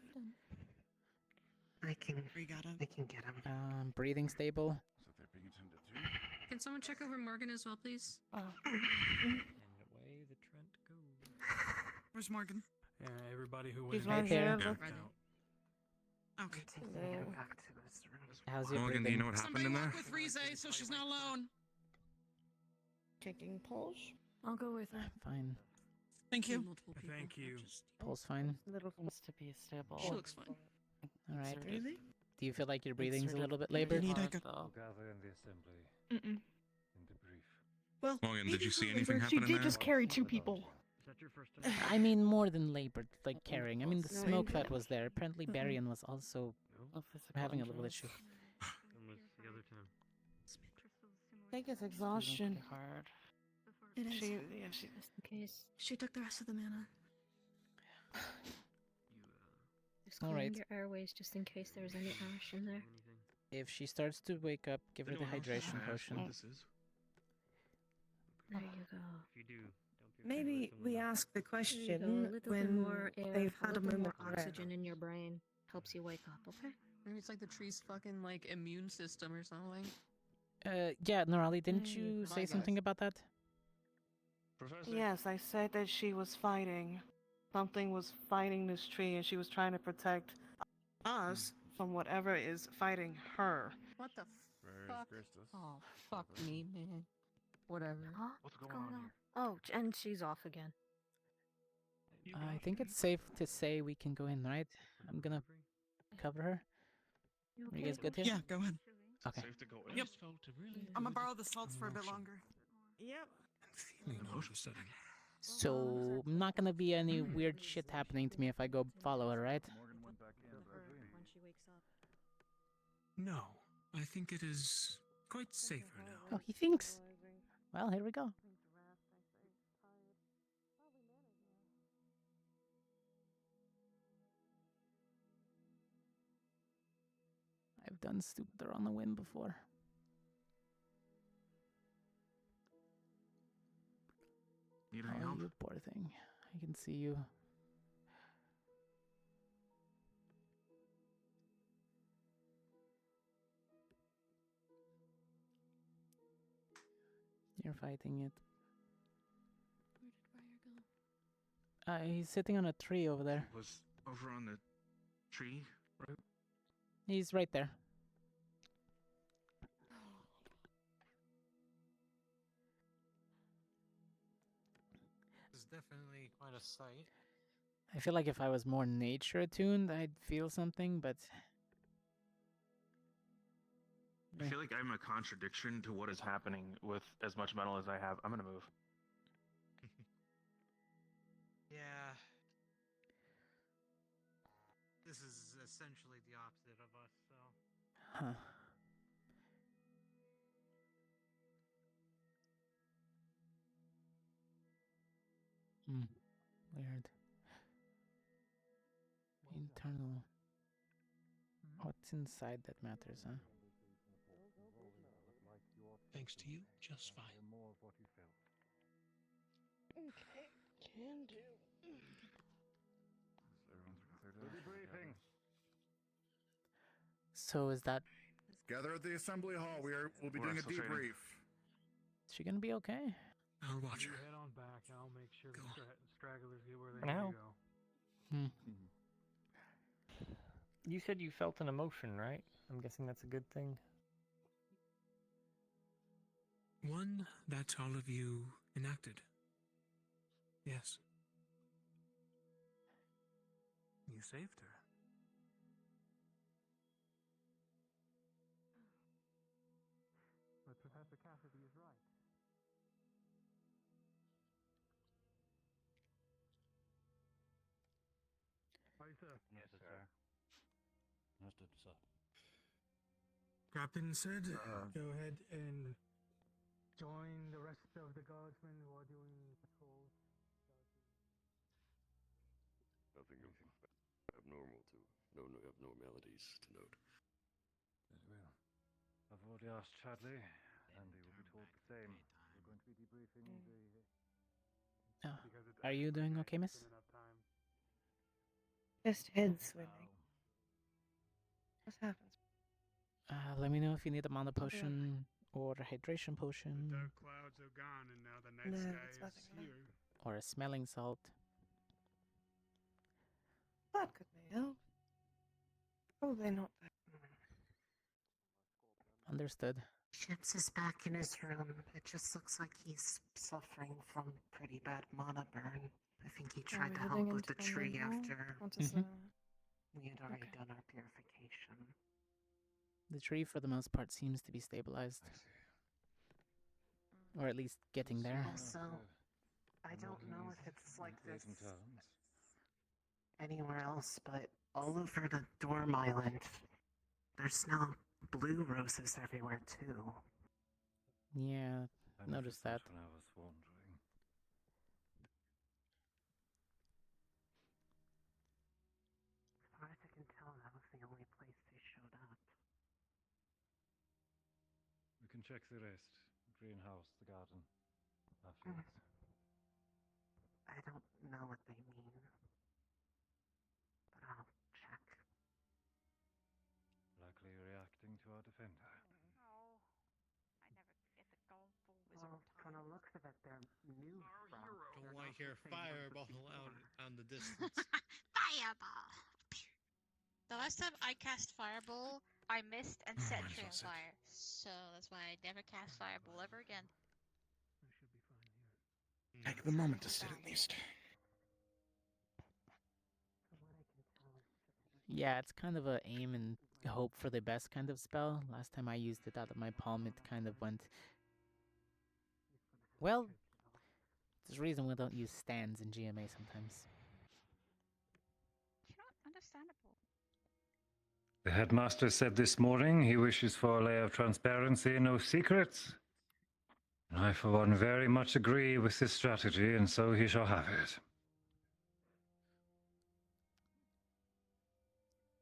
I can We got him. get him. Breathing stable. So they're being attended to. Can someone check over Morgan as well, please? And away the Trent goes. Where's Morgan? Yeah, everybody who He's went right in here. checked Ready. out. Okay. Taking him back to his room. How's your Morgan, do breathing? you know what happened Somebody in there? walk with Rize so she's not alone. Kicking pulse. I'll go with her. Fine. Thank you. Thank you. Pulse fine. Little seems to be stable. She looks fine. All right. Really? Do you feel like your It's breathing's a sort of little bit very labored? Need I hard, go? though. Gather in the assembly. Mm-mm. In debrief. Well, Morgan, did you see maybe anything her- happen in She did there? just carry 2 people. Is that your first time? I mean more than labored, like carrying. I mean the No smoke injury. that was there. Apparently Barian was also No physical having a little injuries. issue. When was the other time? I think it's exhaustion. Pretty hard. It is. Yeah, she. Just in case. She took the rest of the mana. Just All clearing right. your airways just in case there's any ash in there. If she starts to wake up, give her the hydration potion. This is. There you go. If you do, don't be Maybe we ask the There you go. A question little bit when more air, they've a had a little bit moment more to rest. oxygen in your brain helps you wake up. Okay. Maybe it's like the tree's fucking like immune system or something. Yeah, Norali, didn't you my say guys. something about that? Professor? Yes, I said that she was fighting. Something was fighting this tree, and she was trying to protect us from whatever is fighting her. What the Very fuck? Christus. Oh, fuck me, man. Whatever. Huh? What's going on here? Oh, and she's off again. I think it's safe to say we can go in, right? I'm gonna cover her. Are you guys good here? Yeah, go ahead. Okay. Safe to go in. Yep. I'm gonna borrow the salts for a bit longer. Yep. Emotion setting. So, not gonna be any weird shit happening to me if I go follow her, right? Morgan went back in. No, I think it is quite safer now. Oh, he thinks. Well, here we go. I've done stupider on the whim before. Need any Oh, help? you poor thing. I can see you. You're fighting it. Where did Briar go? He's sitting on a tree over there. Was over on the tree, right? He's right there. This is definitely quite a sight. I feel like if I was more nature attuned, I'd feel something, but I feel like I'm a contradiction to what is happening with as much metal as I have. I'm gonna move. Yeah. This is essentially the opposite of us, so. huh. Weird. Internal. What's inside that matters, huh? Thanks to you, just fine. Okay, can do. Debriefing. So is that... Gather at the assembly hall. We'll be doing a debrief. Is she gonna be okay? I'll watch You her. head on back. I'll make sure the stragglers get where they Now. need to go. You said you felt an emotion, right? I'm guessing that's a good thing. One that all of you enacted. Yes. You saved her. But Professor Cassidy is right. Hi, sir. Yes, sir. Understood, sir. Captain said, Go ahead and join the rest of the guardsmen who are doing patrols. Nothing abnormal to no abnormalities to note. Very well. I've already asked Chadley, and he will be told the same. We're going to be debriefing the... Are you doing okay, miss? Just head swimming. What happens? Let me know if you need a mana potion or a hydration potion. The dark clouds are gone, and now the night No, sky it's is nothing. here. Or a smelling salt. Vodka may help. Probably not that. Understood. Chips is back in his room. It just looks like he's suffering from pretty bad mana burn. I think he tried to help with the tree after we had already done our purification. The tree, for the most part, seems to be stabilized. Or at least getting there. Also, I don't know if it's like this anywhere else, but all over the Dorm Island, there's now blue roses everywhere too. Yeah, noticed that. When I was wandering. As far as I can tell, that was the only place they showed up. We can check the rest. Greenhouse, the garden, our fields. I don't know what they mean, but I'll check. Likely reacting to our defender. Oh, I never get the gold full Well, from the looks of it, they're new sprouts. Don't want to hear fireball out on the distance. Fireball! The last time I cast Fireball, I missed and set I'm tree on so sick. fire. So that's why I never cast Fireball ever again. Take the moment to sit at least. Yeah, it's kind of a aim and hope for the best kind of spell. Last time I used it out of my palm, it kind of went... Well, there's a reason we don't use stands in GMA sometimes. You know, understandable. The headmaster said this morning he wishes for a layer of transparency and no secrets. I, for one, very much agree with this strategy, and so he shall have it.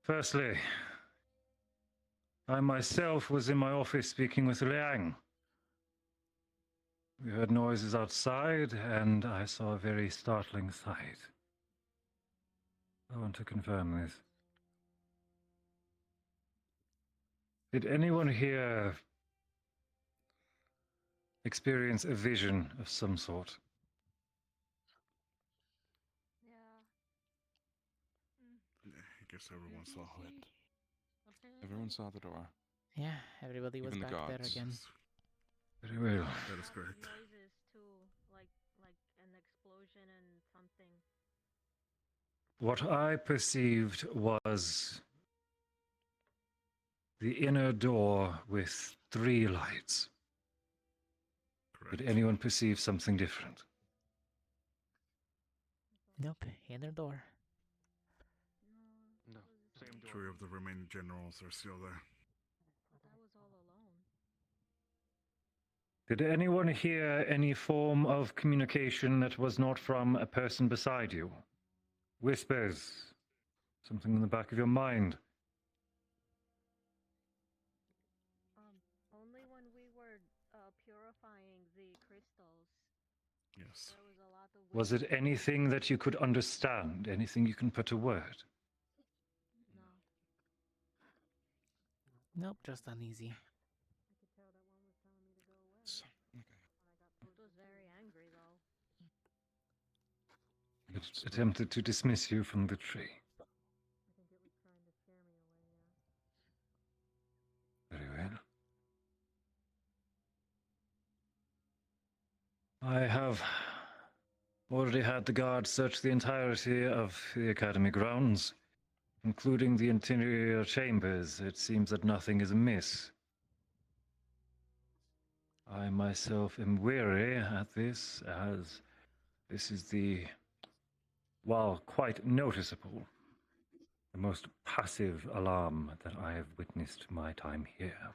Firstly, I myself was in my office speaking with Liang. We heard noises outside, and I saw a very startling sight. I want to confirm this. Did anyone here experience a vision of some sort? I guess everyone saw it. Everyone saw the door. Yeah, everybody was Even the back there gods. again. Very well. That is correct. Noises too, like an explosion and something. What I perceived was the inner door with 3 lights. Correct. Did anyone perceive something different? Nope, inner door. No, same door. 3 of the remaining generals are still there. I was all alone. Did anyone hear any form of communication that was not from a person beside you? Whispers? Something in the back of your mind? Only when we were purifying the crystals. Yes. There was a lot of Was it anything that you could understand? Anything you can put to word? Nope, just uneasy. I could tell that one was telling me to go away. It was very angry though. It attempted to dismiss you from the tree. I think it was trying to scare me away, yeah. Very well. I have already had the guards search the entirety of the academy grounds, including the interior chambers. It seems that nothing is amiss. I myself am weary at this, as this is the, while quite noticeable, the most passive alarm that I have witnessed my time here.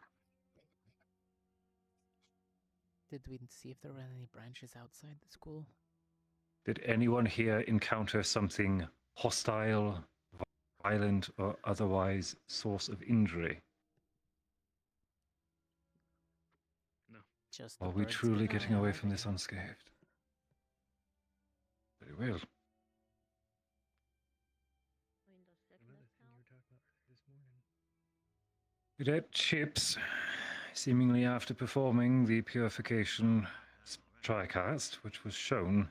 Did we see if there were any branches outside the school? Did anyone here encounter something hostile, violent, or otherwise source of injury? No. Just Are we truly getting away from this unscathed? Very well. Cadet Chips, seemingly after performing the purification tricast, which was shown,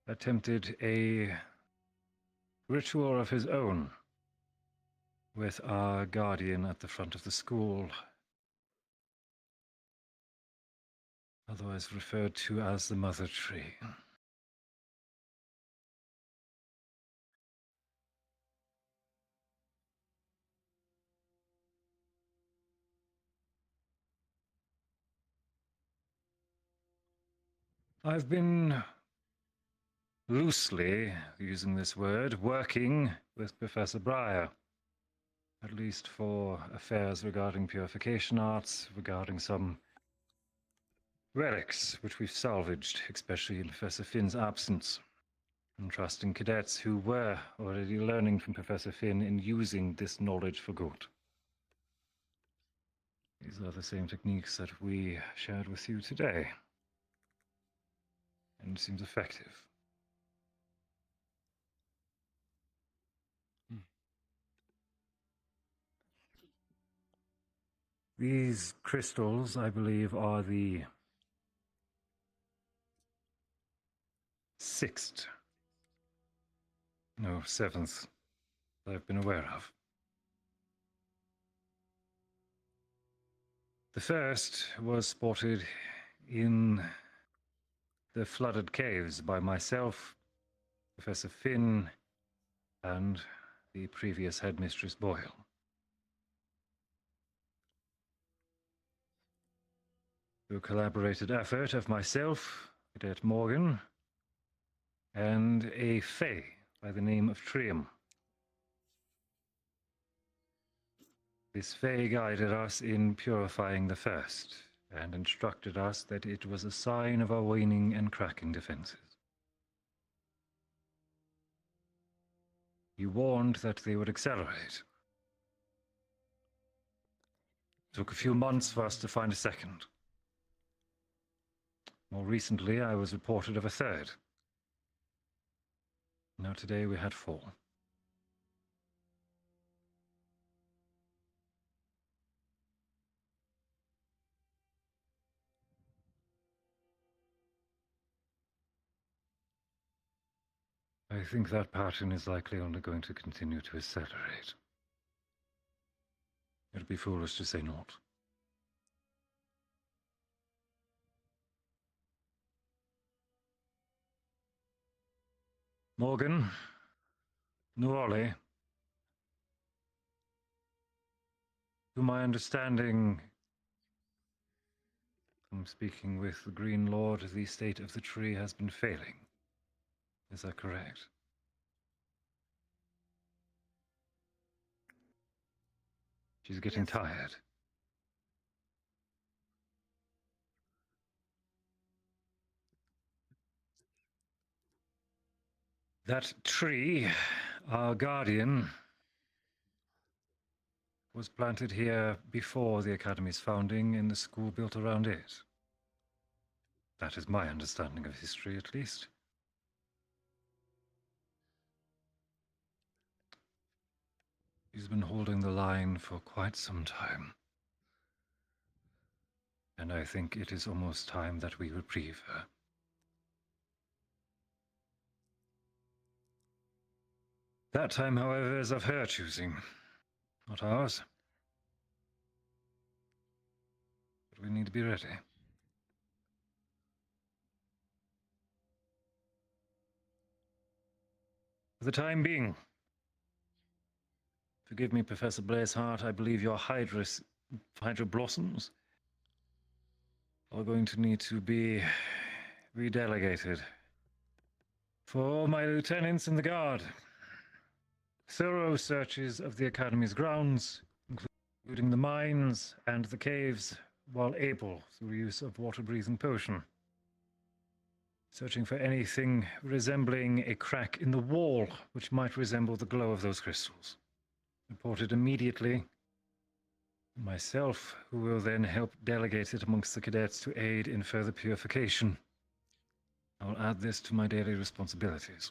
attempted a ritual of his own with our guardian at the front of the school, otherwise referred to as the Mother Tree. I've been loosely, using this word, working with Professor Breyer, at least for affairs regarding purification arts, regarding some relics which we've salvaged, especially in Professor Finn's absence, and trusting cadets who were already learning from Professor Finn in using this knowledge for good. These are the same techniques that we shared with you today, and it seems effective. These crystals, I believe, are the 6th, no, 7th that I've been aware of. The first was spotted in the flooded caves by myself, Professor Finn, and the previous headmistress Boyle. Through a collaborated effort of myself, Cadet Morgan, and a Fae by the name of Trium. This Fae guided us in purifying the first, and instructed us that it was a sign of our waning and cracking defenses. He warned that they would accelerate. It took a few months for us to find a second. More recently, I was reported of a third. Now today we had 4. I think that pattern is likely only going to continue to accelerate. It'd be foolish to say not. Morgan, Nuole, to my understanding, from speaking with the Green Lord, the state of the tree has been failing. Is that correct? She's getting tired. That tree, our guardian, was planted here before the Academy's founding and the school built around it. That is my understanding of history, at least. She's been holding the line for quite some time. And I think it is almost time that we reprieve her. That time, however, is of her choosing, not ours. But we need to be ready. For the time being, forgive me, Professor Blazeheart, I believe your Hydra blossoms are going to need to be redelegated. For my lieutenants in the Guard, thorough searches of the Academy's grounds, including the mines and the caves, while able, through use of water-breathing potion. Searching for anything resembling a crack in the wall, which might resemble the glow of those crystals. Reported immediately. Myself, who will then help delegate it amongst the cadets to aid in further purification. I will add this to my daily responsibilities.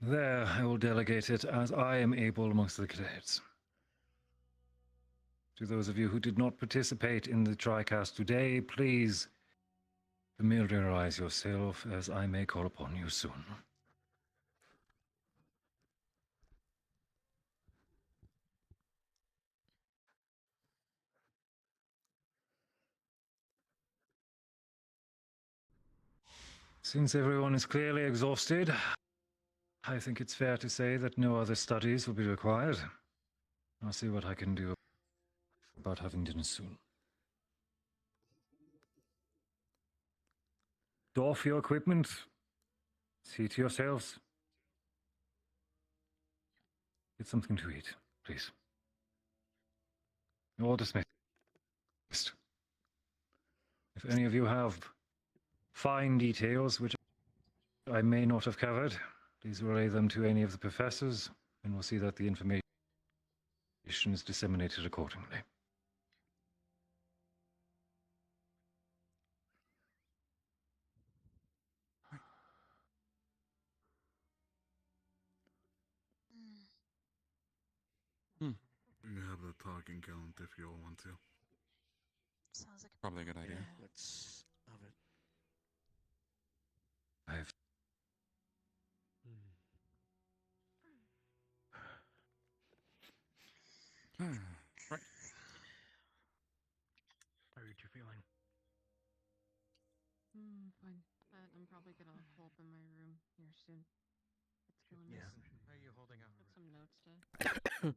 There, I will delegate it as I am able amongst the cadets. To those of you who did not participate in the TriCast today, please familiarize yourself as I may call upon you soon. Since everyone is clearly exhausted, I think it's fair to say that no other studies will be required. I'll see what I can do about having dinner soon. Doff your equipment. See to yourselves. Get something to eat, please. You're all dismissed. If any of you have fine details which I may not have covered, please relay them to any of the professors, and we'll see that the information is disseminated accordingly. We can have the talking count if you all want to. Sounds like Probably a good idea. Yeah, let's have it. I've Right. How are you two feeling? Fine. I'm probably gonna hole up in my room here soon. It's feeling Yeah. nice. How are you holding up? Got some notes to jot down.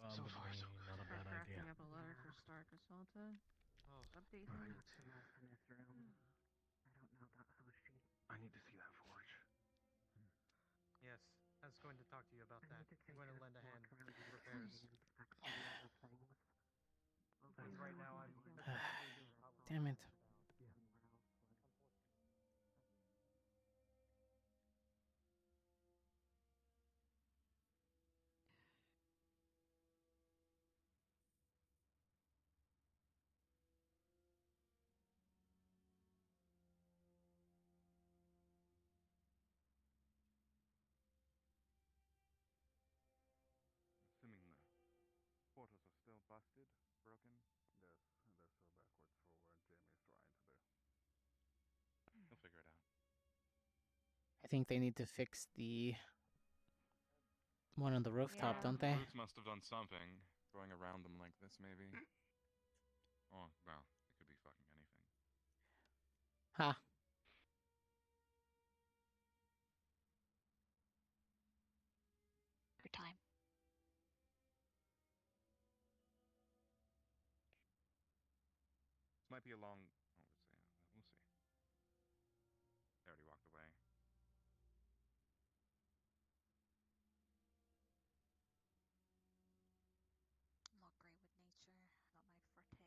So far, so good. Not a bad idea. Drafting up a letter for Stark Assaulta. Update him. I need was going to talk to you about that. I'm going to lend a hand with repairs. Because right now I'm... Damn it. Assuming the portals are still busted, broken. Yes, they're still backwards for what Jamie's trying to do. He'll figure it out. I think they need to fix the one on the rooftop, don't they? Roots must have done something. Going around them like this, maybe. Oh, well, it could be fucking anything. Ha. Your time. This might be a long... Oh, we'll see. They already walked away. I'm not great with nature. Not my forte.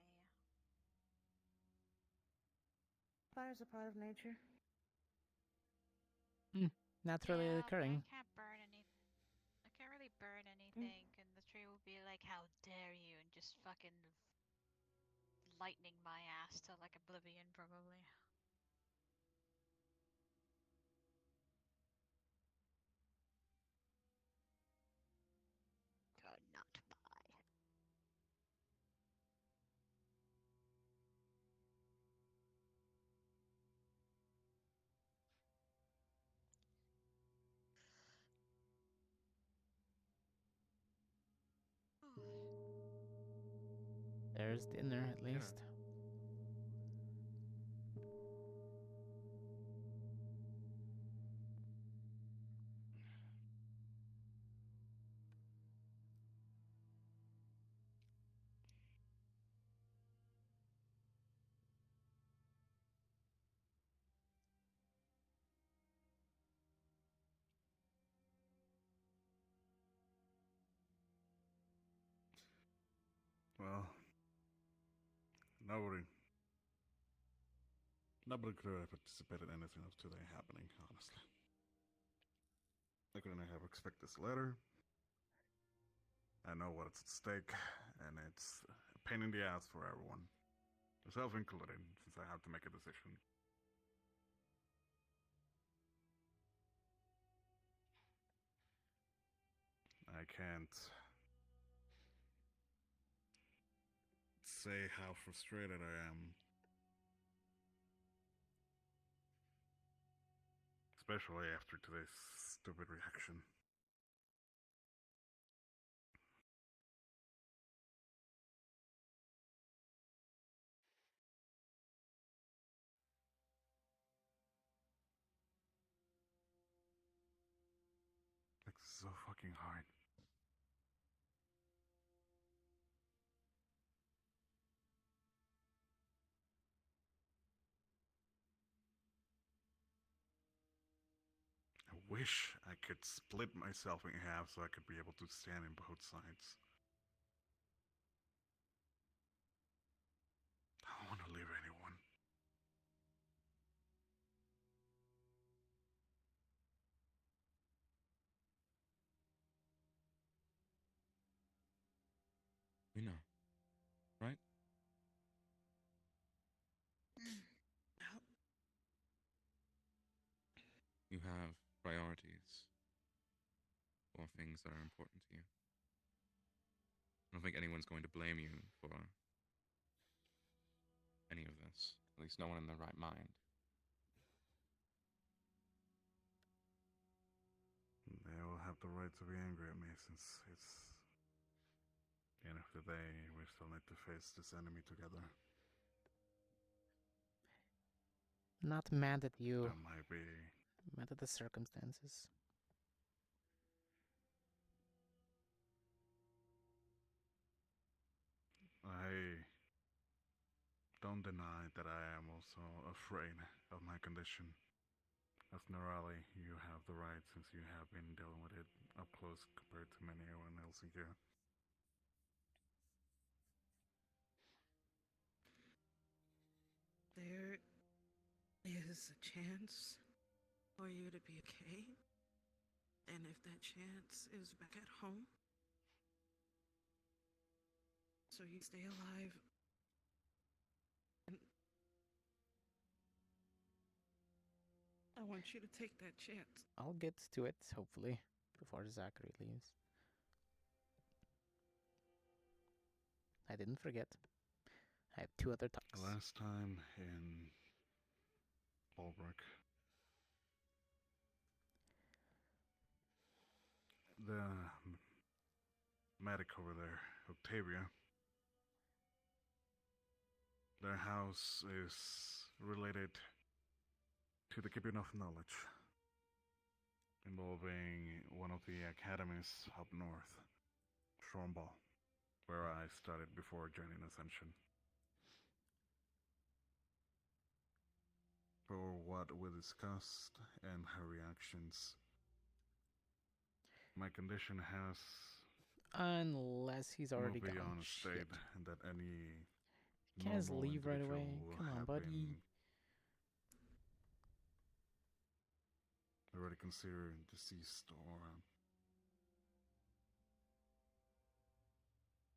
Fire's a part of nature. Naturally occurring. I can't burn anything. I can't really burn anything, and the tree will be like, "How dare you!" and just fucking lightning my ass to like oblivion, probably. Could not buy. There's dinner, at least. Well, nobody could have anticipated anything of today happening, honestly. I couldn't have expected this letter. I know what's at stake, and it's a pain in the ass for everyone, myself included, since I have to make a decision. I can't say how frustrated I am. Especially after today's stupid reaction. Like, so fucking hard. I wish I could split myself in half so I could be able to stand in both sides. I don't want to leave anyone. We know. Right? You have priorities or things that are important to you. I don't think anyone's going to blame you for any of this. At least no one in their right mind. They will have the right to be angry at me since it's the end of the day. We still need to face this enemy together. Not mad at you. That might be. Mad at the circumstances. I don't deny that I am also afraid of my condition. as Nerali, you have the right since you have been dealing with it up close compared to many anyone else in here. There is a chance for you to be okay. And if that chance is back at home, so you stay alive, and I want you to take that chance. I'll get to it, hopefully, before Zachary leaves. I didn't forget. I have 2 other talks. Last time in Holbrook, the medic over there, Octavia, their house is related to the keeping of knowledge, involving one of the academies up north, Shornball, where I studied before joining Ascension. For what we discussed and her reactions, my condition has Unless he's already moved gone. beyond a Shit. state and that any Can't just normal leave right away. individual will Come on, have buddy. been already considered deceased or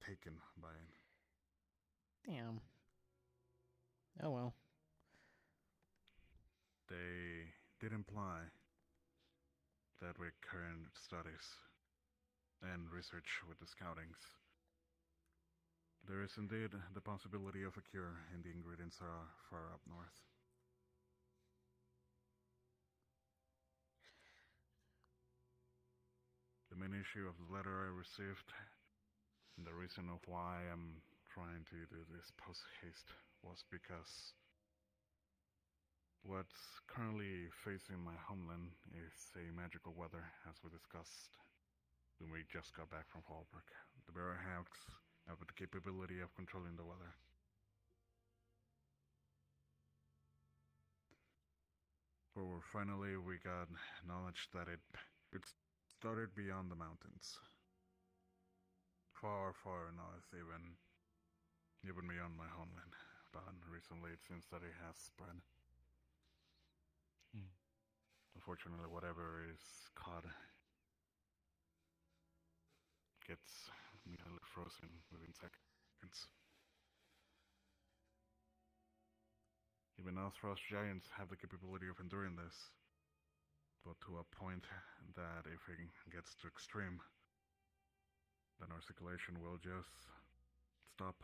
taken by it. Damn. Oh well. They did imply that with current studies and research with the scoutings, there is indeed the possibility of a cure, and the ingredients are far up north. The main issue of the letter I received, and the reason of why I'm trying to do this post-haste, was because what's currently facing my homeland is a magical weather, as we discussed when we just got back from Holbrook. The Barrowhawks have the capability of controlling the weather. For finally we got knowledge that it started beyond the mountains. Far, far north, even beyond my homeland. But recently it seems that it has spread. Unfortunately, whatever is caught gets immediately frozen within seconds. Even us frost giants have the capability of enduring this, but to a point that if it gets too extreme, then our circulation will just stop.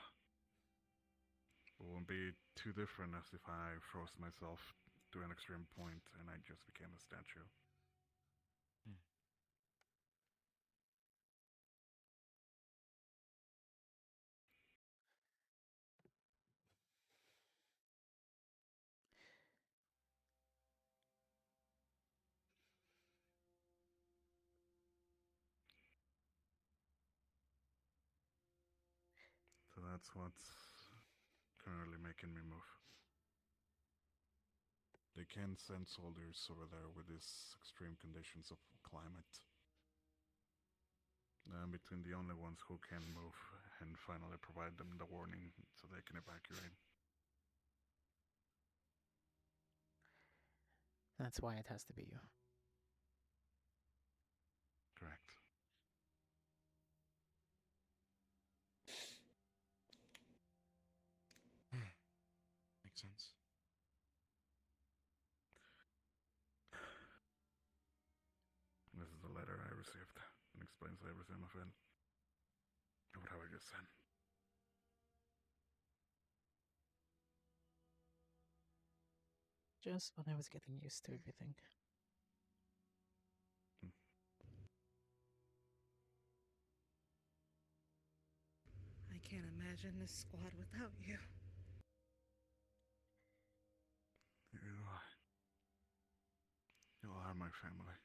It won't be too different as if I froze myself to an extreme point and I just became a statue. So that's what's currently making me move. They can send soldiers over there with these extreme conditions of climate. I'm between the only ones who can move and finally provide them the warning so they can evacuate. That's why it has to be you. Correct. Makes sense. This is the letter I received and explains everything of it. What have I just said? Just when I was getting used to everything. I can't imagine this squad without you. You are my family.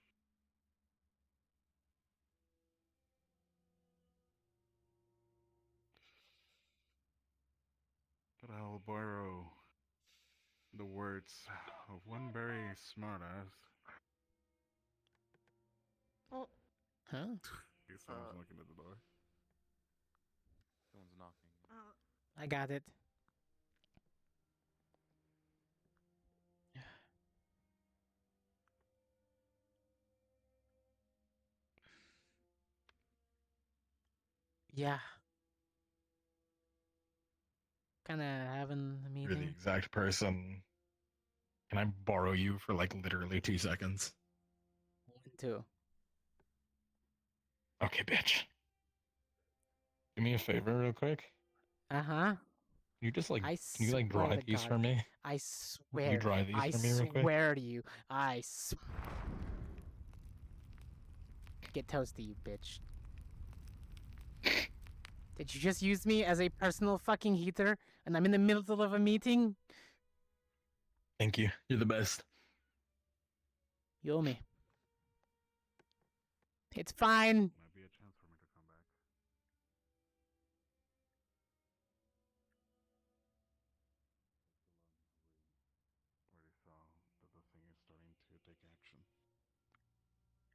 But I'll borrow the words of one very smart-ass Oh. Huh? Someone's knocking at the door. Someone's knocking. I got it. Yeah. Kind of having a You're the meeting. exact person. Can I borrow you for like literally 2 seconds? 2. Okay, bitch. Do me a favor real quick. Uh-huh. You just like, I can you like swear dry to these God. for me? I Can you swear. dry these I for me real quick? swear to you. Get toasty, you bitch. Did you just use me as a personal fucking heater and I'm in the middle of a meeting? Thank you. You're the best. You owe me. It's fine. Might be a chance for me to come back. Already saw that the thing is starting to take action.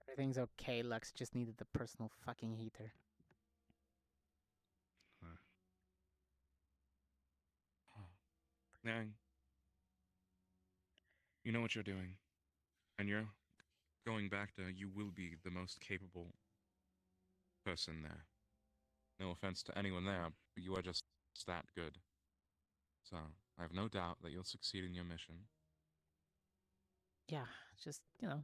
Everything's okay. Lux just needed the personal fucking heater. Yang, you know what you're doing, and you're going back to. You will be the most capable person there. No offense to anyone there, but you are just that good. So I have no doubt that you'll succeed in your mission. Yeah, just, you know,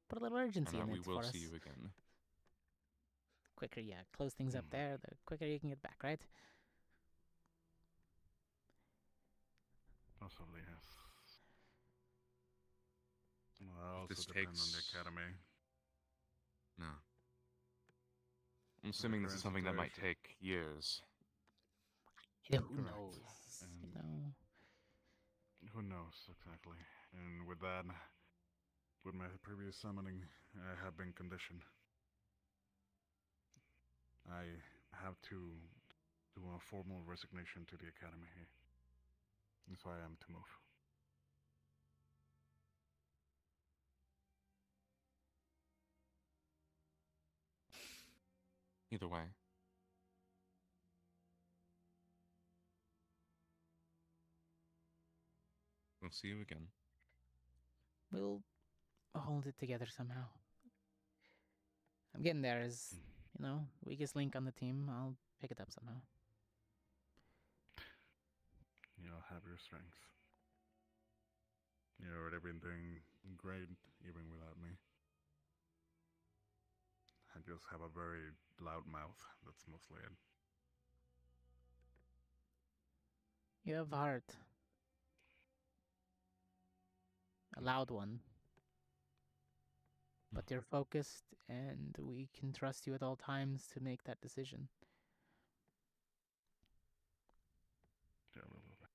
put a little urgency and in that it we will for us. see you again. Quicker, yeah, close things up there, the quicker you can get back, right? Possibly, yes. Well, also This depend on the takes- academy. No. I'm assuming this is current something that might situation. take years. Yeah, who Correct. knows? And You know? who knows exactly? And with that, with my previous summoning, I have been conditioned. I have to do a formal resignation to the academy here. That's why I am to move. Either way. We'll see you again. We'll hold it together somehow. I'm getting there as, you know, weakest link on the team. I'll pick it up somehow. You'll have your strengths. You've already been doing great even without me. I just have a very loud mouth. That's mostly it. You have heart. A loud one. But you're focused, and we can trust you at all times to make that decision. Yeah, a little bit.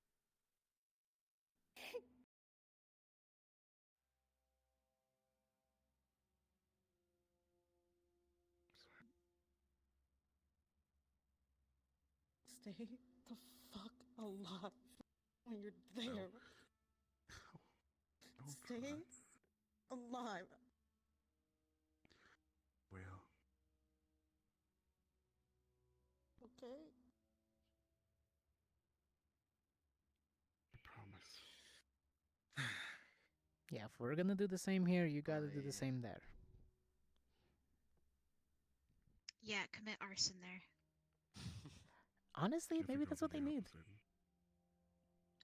Stay the fuck alive when you're there. Stay alive. Well. Okay? I promise. Yeah, if we're gonna do the same here, you gotta do the same there. Yeah, commit arson there. Honestly, maybe that's what they need.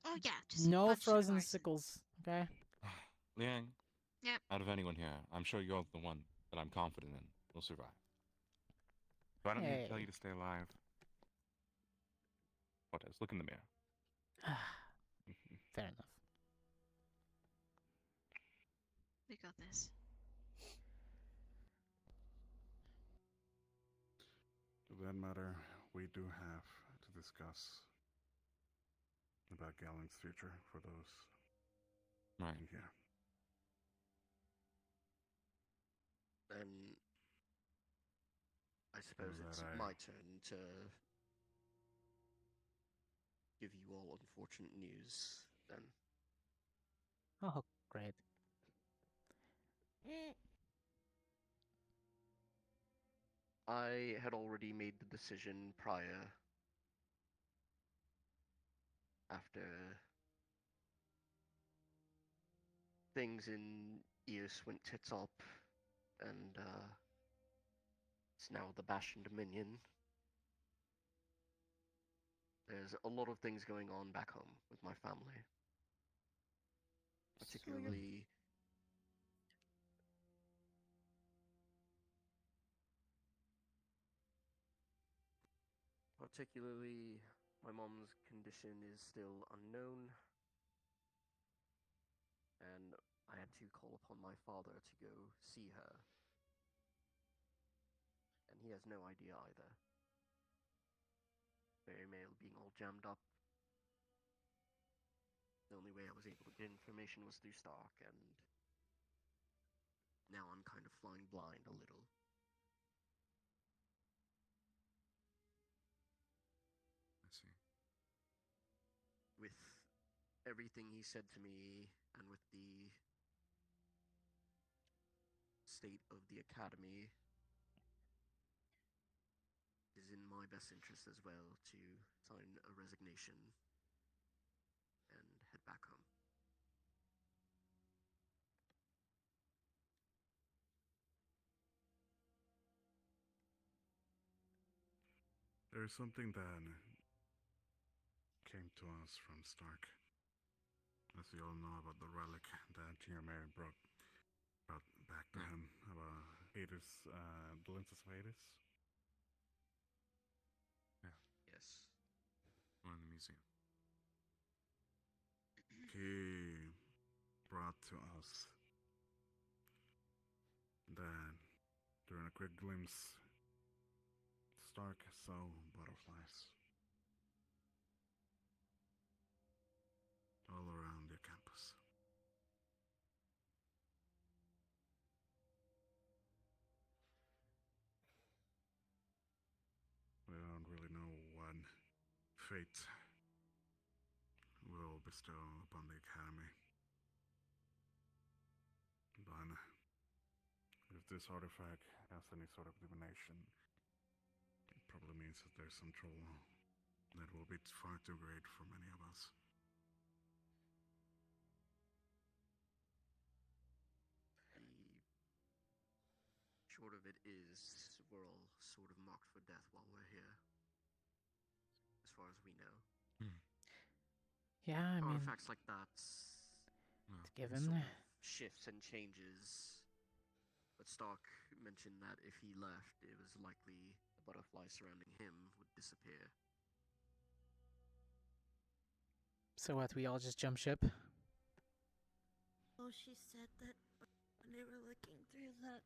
Oh yeah, just No bunch of frozen arson. sickles, okay? Liang. Yep. Out of anyone here, I'm sure you're the one that I'm confident in will survive. So I don't need to tell Hey. you to stay alive. What else? Look in the mirror. Fair enough. We got this. To that matter, we do have to discuss about Gallon's future for those right in here. Then I suppose that it's I- my turn to give you all unfortunate news then. Oh, great. I had already made the decision prior, after things in Eos went tits up, and it's now the Bastion Dominion. There's a lot of things going on back home with my family. Particularly my mom's condition is still unknown, and I had to call upon my father to go see her, and he has no idea either. Very mail being all jammed up. The only way I was able to get information was through Stark, and now I'm kind of flying blind a little. I see. With everything he said to me, and with the state of the academy, it is in my best interest as well to sign a resignation and head back home. There's something that came to us from Stark. As you all know about the relic that Tina Mary brought back to him about Hades, the lenses of Hades. Yeah. Yes. One in the museum. He brought to us that during a quick glimpse, Stark saw butterflies all around the campus. We don't really know what fate will bestow upon the academy. But if this artifact has any sort of divination, it probably means that there's some trouble that will be far too great for many of us. The short of it is, we're all sort of marked for death while we're here, as far as we know. Yeah, I mean, artifacts like that, given sort of shifts and changes. But Stark mentioned that if he left, it was likely the butterfly surrounding him would disappear. So what? We all just jump ship? Oh, she said that when they were looking through the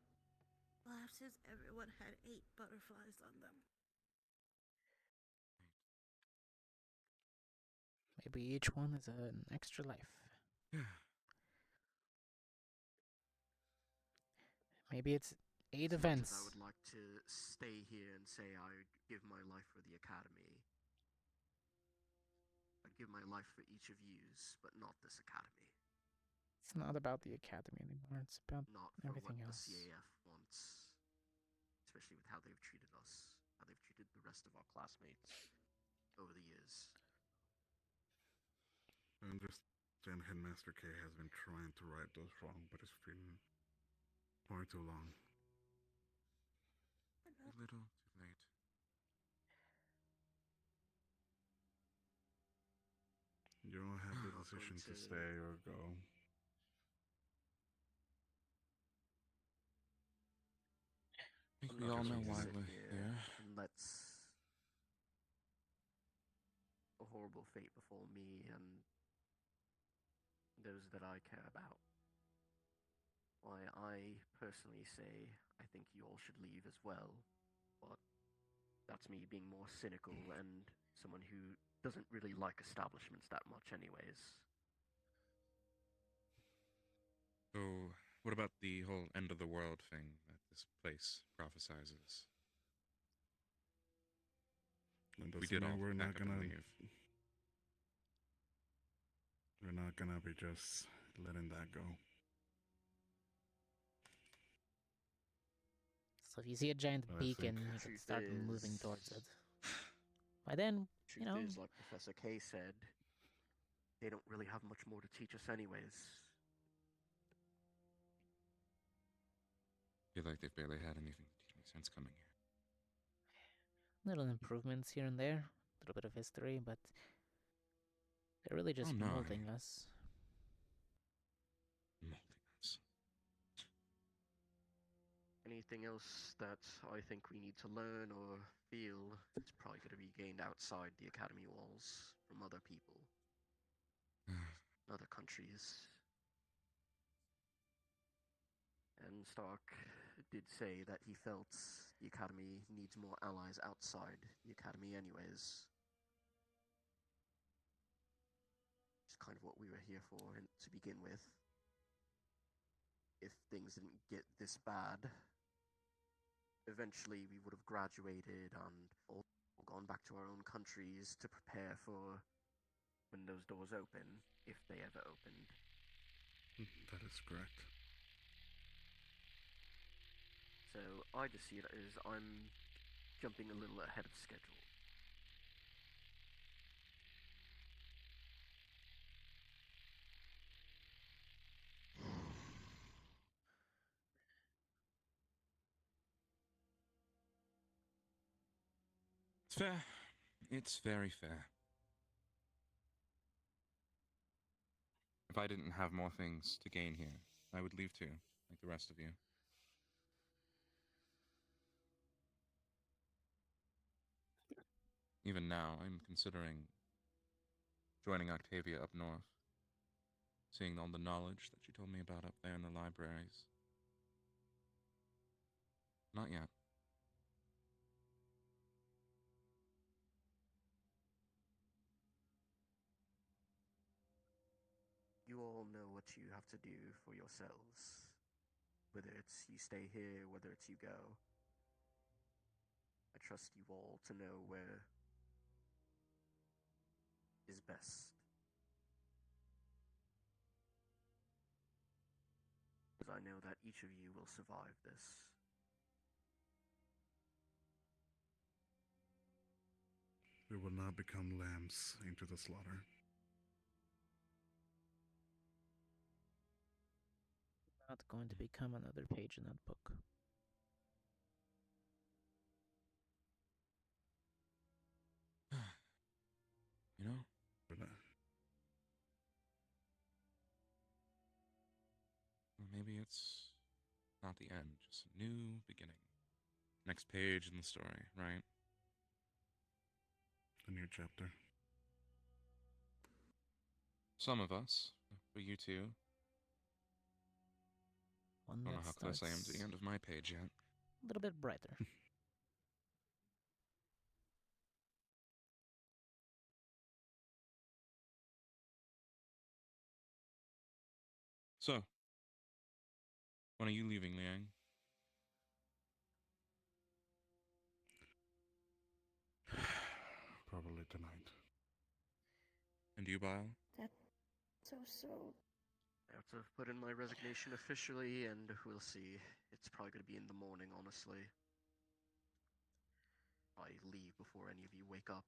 glasses, everyone had 8 butterflies on them. Maybe each one is an extra life. Maybe it's 8 events. I would like to stay here and say I would give my life for the academy. I'd give my life for each of yous, but not this academy. It's not about the academy anymore. It's about not for everything what else. the CAF wants, especially with how they've treated us, how they've treated the rest of our classmates over the years. I understand Headmaster K has been trying to right those wrong, but it's been far too long. Too little, too late. You don't have the decision to stay or go. I think we all know why we're here. And let's a horrible fate befall me and those that I care about. Why, I personally say I think you all should leave as well, but that's me being more cynical and someone who doesn't really like establishments that much anyways. So, what about the whole end of the world thing that this place prophesizes? We did all we're pack not up and gonna leave. We're not gonna be just letting that go. So if you see a giant I beacon, think- you can Truth start moving is- towards it. By then, Truth is, like Professor K said, they don't really have much more to teach us anyways. I feel like they've barely had anything to teach me since coming here. little improvements here and there, a little bit of history, but they're really just Oh, no, molding us. Anything else that I think we need to learn or feel is probably going to be gained outside the academy walls from other people, other countries. And Stark did say that he felt the academy needs more allies outside the academy anyways. It's kind of what we were here for to begin with. If things didn't get this bad, eventually we would have graduated and all gone back to our own countries to prepare for when those doors open, if they ever opened. That is correct. So I just see it as I'm jumping a little ahead of schedule. It's fair. It's very fair. If I didn't have more things to gain here, I would leave too, like the rest of you. Even now, I'm considering joining Octavia up north, seeing all the knowledge that she told me about up there in the libraries. Not yet. You all know what you have to do for yourselves. Whether it's you stay here, whether it's you go. I trust you all to know where is best. Because I know that each of you will survive this. We will not become lambs into the slaughter. Not going to become another page in that book. You know? Maybe it's not the end, just a new beginning. Next page in the story, right? A new chapter. Some of us, but you two. One Don't know that how close I am to starts the end of my page yet. a little bit brighter. So, when are you leaving, Liang? Probably tonight. And you, Bile? That's so. I have to put in my resignation officially, and we'll see. It's probably going to be in the morning, honestly. I leave before any of you wake up.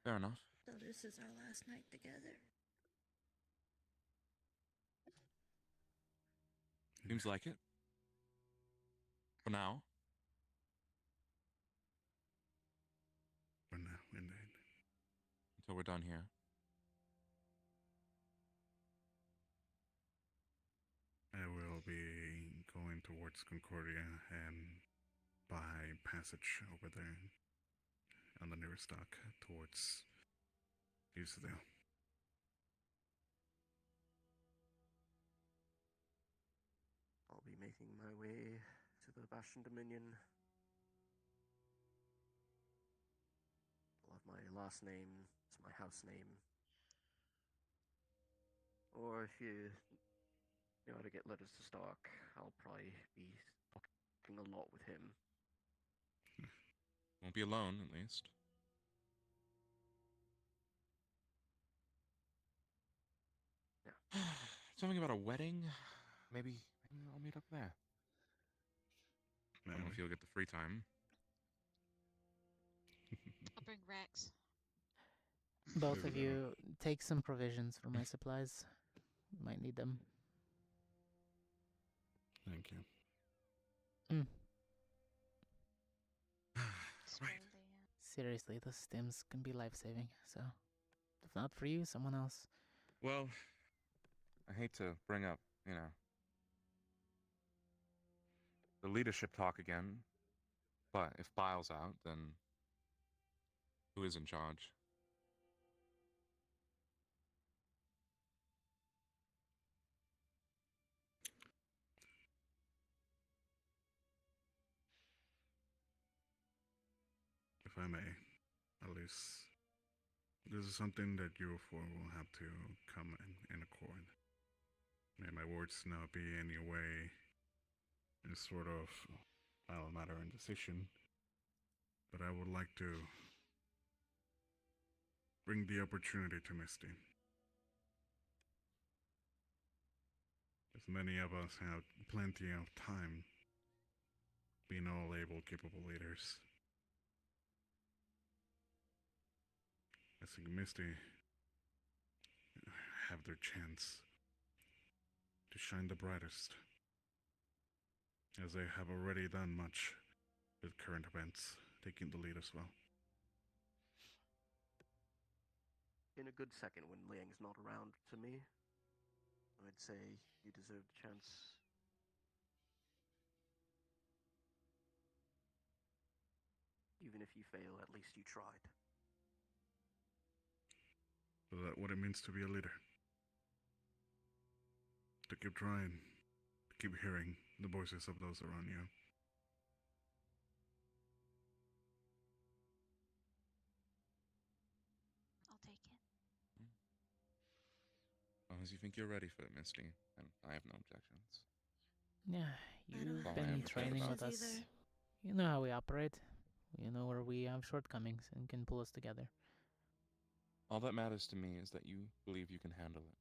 Fair enough. So this is our last night together. Seems like it. For now. For now, indeed. Until we're done here. I will be going towards Concordia and by passage over there on the nearest dock towards Eastdale. I'll be making my way to the Bastion Dominion. I'll have my last name as my house name. Or if you know how to get letters to Stark, I'll probably be talking a lot with him. Won't be alone, at least. Yeah. Something about a wedding? Maybe I'll meet up there. I don't know if you'll get the free time. I'll bring Rex. Both There of we go. you take some provisions for my supplies. Might need them. Thank you. Right. Seriously, those stims can be life-saving, so if not for you, someone else. Well, I hate to bring up, the leadership talk again, but if Bile's out, then who is in charge? If I may, at least this is something that you four will have to come in accord. May my words not be in any way a sort of final matter and decision, but I would like to bring the opportunity to Misty. As many of us have plenty of time, being all able, capable leaders. I think Misty have their chance to shine the brightest, as they have already done much with current events, taking the lead as well. In a good second when Liang's not around to me, I'd say you deserve the chance. Even if you fail, at least you tried. So that's what it means to be a leader. To keep trying, to keep hearing the voices of those around you. I'll take it. As long as you think you're ready for it, Misty, and I have no objections. Yeah, I don't you've have been any training with us. objections either. You know how we operate. You know where we have shortcomings and can pull us together. All that matters to me is that you believe you can handle it.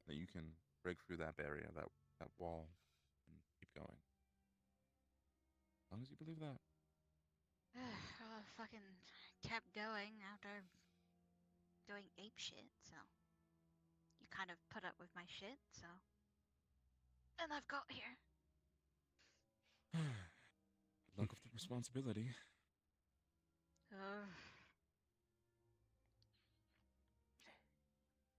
That you can break through that barrier, that wall, and keep going. As long as you believe that. I fucking kept going after going ape shit, so you kind of put up with my shit, so. And I've got here. Luck of the responsibility.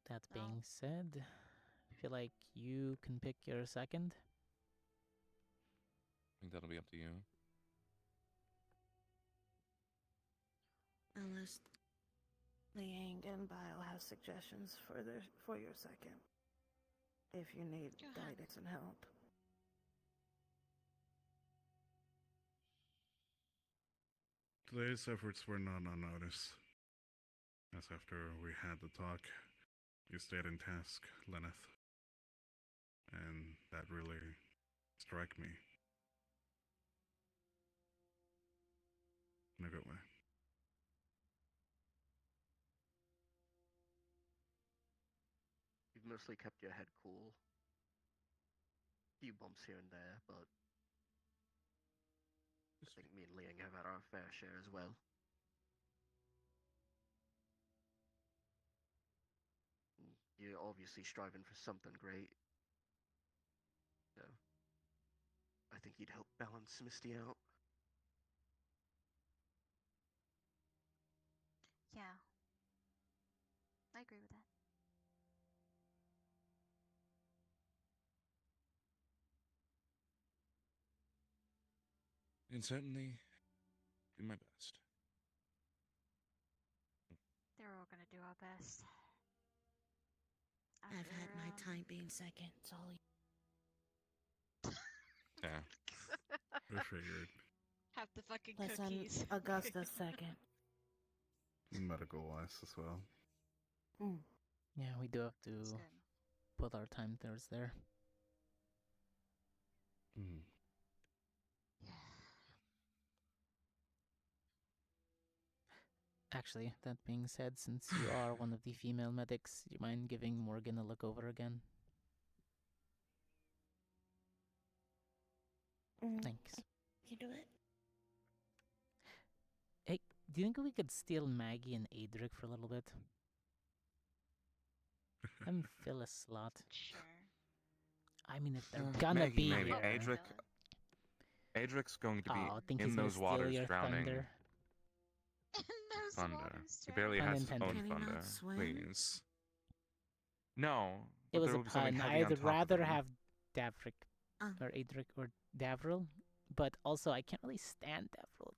That being said, I feel like you can pick your second. I think that'll be up to you. Unless Liang and Bile have suggestions for your second. If you need guidance and help. Today's efforts were not unnoticed. As after we had the talk, you stayed in task, Lenneth. And that really struck me. In a good way. You've mostly kept your head cool. A few bumps here and there, but I think me and Liang have had our fair share as well. You're obviously striving for something great. So, I think you'd help balance Misty out. Yeah. I agree with that. I can certainly do my best. They're all gonna do our best. I've had my time being second. It's all Yeah. I figured. Have the fucking Plus, I'm cookies. Augusta's second. Medical wise as well. Yeah, we do have to put our time towards there. Actually, that being said, since you are one of the female medics, do you mind giving Morgan a look over again? Thanks. you do it. Hey, do you think we could steal Maggie and Adric for a little bit? And fill a slot. Sure. I mean, if they're gonna Maggie, be maybe. here. Adric's going to be Think he's in gonna those steal waters your drowning. thunder. Thunder. He barely Pun has his own intended. Can he not thunder. swim? Please. No. It but was there a will be something pun. heavy on I'd top of rather him. have Davric or Adric or Davril, but also I can't really stand Davril.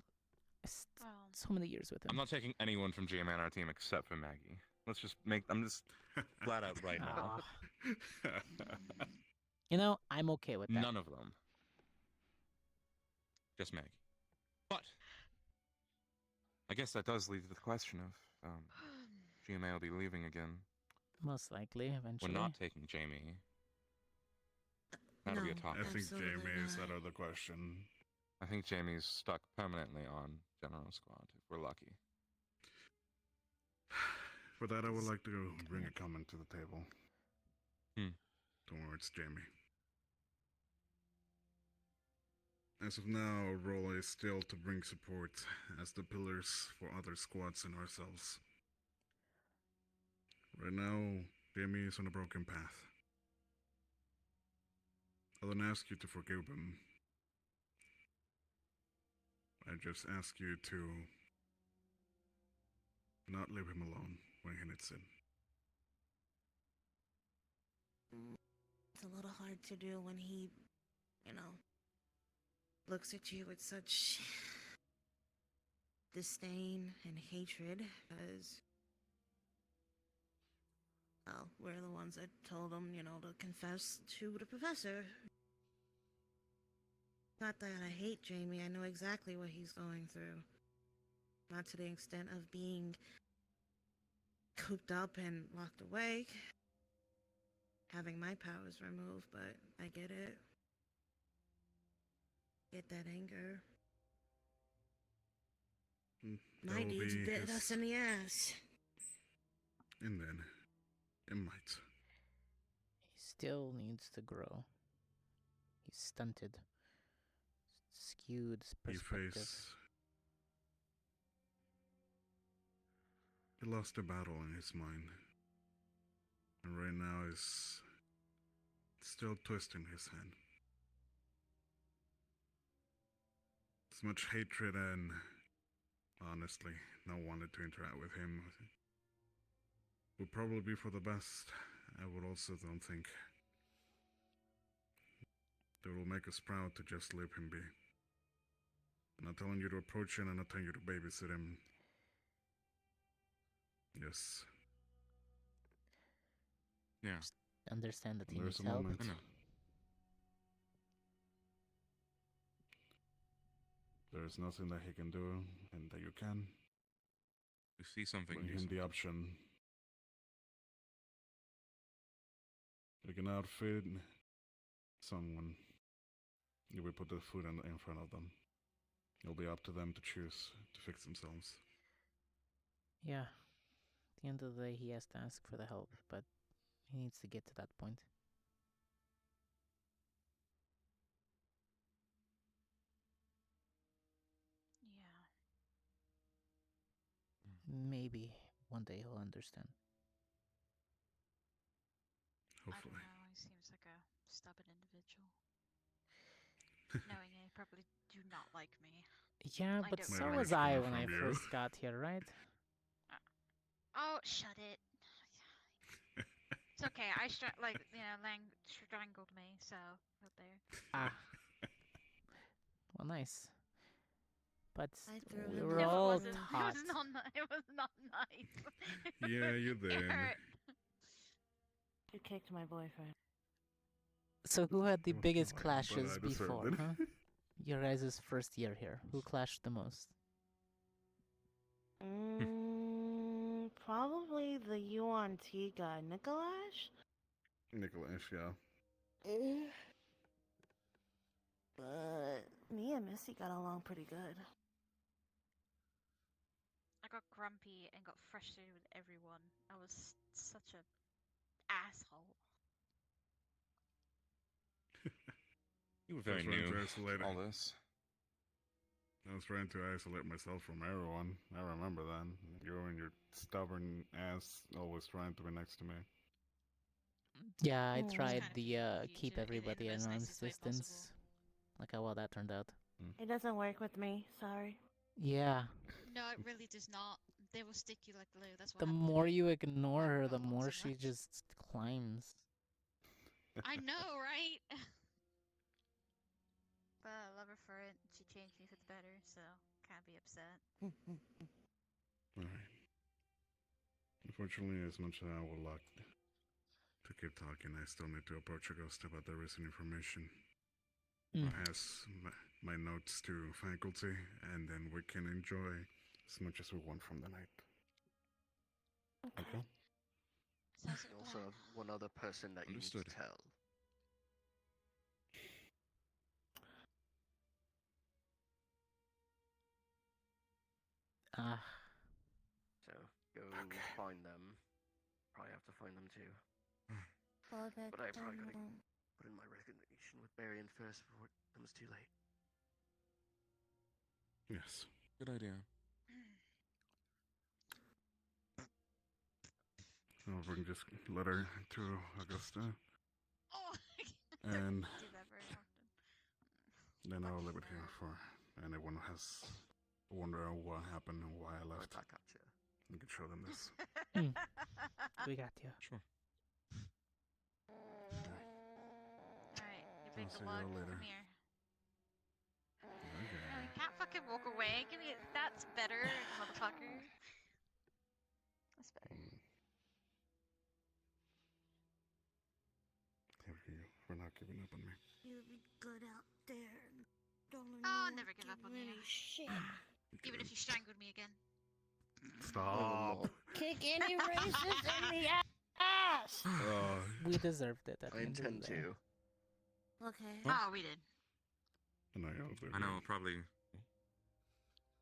So many years with him. I'm not taking anyone from GM on our team except for Maggie. Let's just make. I'm just flat out right now. You know, I'm okay with that. None of them. Just Maggie. But I guess that does lead to the question of GMA will be leaving again. Most likely, eventually. We're not taking Jamie. That'll be a topic. I think Jamie is out of the question. I think Jamie's stuck permanently on General Squad, if we're lucky. For that, I would like to bring a comment to the table. Hmm. Towards Jamie. As of now, our role is still to bring support as the pillars for other squads and ourselves. Right now, Jamie is on a broken path. I don't ask you to forgive him. I just ask you to not leave him alone when he needs it. It's a little hard to do when he, looks at you with such disdain and hatred, because, well, we're the ones that told him, to confess to the professor. Not that I hate Jamie, I know exactly what he's going through. Not to the extent of being cooped up and locked away, having my powers removed, but I get it. Get that anger. My deeds bit us in the ass. And then, it might. He still needs to grow. He's stunted. Skewed perspective. He lost a battle in his mind. And right now is still twisting his head. As much hatred and, honestly, not wanting to interact with him would probably be for the best. I would also don't think that will make us proud to just leave him be. I'm not telling you to approach him, I'm not telling you to babysit him. Yes. Yeah. Just understand that he There's needs a help. moment. I know. There's nothing that he can do, and that you can. You see something. Bring him the option. You can outfit someone. You will put the food in front of them. It'll be up to them to choose to fix themselves. Yeah. At the end of the day, he has to ask for the help, but he needs to get to that point. Yeah. Maybe one day he'll understand. Hopefully. I don't know, he seems like a stubborn individual. Knowing he probably do not like me. Yeah, I but don't so know. was I when I first got here, right? Oh, shut it. It's okay. Lang strangled me, so out there. Ah. Well, nice. But I threw we him were in. all It taught. was not nice. Yeah, you did. It hurt. You kicked my boyfriend. So who had the biggest but clashes I deserved before, it. huh? Your guys' first year here. Who clashed the most? Probably the UNT guy, Nikolaj? Nicholas, yeah. But me and Missy got along pretty good. I got grumpy and got frustrated with everyone. I was such a asshole. You were very That's why I new. dressed later. All this. I was trying to isolate myself from everyone. I remember that. You and your stubborn ass always trying to be next to me. Yeah, I Mm. tried Kind of the confused keep you in everybody the at most arm's nicest way distance. possible. Look how well that turned out. It doesn't work with me. Sorry. Yeah. No, it really does not. They will stick you like glue. That's what The happened to more me. you ignore her, the Oh, more so she much. just climbs. I know, right? But I love her for it. She changed me for the better, so can't be upset. Alright. Unfortunately, as much as I would like to keep talking, I still need to approach a ghost about the recent information. Pass my notes to faculty, and then we can enjoy as much as we want from the night. Okay? Sounds like You a also plan. have one other person that you need Understood. to tell. Ah. So go find them. Probably have to find them too. But I probably gotta put in my resignation with Barian first before it becomes too late. Yes. Good idea. I'll bring this letter to Augusta, Oh, and do that very often. then I'll leave it here for anyone who has wondered what happened and why I left. Right back at you. You can show them this. We got you. Sure. Alright, you big I'll see lug. you later. Come here. Okay. No, you can't fucking walk away. Give me that's better, motherfucker. That's better. Thank you for not giving up on me. You'll be good out there. Don't I'll never give up on you. Shit. Even if you strangled me again. Stop. Kick any racist in the ass. We deserved it. At the I end of the intend day. to. Okay. Oh, we did. I know, I'll probably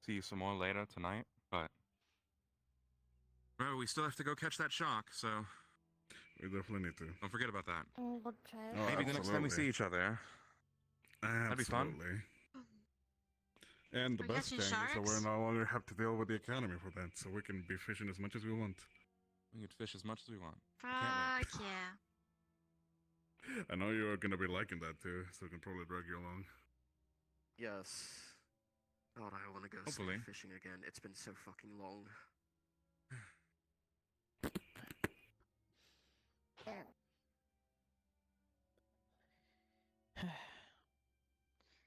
see you some more later tonight, but remember, we still have to go catch that shark, so we definitely need to. Don't forget about that. We'll try. Oh, Maybe the next time we see each other. That'd be fun. Absolutely. And the We're best thing catching is that we sharks? no longer have to deal with the academy for that, so we can be fishing as much as we want. We could fish as much as we want. Fuck yeah. I know you're gonna be liking that too, so we can probably drag you along. Yes. God, I want to go Hopefully. fishing again. It's been so fucking long.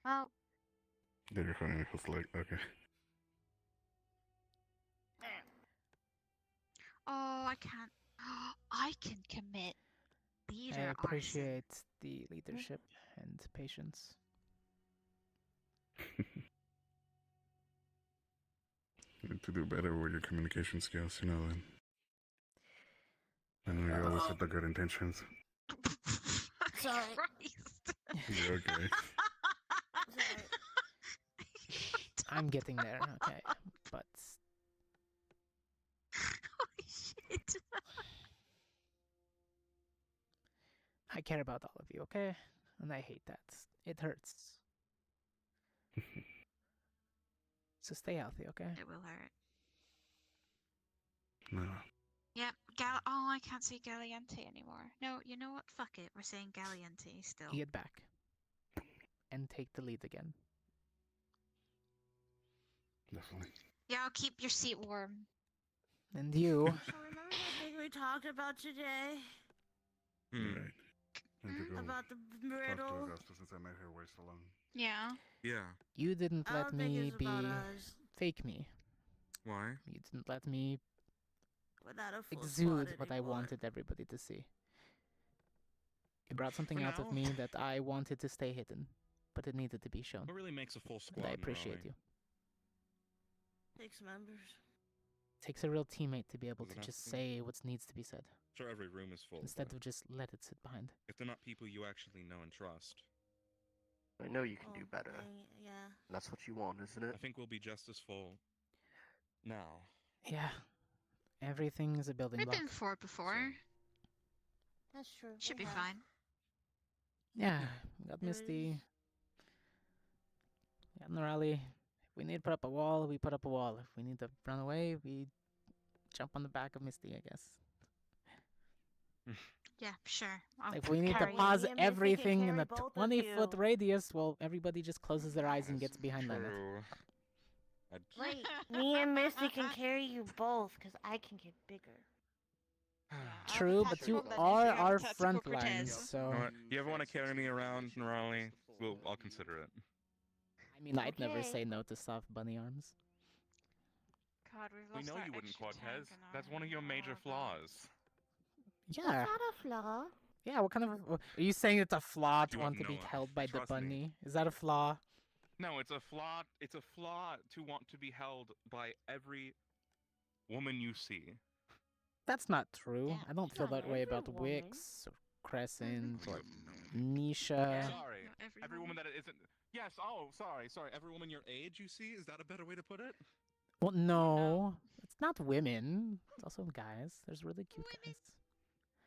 Well, There you're funny, it's like, okay. oh, I can't. I can commit leader I arson. appreciate the leadership and patience. You need to do better with your communication skills, you know that. I know you always have the good intentions. Sorry. You're okay. I'm getting there, okay. But Holy shit. I care about all of you, okay? And I hate that. It hurts. So stay healthy, okay? It will hurt. No. Yep, oh, I can't say Galliente anymore. No, you know what? Fuck it. We're saying Galliente still. Get back. And take the lead again. Definitely. Yeah, I'll keep your seat warm. And you. So remember that thing we talked about today? Right. Need to go About the talk to riddle? Augusta since I made her wait so long. Yeah. Yeah. You didn't I let don't think me it's be about us. fake me. Why? You didn't let me Without a full exude squad what I anymore. wanted everybody to see. You brought something For out of now. me that I wanted to stay hidden, but it needed to be shown. What really makes a full And squad? I in appreciate Raleigh? you. 6 members. It takes a real teammate to be able Does to it have just to be? say what needs to be said, Sure, every room is full. instead but of just let it sit behind. if they're not people you actually know and trust, I know you can Oh, do better. Yeah. That's what you want, isn't it? I think we'll be just as full now. Yeah. Everything is a building We've block. been 4 before. That's true. Should we be have. fine. Yeah, got There Misty, is- got Norali. we need to put up a wall, we put up a wall. If we need to run away, we jump on the back of Misty, I guess. Yeah, sure. I'll If we need to carry you. pause Me and Misty can everything in carry a both of 20-foot you. radius, well, everybody just closes their eyes and gets behind Lenneth. True. Wait, me and Misty can carry you both, because I can get bigger. True, but you are our front lines, so... You know what? You ever want to carry me around, Nerali? I'll consider it. I mean, I'd never Okay. say no to soft bunny arms. God, we've We lost know our you wouldn't, extra Cortez. tank in That's our- one of your major oh, God. flaws. Yeah. That's not a flaw. Yeah, what kind of... Are you saying it's a flaw to You want won't to be know it. held by the Trust me. bunny? Is that a flaw? No, it's a flaw. It's a flaw to want to be held by every woman you see. That's not true. I don't feel Not that way every about woman. Wix or Crescent or Yeah. Nisha. Sorry, every woman that isn't. Yes. Oh, sorry. Every woman your age you see. Is that a better way to put it? Well, no. It's not women. It's also guys. There's really cute guys.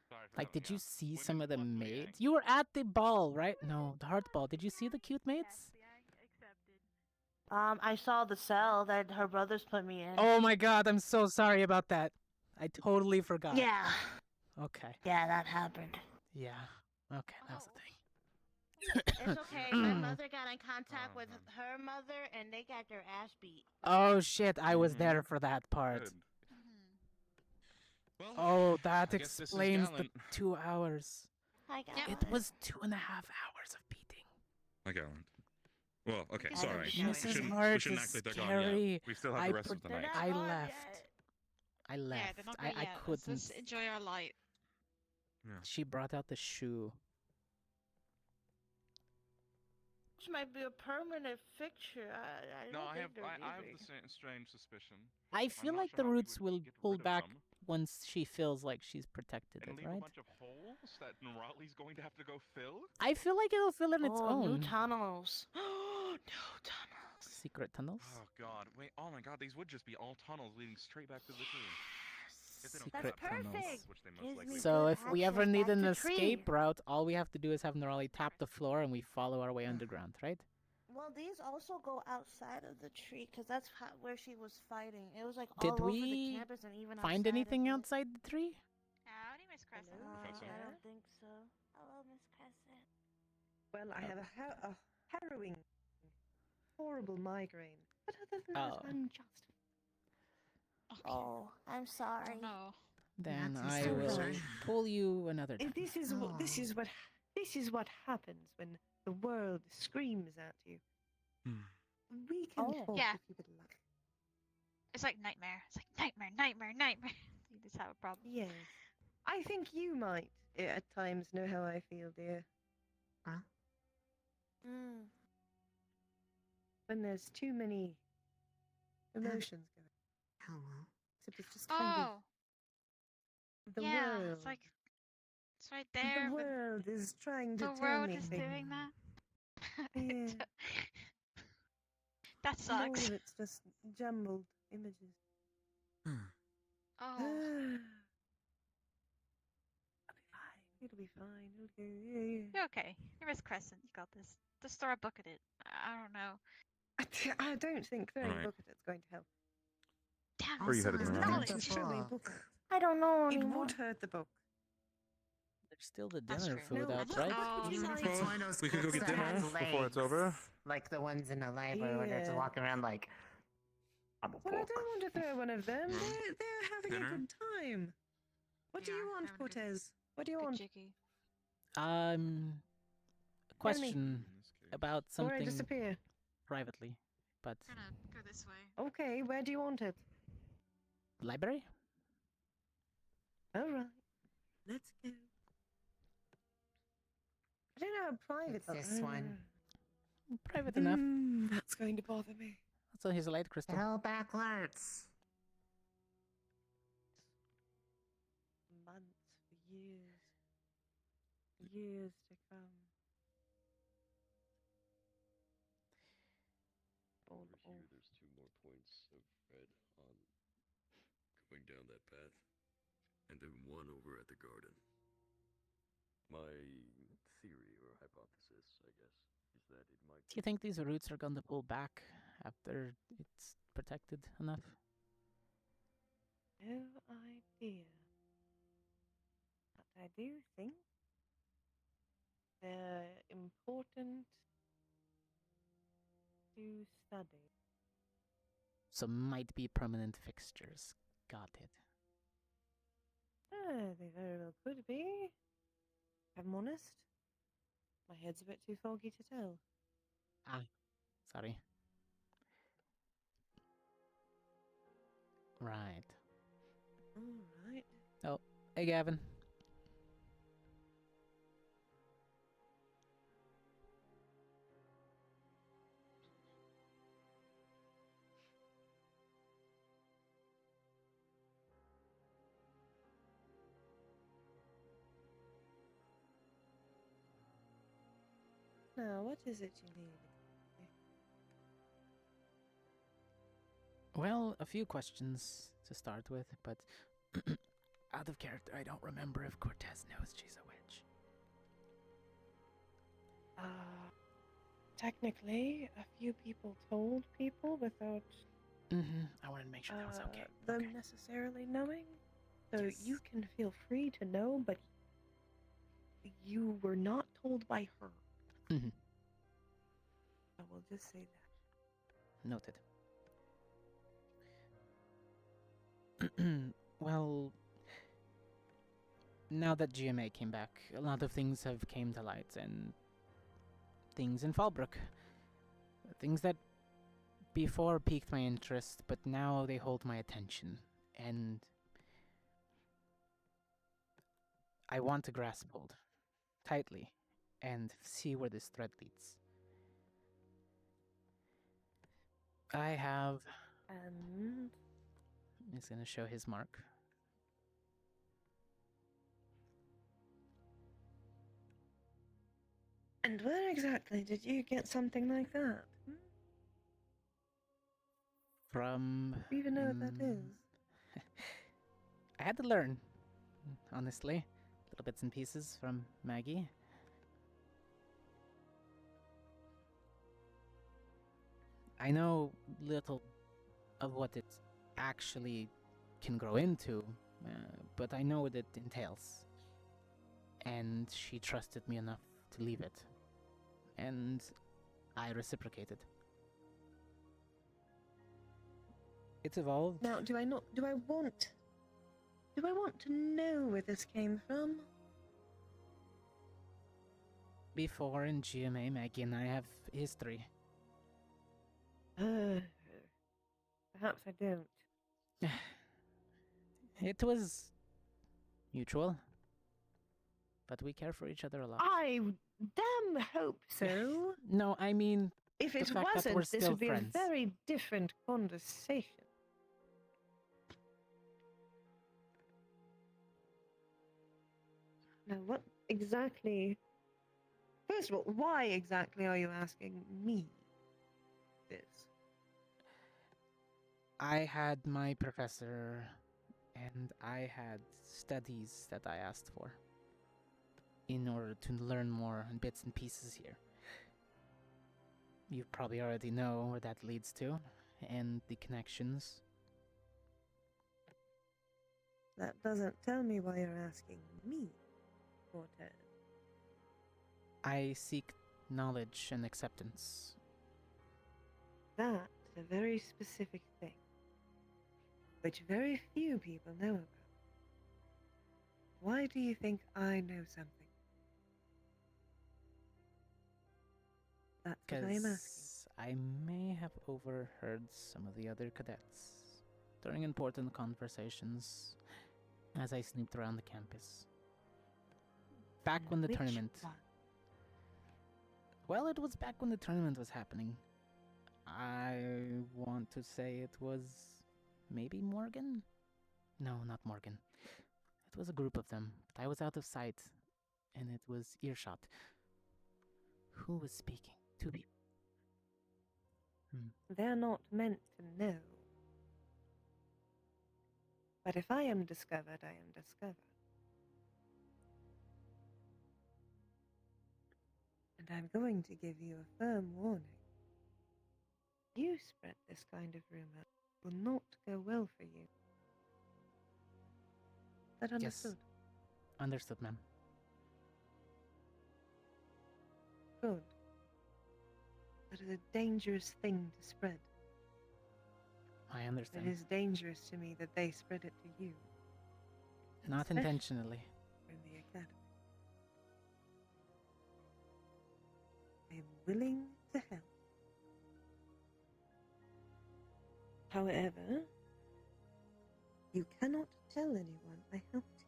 Sorry for Like, telling did you ya. see Women some of the plus Liang. maids? You were at the ball, right? No, the heart ball. Did you see the cute mates? I saw the cell that her brothers put me in. Oh my god, I'm so sorry about that. I totally forgot. Yeah. Okay. Yeah, that happened. Yeah. Okay, that was the thing. It's okay. My mother got in contact with her mother, and they got their ass beat. Oh shit, I was there for that part. Good. Well, Oh, that I guess this is explains the Gallant. 2 hours. Hi, guys. It was 2.5 hours of beating. Hi, Gallant. Well, okay, I sorry. don't know. Mrs. We Heart shouldn't is act like they're gone scary. yet. We still have I the rest put- of the night. I left. I Yeah, left. they're not I ready yet. Let's couldn't. just enjoy our light. She brought out the shoe. This might be a permanent fixture. I No, don't I think have they're I have leaving. the strange suspicion. I I'm feel not like sure the how we roots would will get pull rid of back them. once she feels like she's protected, And leave right? a bunch of holes that Nerali's going to have to go fill? I feel like it'll fill in its Oh, new own. tunnels. New tunnels. Secret tunnels? Oh god, wait, oh my god, these would just be all tunnels leading straight back to the tree. If they don't Secret cut out tunnels. tunnels, which they most Gives likely me So good if we ever access need back an to tree. escape route, all we have to do is have Nerali tap the floor and we follow our way underground, right? Well, these also go outside of the tree, because that's where she was fighting. It was like Did all over the we campus and even find outside anything of it. outside the tree? Howdy, Miss Crescent. Professor. I don't think so. Hello, Miss Crescent. Well, I have a harrowing, horrible migraine. But other than that, Oh. I'm just. Oh, I'm sorry. No. Then That's I so will sorry. pull you another time. This is what happens when the world screams at you. We can talk Yeah. if you would like. It's like nightmare. It's like nightmare, nightmare, nightmare. You just have a problem. Yes, I think you might at times know how I feel, dear. Huh? When there's too many emotions going. Hello. Except it's just kind Oh. of the Yeah, world. it's like it's right there. The but world is trying to the tell world me is things. doing that. Yeah. That And all sucks. of it's just jumbled images. Oh. It'll be fine. It'll go. Yeah. You're okay. You're Miss Crescent. You got this. Just throw a book at it. I don't know. I don't think throwing Alright. a book at it's going to help. Damn. Where are you headed, It's Nerali? not Knowledge. necessarily a book. I don't know It anymore. would hurt the book. There's still the That's dinner true. food No, out, what- right? what would you Even like? if it's one of those We could go books get that dinner has before it's over. legs, like the ones in the library where they're just Yeah. walking around like, I'm a Well, I book. don't want to throw one of them. They're having Dinner? a good time. What do Yeah, you want, having a good- Cortez? What do you Good want? jiggy. A Tell me. question about Or I something disappear. privately, but We're gonna go this way. Okay, where do you want it? library? All right, let's go. I don't know how private It's this one. Private enough. That's going to bother me. So here's a light crystal. Hell back alerts. Months, years, years to come. Over here, there's 2 more points of red on going down that path, and then 1 over at the garden. My theory or hypothesis, I guess, is that it might. Do you think these roots are going to pull back after it's protected enough? No idea. But I do think they're important to study. So might be permanent fixtures. Got it. They very well could be. If I'm honest, my head's a bit too foggy to tell. Ah, sorry. Right. Alright. Oh, hey Gavin. Now, what is it you need? Well, a few questions to start with, but out of character, I don't remember if Cortez knows she's a witch. Technically, a few people told people without I wanted to make sure that was okay. them necessarily knowing. So you can feel free to know, but you were not told by her. Mhm. I will just say that. Noted. Well, now that GMA came back, a lot of things have came to light, and things in Fallbrook. Things that before piqued my interest, but now they hold my attention, and I want to grasp hold tightly and see where this thread leads. I have... He's going to show his mark. And where exactly did you get something like that? From... Do you even know what that is? I had to learn, honestly. Little bits and pieces from Maggie. I know little of what it actually can grow into, but I know what it entails. And she trusted me enough to leave it. And I reciprocated. It's evolved. Now, do I want to know where this came from? Before in GMA, Maggie and I have history. Perhaps I don't. It was mutual, but we care for each other a lot. I damn hope so. No, I mean, if the it fact that we're wasn't, this still would be friends. a very different conversation. Now, what exactly... First of all, why exactly are you asking me this? I had my professor, and I had studies that I asked for in order to learn more bits and pieces here. You probably already know where that leads to, and the connections. That doesn't tell me why you're asking me, Cortez. I seek knowledge and acceptance. That's a very specific thing, which very few people know about. Why do you think I know something? That's what I'm asking. I may have overheard some of the other cadets during important conversations as I snooped around the campus. Back when the tournament... Well, it was back when the tournament was happening. I want to say it was maybe Morgan? No, not Morgan. It was a group of them, but I was out of sight, and it was earshot. Who was speaking? Two people. They're not meant to know. But if I am discovered, I am discovered. And I'm going to give you a firm warning. you spread this kind of rumor, it will not go well for you. Is that understood? Yes. Understood, ma'am. Good. That is a dangerous thing to spread. I understand. It is dangerous to me that they spread it to you. Not Especially intentionally. in the academy. I am willing to help. However, you cannot tell anyone I helped you.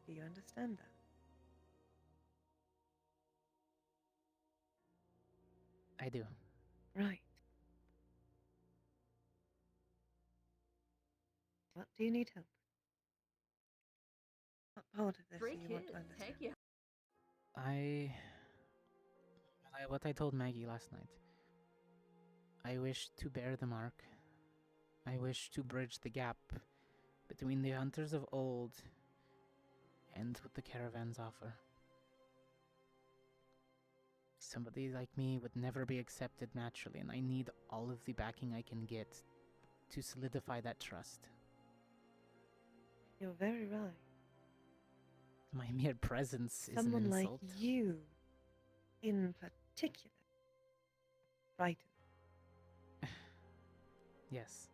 Do you understand that? I do. Right. What do you need help? What part of this do you want to understand? What I told Maggie last night. I wish to bear the mark. I wish to bridge the gap between the hunters of old and what the caravans offer. Somebody like me would never be accepted naturally, and I need all of the backing I can get to solidify that trust. You're very right. My mere presence is an Someone like insult. you, in particular, frightened. Yes.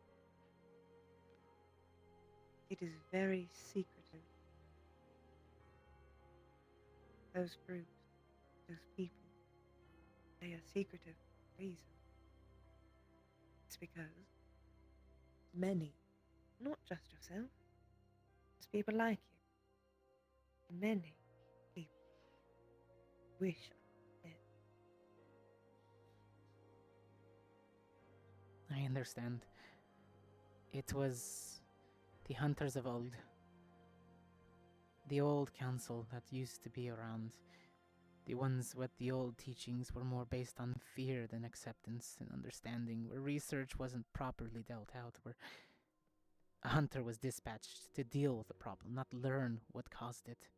It is very secretive. Those brutes, those people, they are secretive for a reason. It's because many, not just yourself, it's people like you, many people wish I was dead. I understand. It was the hunters of old. The old council that used to be around. The ones with the old teachings were more based on fear than acceptance and understanding, where research wasn't properly dealt out, where a hunter was dispatched to deal with the problem, not learn what caused it.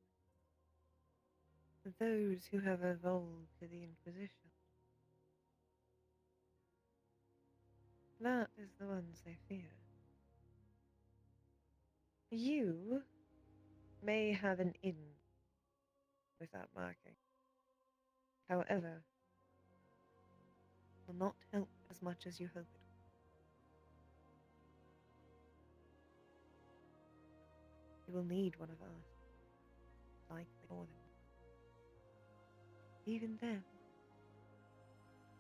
Those who have evolved to the Inquisition. That is the ones they fear. You may have an in with that marking. However, will not help as much as you hope it will. You will need one of us, likely more than one. Even then,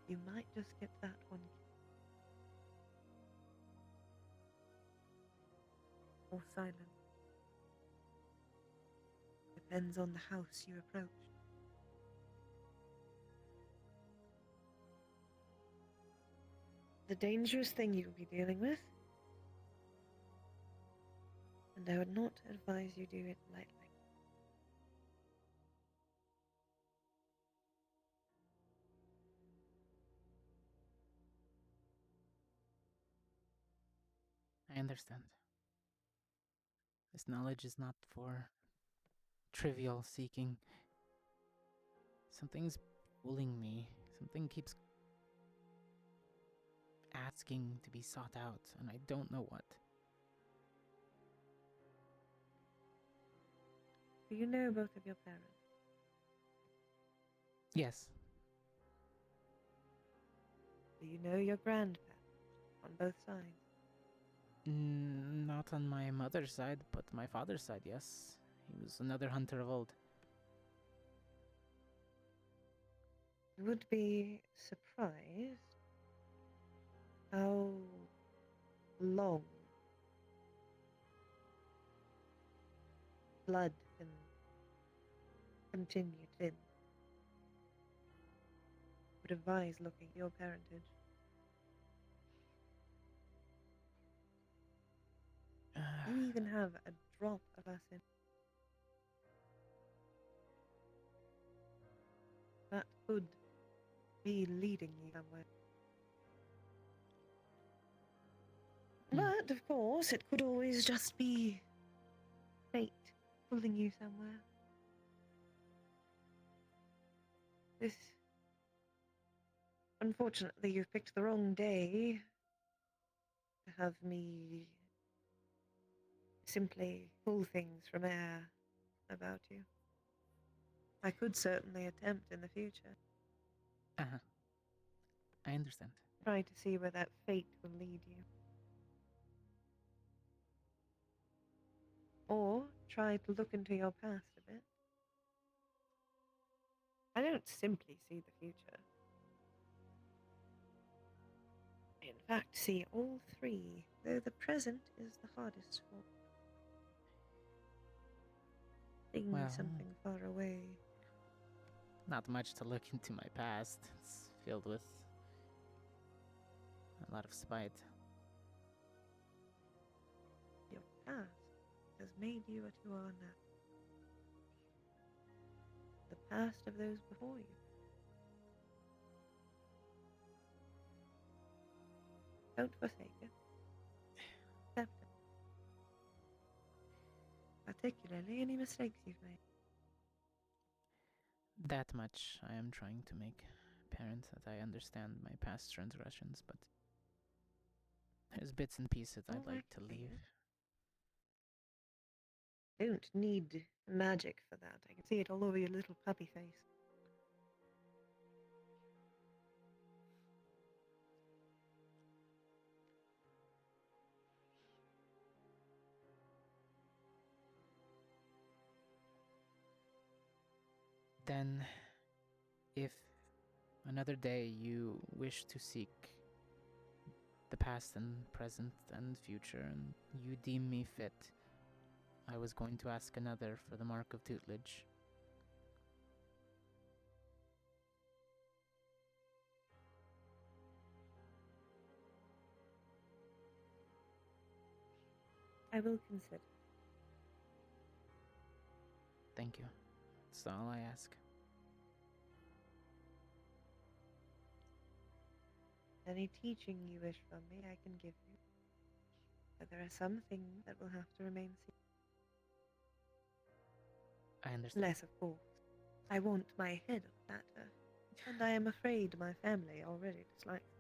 you might just get that one or silent. Depends on the house you approach. The dangerous thing you'll be dealing with, and I would not advise you do it lightly. I understand. This knowledge is not for trivial seeking. Something's pulling me. Something keeps asking to be sought out, and I don't know what. Do you know both of your parents? Yes. Do you know your grandparents on both sides? Not on my mother's side, but my father's side, yes. He was another hunter of old. You would be surprised how long blood can continue to would advise looking at your parentage. You even have a drop of us in. That could be leading you somewhere. But, of course, it could always just be fate pulling you somewhere. This. Unfortunately, you've picked the wrong day to have me simply pull things from air about you. I could certainly attempt in the future. Uh-huh. I understand. Try to see where that fate will lead you. Or try to look into your past a bit. I don't simply see the future. I, in fact, see all three, though the present is the hardest for. Seeing Well, something far away. Not much to look into my past. It's filled with a lot of spite. Your past has made you what you are now. The past of those before you. Don't forsake it. Accept it. Particularly any mistakes you've made. That much I am trying to make apparent, that I understand my past transgressions, but there's bits and pieces I'd like to leave. Don't need magic for that. I can see it all over your little puppy face. Then, if another day you wish to seek the past and present and future, and you deem me fit, I was going to ask another for the mark of tutelage. I will consider. Thank you. That's all I ask. Any teaching you wish from me, I can give you. But there are some things that will have to remain secret. I understand. Less, of course. I want my head on the matter, and I am afraid my family already dislikes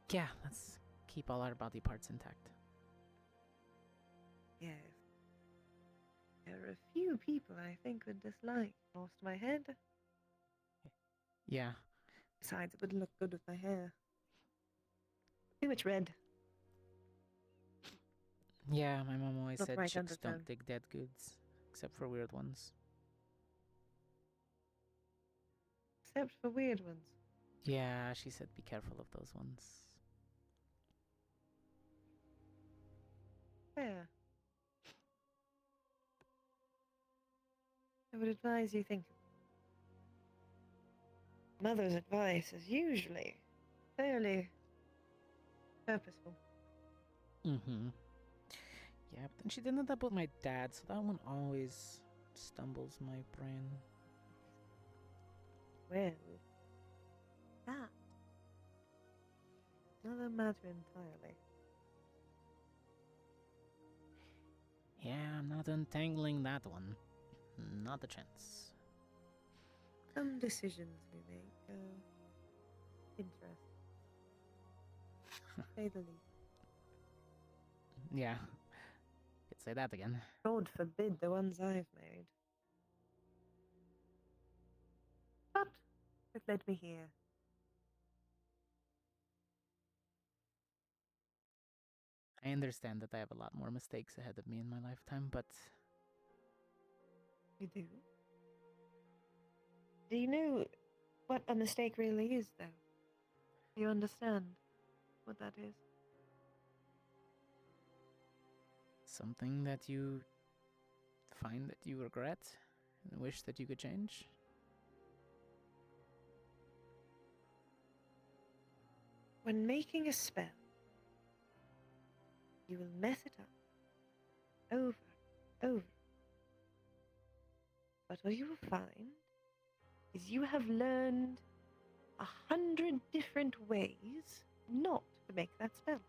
it. Yeah, let's keep all our body parts intact. Yes. There are a few people I think would dislike. Lost my head. Yeah. Besides, it wouldn't look good with my hair. Too much red. Yeah, my mom always Not said right chicks undertone. don't dig dead goods, except for weird ones. Except for weird ones. Yeah, she said be careful of those ones. Fair. I would advise you think. Mother's advice is usually fairly purposeful. Mm-hmm. Yeah, but then she did end up with my dad, so that one always stumbles my brain. Well, that. Another matter entirely. Yeah, I'm not untangling that one. Not a chance. Some decisions we make are interesting. To say the least. Yeah. Could say that again. God forbid the ones I've made. But it led me here. I understand that I have a lot more mistakes ahead of me in my lifetime, but... You do? Do you know what a mistake really is, though? Do you understand what that is? Something that you find that you regret and wish that you could change? When making a spell, you will mess it up over, over. But what you will find is you have learned 100 different ways not to make that spell.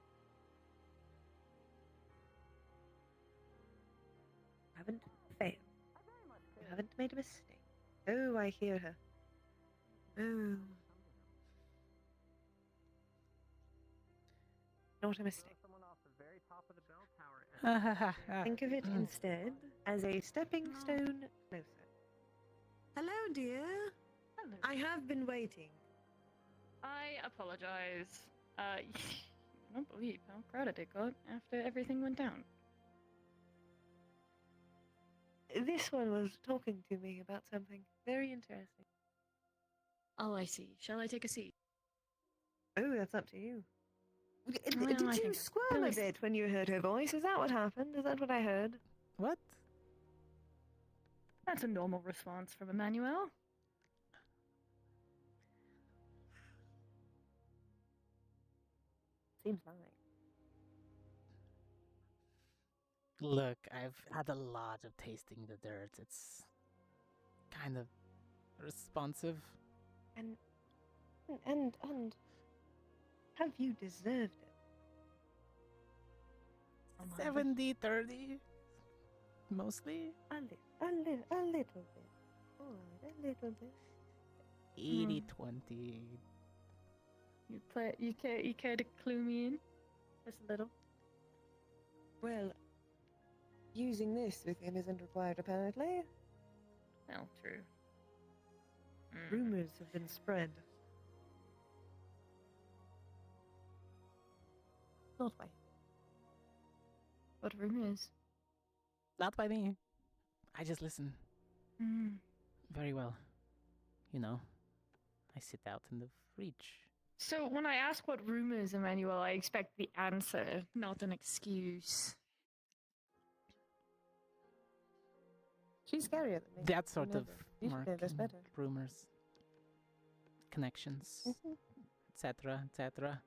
You haven't failed. You haven't made a mistake. Oh, I hear her. Oh. Not a mistake. Think of it instead as a stepping stone closer. Hello, dear. Hello. I have been waiting. I apologize. You don't believe how crowded it got after everything went down. This one was talking to me about something very interesting. Oh, I see. Shall I take a seat? Oh, that's up to you. Well, Did I you think squirm a bit when you heard her voice? Is that what happened? Is that what I heard? What? That's a normal response from Emmanuel. Seems like. Look, I've had a lot of tasting the dirt. It's kind of responsive. And have you deserved it? 70-30, mostly. A little bit. Alright, a little bit. 80-20. You care to clue me in? Just a little. Well, using this with him isn't required, apparently. Well, true. Rumors have been spread. Not by him. What rumors? Not by me. I just listen. Very well. You know, I sit out in the fridge. So when I ask what rumors, Emmanuel, I expect the answer, not an excuse. She's scarier than me. That sort of You should know this marking, better. rumors, connections, etc., etc.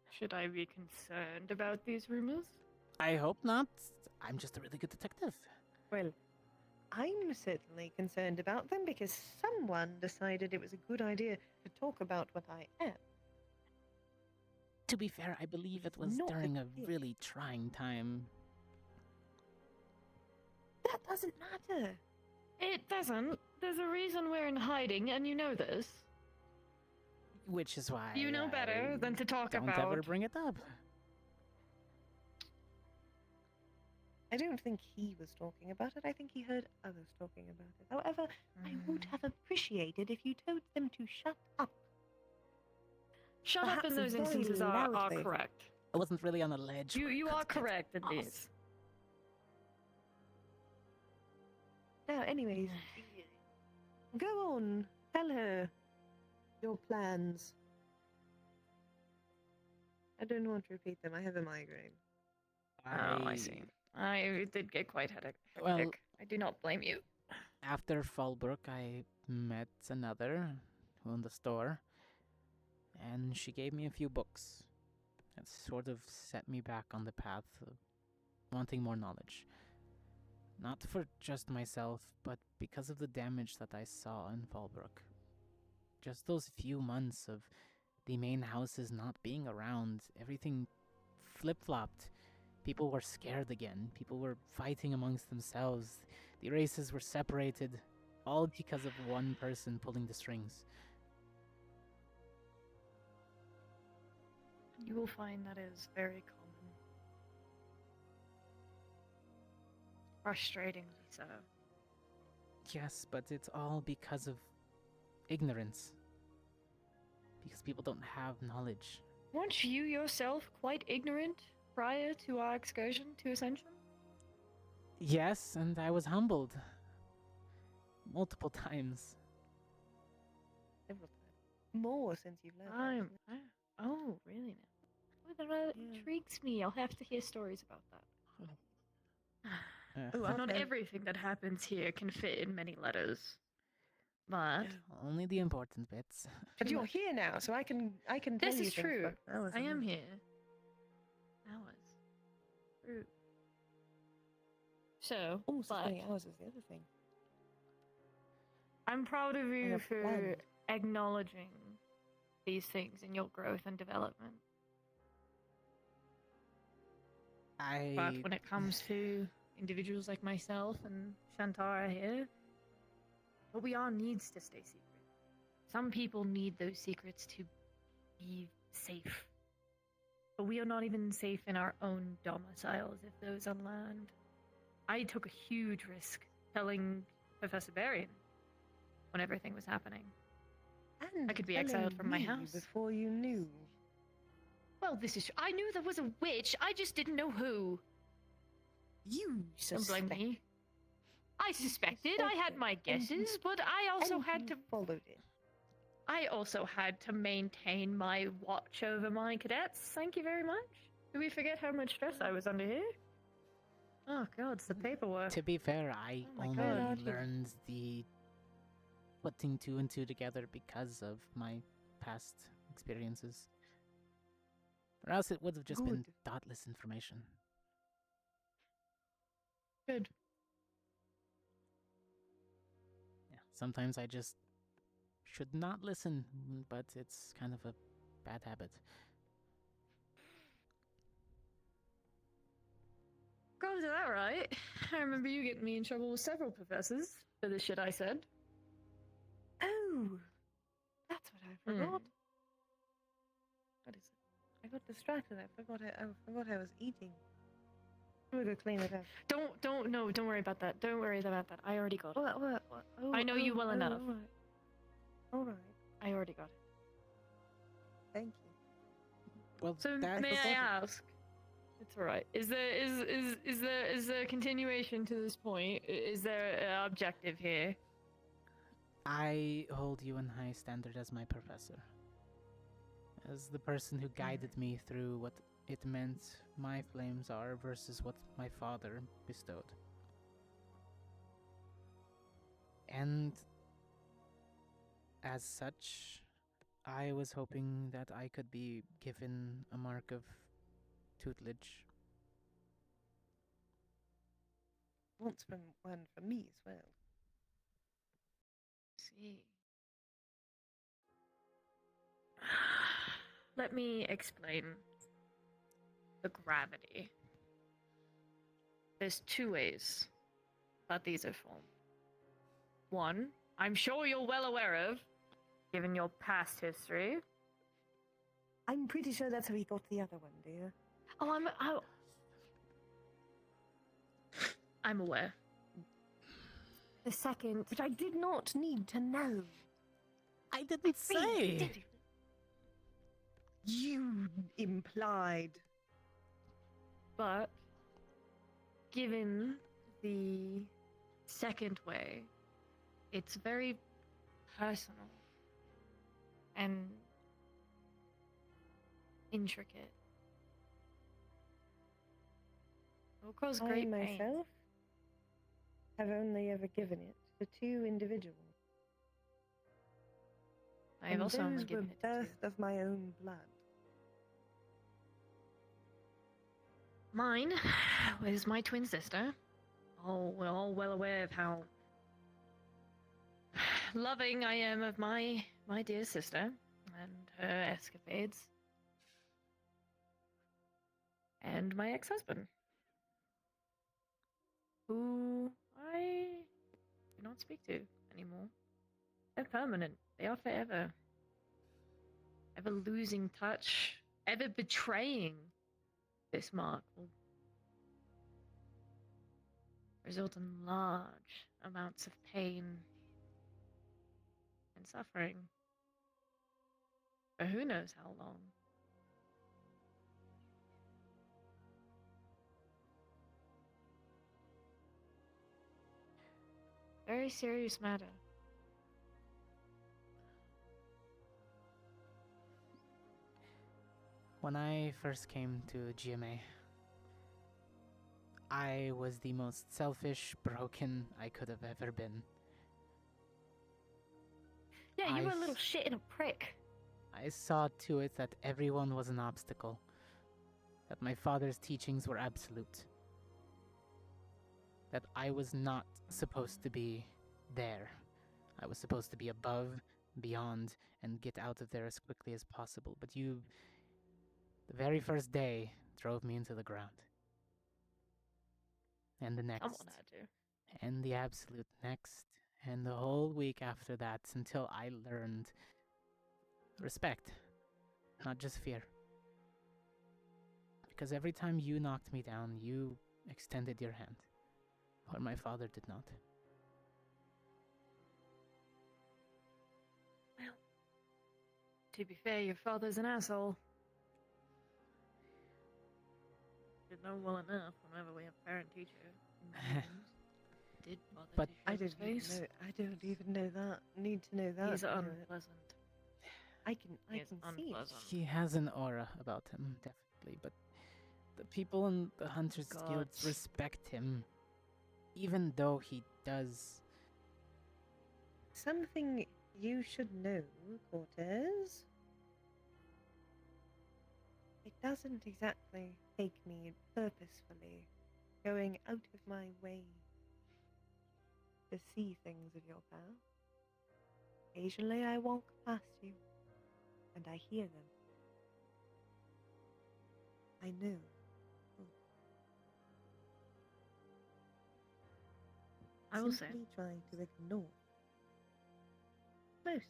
Should I be concerned about these rumors? I hope not. I'm just a really good detective. Well, I'm certainly concerned about them because someone decided it was a good idea to talk about what I am. To be fair, I believe it was Not during a a really trying time. That doesn't matter. It doesn't. There's a reason we're in hiding, and you know this. Which is why You know better than to talk don't about. ever bring it up. I don't think he was talking about it. I think he heard others talking about it. However, I would have appreciated if you told them to shut up. Shut up in Perhaps those very instances are loudly. correct. I wasn't really on a ledge. You are correct in these. Now, anyways, go on. Tell her your plans. I don't want to repeat them. I have a migraine. Oh, I see. I did get quite hectic. Well, I do not blame you. After Fallbrook, I met another who owned the store, and she gave me a few books. That sort of set me back on the path of wanting more knowledge. Not for just myself, but because of the damage that I saw in Fallbrook. Just those few months of the main houses not being around, everything flip-flopped. People were scared again. People were fighting amongst themselves. The races were separated, all because of one person pulling the strings. You will find that is very common. Frustratingly so. Yes, but it's all because of ignorance. Because people don't have knowledge. Weren't you yourself quite ignorant prior to our excursion to Ascension? Yes, and I was humbled. Multiple times. Several times. More since you've left. Oh, really now? Well, that intrigues me. I'll have to hear stories about that. So not everything that happens here can fit in many letters. But only the important bits. But you're here now, so I can tell this you is things true. for hours I and am hours. here. Hours. True. So, but many hours is the other thing. I'm proud of you have for plans. acknowledging these things in your growth and development. But when it comes to individuals like myself and Shantara here, what we are needs to stay secret. Some people need those secrets to be safe. But we are not even safe in our own domiciles if those are learned. I took a huge risk telling Professor Berrien when everything was happening. And I could be exiled telling from my me house. before you knew. Well, this is. I knew there was a witch. I just didn't know who. You Don't blame me. I suspected. I had my guesses, but I also had to followed it. I also had to maintain my watch over my cadets. Thank you very much. Did we forget how much stress I was under here? Oh god, it's the paperwork. To be fair, I my only God. learned the putting two and two together because of my past experiences. Or else it would have just been thoughtless information. Good. Yeah, sometimes I just should not listen, but it's kind of a bad habit. Comes to that right. I remember you getting me in trouble with several professors for the shit I said. Oh, that's what I forgot. What is it? I got distracted. I forgot I was eating. I'm gonna go clean it up. Don't worry about that. Don't worry about that. I already got it. What? Oh, I know you well enough. All right. I already got it. Thank you. Well, So may I ask? It's all right. Is there a continuation to this point? Is there an objective here? I hold you in high standard as my professor. As the person who guided me through what it meant my flames are versus what my father bestowed. And as such, I was hoping that I could be given a mark of tutelage. Once from one for me as well. See. Let me explain the gravity. There's two ways that these are formed. One, I'm sure you're well aware of, given your past history. I'm pretty sure that's how he got the other one, dear. Oh, I'm aware. The second, which I did not need to know. I didn't say. You implied. But given the second way, it's very personal and intricate. It will cause great I pain. myself have only ever given it to two individuals. I have also only those given were it to birthed of my own blood. Mine was my twin sister. Oh, we're all well aware of how loving I am of my dear sister and her escapades. And my ex-husband, who I do not speak to anymore. They're permanent. They are forever. Ever losing touch, ever betraying this mark will result in large amounts of pain and suffering for who knows how long. Very serious matter. When I first came to GMA, I was the most selfish, broken I could have ever been. Yeah, you were a little shit and a prick. I saw to it that everyone was an obstacle, that my father's teachings were absolute, that I was not supposed to be there. I was supposed to be above, beyond, and get out of there as quickly as possible. But you, the very first day, drove me into the ground. and the next, Someone had to. and the absolute next, and the whole week after that until I learned respect, not just fear. Because every time you knocked me down, you extended your hand, where my father did not. Well, to be fair, your father's an asshole. You know well enough whenever we have parent-teacher did bother But to show I his don't even face. know. I don't even know that. Need to know that. He's to know it. unpleasant. I can He is see it. unpleasant. He has an aura about him, definitely, but the people in the Hunters Guilds Gods. respect him, even though he does. Something you should know, Cortez. It doesn't exactly take me purposefully going out of my way to see things of your path. Occasionally I walk past you, and I hear them. I know. I will say. Simply try to ignore most.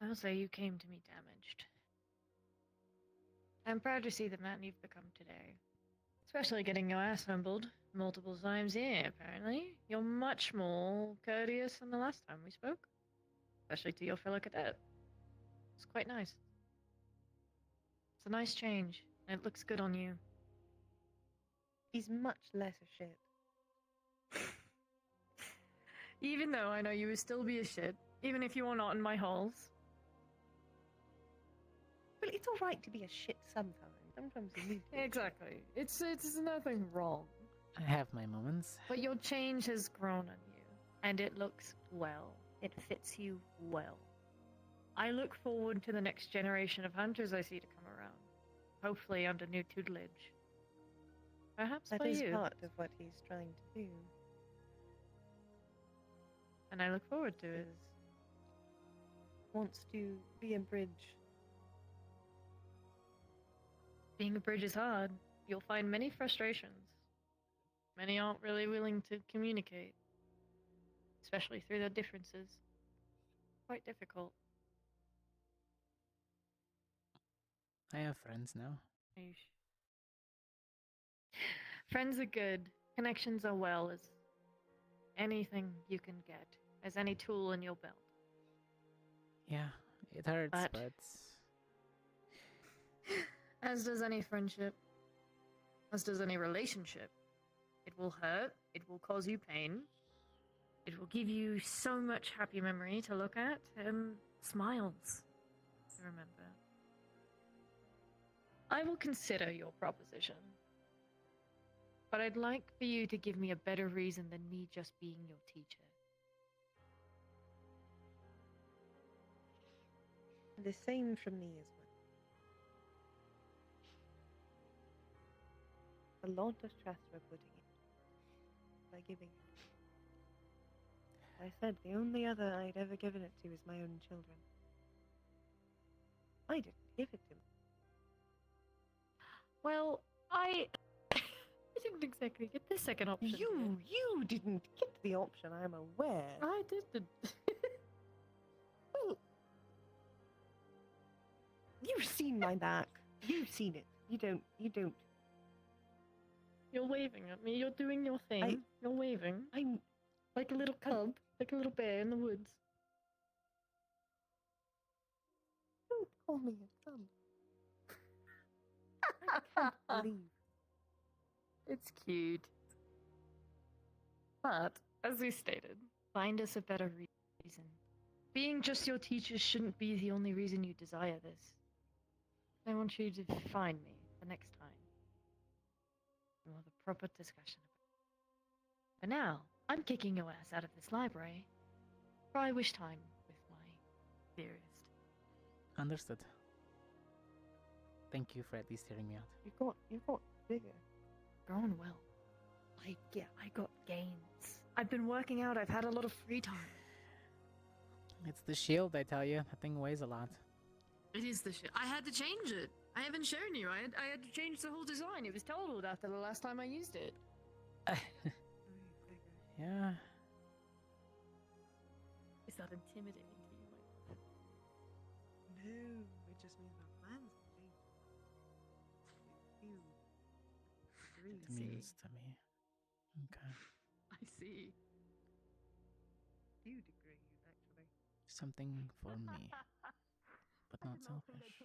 I will say you came to me damaged. I'm proud to see the man you've become today. Especially getting your ass humbled multiple times here, apparently. You're much more courteous than the last time we spoke. Especially to your fellow cadet. It's quite nice. It's a nice change, and it looks good on you. He's much less a shit. Even though I know you would still be a shit, even if you are not in my halls. Well, it's alright to be a shit sometimes. Sometimes you need to. Exactly. It's nothing wrong. I have my moments. But your change has grown on you, and it looks well. It fits you well. I look forward to the next generation of hunters I see to come around. Hopefully under new tutelage. Perhaps That by is you. part of what he's trying to do. And I look forward to it. Wants to be a bridge. Being a bridge is hard. You'll find many frustrations. Many aren't really willing to communicate. Especially through their differences. Quite difficult. I have friends now. Friends are good. Connections are well as anything you can get. As any tool in your belt. Yeah, it hurts, but... As does any friendship. As does any relationship. It will hurt. It will cause you pain. It will give you so much happy memory to look at and smiles to remember. I will consider your proposition. But I'd like for you to give me a better reason than me just being your teacher. The same from me as well. A lot of trust we're putting in by giving it. I said the only other I'd ever given it to is my own children. I didn't give it to them. Well, I didn't exactly get the second option. You didn't get the option, I'm aware. I didn't. Well, you've seen my back. You've seen it. You don't. You're waving at me. You're doing your thing. You're waving. I'm like a little cub, like a little bear in the woods. Don't call me a cub. I can't believe. It's cute. But, as we stated, find us a better reason. Being just your teacher shouldn't be the only reason you desire this. I want you to find me the next time. We'll have a proper discussion about it. For now, I'm kicking your ass out of this library. For I wish time with my dearest. Understood. Thank you for at least hearing me out. You got bigger. Growing well. I got gains. I've been working out. I've had a lot of free time. It's the shield, I tell you. That thing weighs a lot. It is the shit. I had to change it. I haven't shown you. I had to change the whole design. It was totaled after the last time I used it. Yeah. Is that intimidating to you? No, it just means my plans have changed. It means to me. Okay. I see. Do degree, actually. Something for me, but not selfish.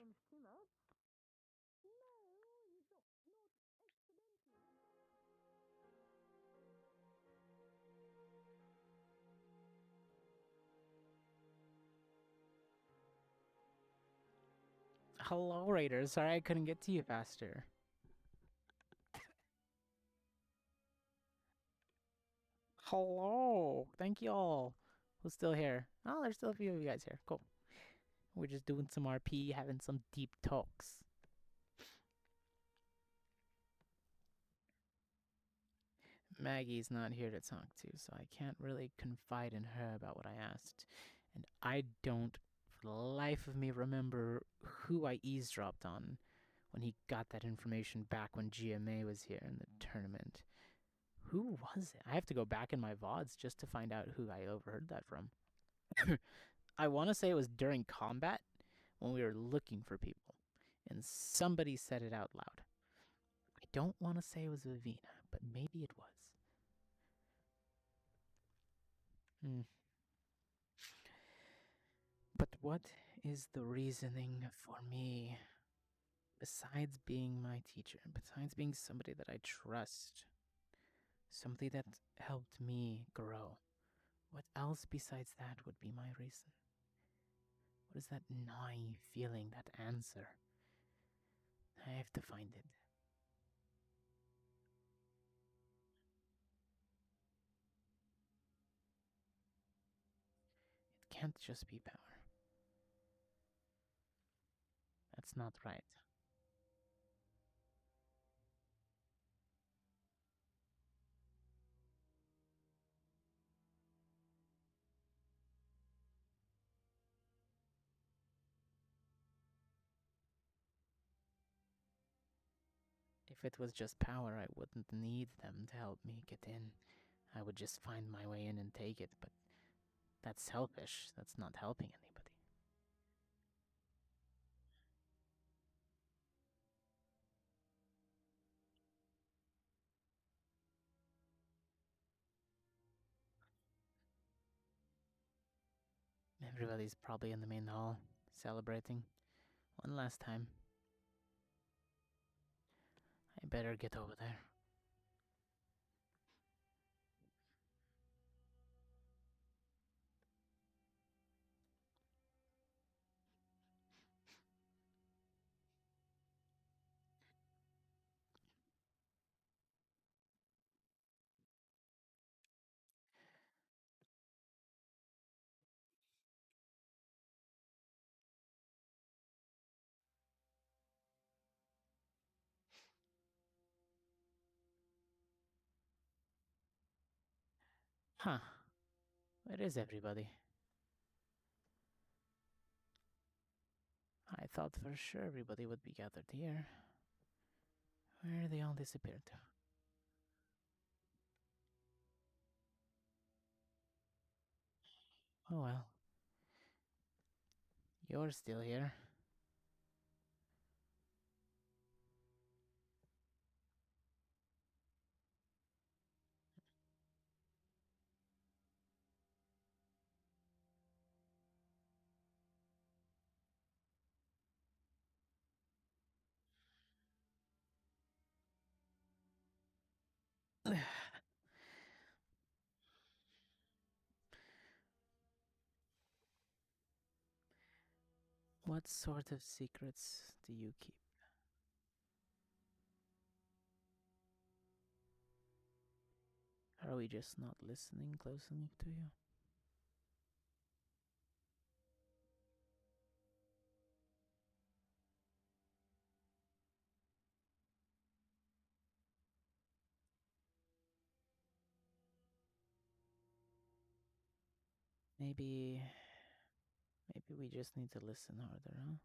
Hello, Raiders. Sorry I couldn't get to you faster. Hello. Thank you all who's still here. Oh, there's still a few of you guys here. Cool. We're just doing some RP, having some deep talks. Maggie's not here to talk to, so I can't really confide in her about what I asked. And I don't, for the life of me, remember who I eavesdropped on when he got that information back when GMA was here in the tournament. Who was it? I have to go back in my VODs just to find out who I overheard that from. I want to say it was during combat when we were looking for people, and somebody said it out loud. I don't want to say it was Vivina, but maybe it was. But what is the reasoning for me, besides being my teacher, besides being somebody that I trust, somebody that helped me grow? What else besides that would be my reason? What is that gnawing feeling, that answer? I have to find it. It can't just be power. That's not right. If it was just power, I wouldn't need them to help me get in. I would just find my way in and take it, but that's selfish. That's not helping anybody. Everybody's probably in the main hall, celebrating. One last time. I better get over there. Huh. Where is everybody? I thought for sure everybody would be gathered here. Where they all disappeared to? Oh well. You're still here. What sort of secrets do you keep? Are we just not listening close enough to you? Maybe we just need to listen harder, huh?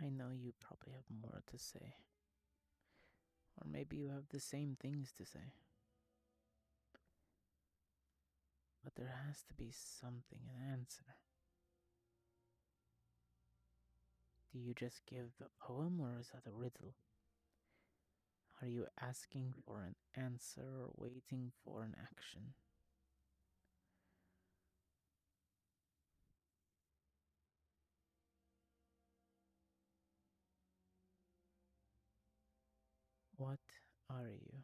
I know you probably have more to say. Or maybe you have the same things to say. But there has to be something, an answer. Do you just give a poem, or is that a riddle? Are you asking for an answer or waiting for an action? What are you?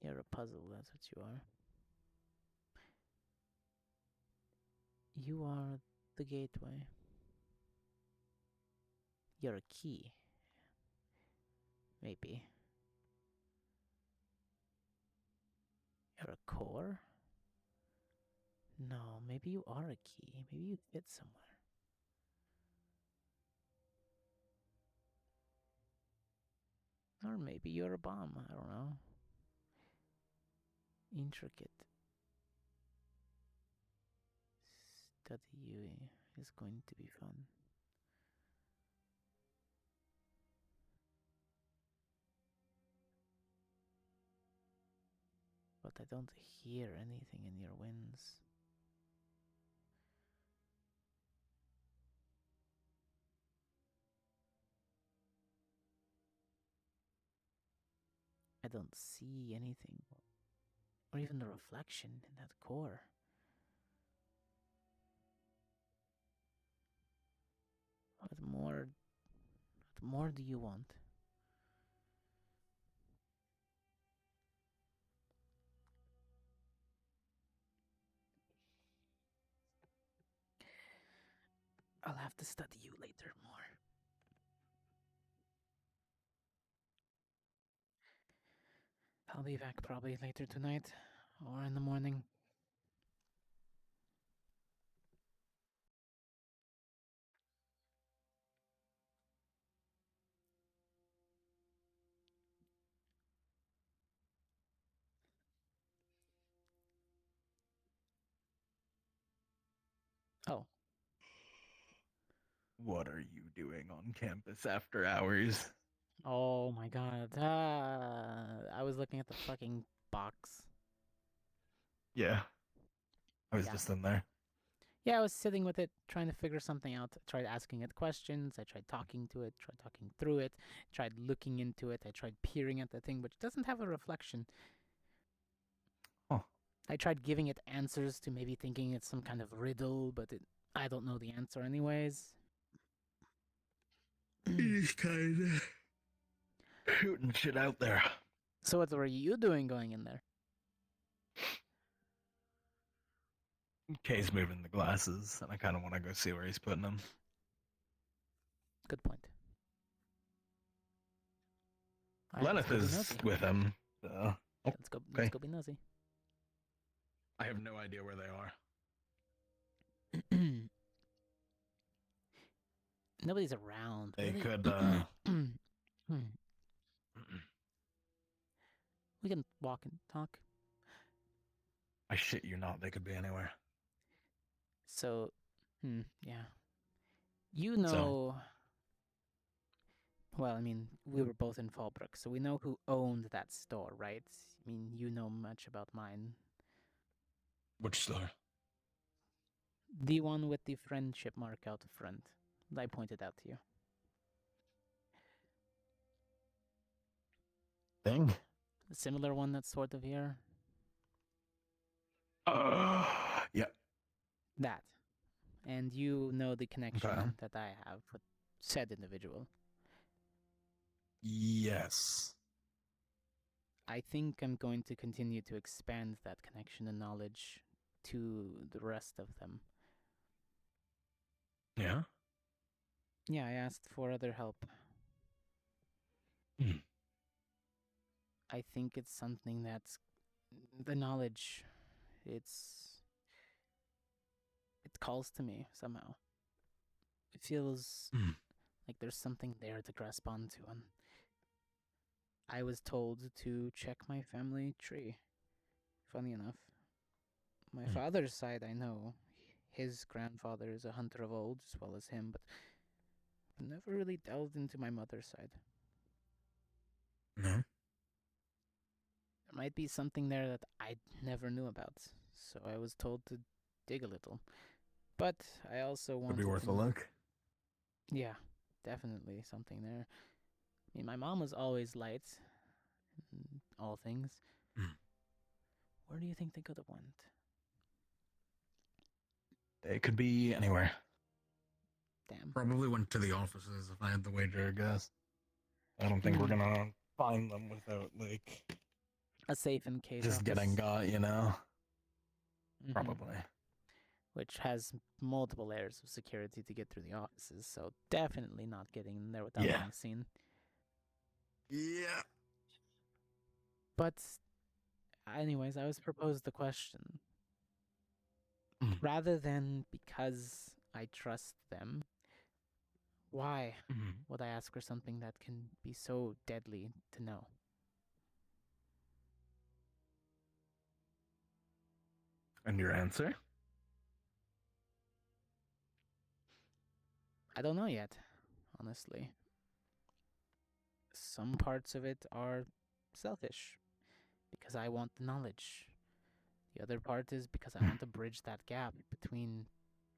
You're a puzzle, that's what you are. You are the gateway. You're a key. Maybe. You're a core? No, maybe you are a key. Maybe you fit somewhere. Or maybe you're a bomb, I don't know. Intricate. Study you is going to be fun. But I don't hear anything in your winds. I don't see anything, or even the reflection in that core. What more do you want? I'll have to study you later more. I'll be back probably later tonight, or in the morning. Oh. What are you doing on campus after hours? Oh my god. I was looking at the fucking box. Yeah. I was Yeah. just in there. Yeah, I was sitting with it, trying to figure something out. I tried asking it questions. I tried talking to it, tried talking through it, tried looking into it. I tried peering at the thing, but it doesn't have a reflection. Huh. I tried giving it answers to maybe thinking it's some kind of riddle, but I don't know the answer anyways. He's kind of shooting shit out there. So what were you doing going in there? Kay's moving the glasses, and I kind of want to go see where he's putting them. Good point. Lenneth is with him. Let's go be nosy. I have no idea where they are. Nobody's around. They really. could. We can walk and talk. I shit you not. They could be anywhere. So, yeah. You know. Well, I mean, we were both in Fallbrook, so we know who owned that store, right? I mean, you know much about mine. Which store? The one with the friendship mark out front. I pointed out to you. Thing? A similar one that's sort of here. Yeah. That. And you know the connection that I have with said individual. Yes. I think I'm going to continue to expand that connection and knowledge to the rest of them. Yeah? Yeah, I asked for other help. I think it's something that's the knowledge. It calls to me somehow. It feels like there's something there to grasp onto, and I was told to check my family tree. Funny enough. My father's side, I know. His grandfather is a hunter of old, as well as him, but I never really delved into my mother's side. No. There might be something there that I never knew about, so I was told to dig a little. But I also wanted Would be worth to a know- look. Yeah, definitely something there. I mean, my mom was always light in all things. Where do you think they could have went? It could be anywhere. Damn. Probably went to the offices if I had the wager, I guess. I don't think we're gonna find them without, like, A safe in case just office. getting got, you know? Mhm. Probably. Which has multiple layers of security to get through the offices, so definitely not getting in there without Yeah. being seen. Yeah. But, anyways, I was proposed the question. Rather than because I trust them, why would I ask for something that can be so deadly to know? And your answer? I don't know yet, honestly. Some parts of it are selfish, because I want the knowledge. The other part is because I want to bridge that gap between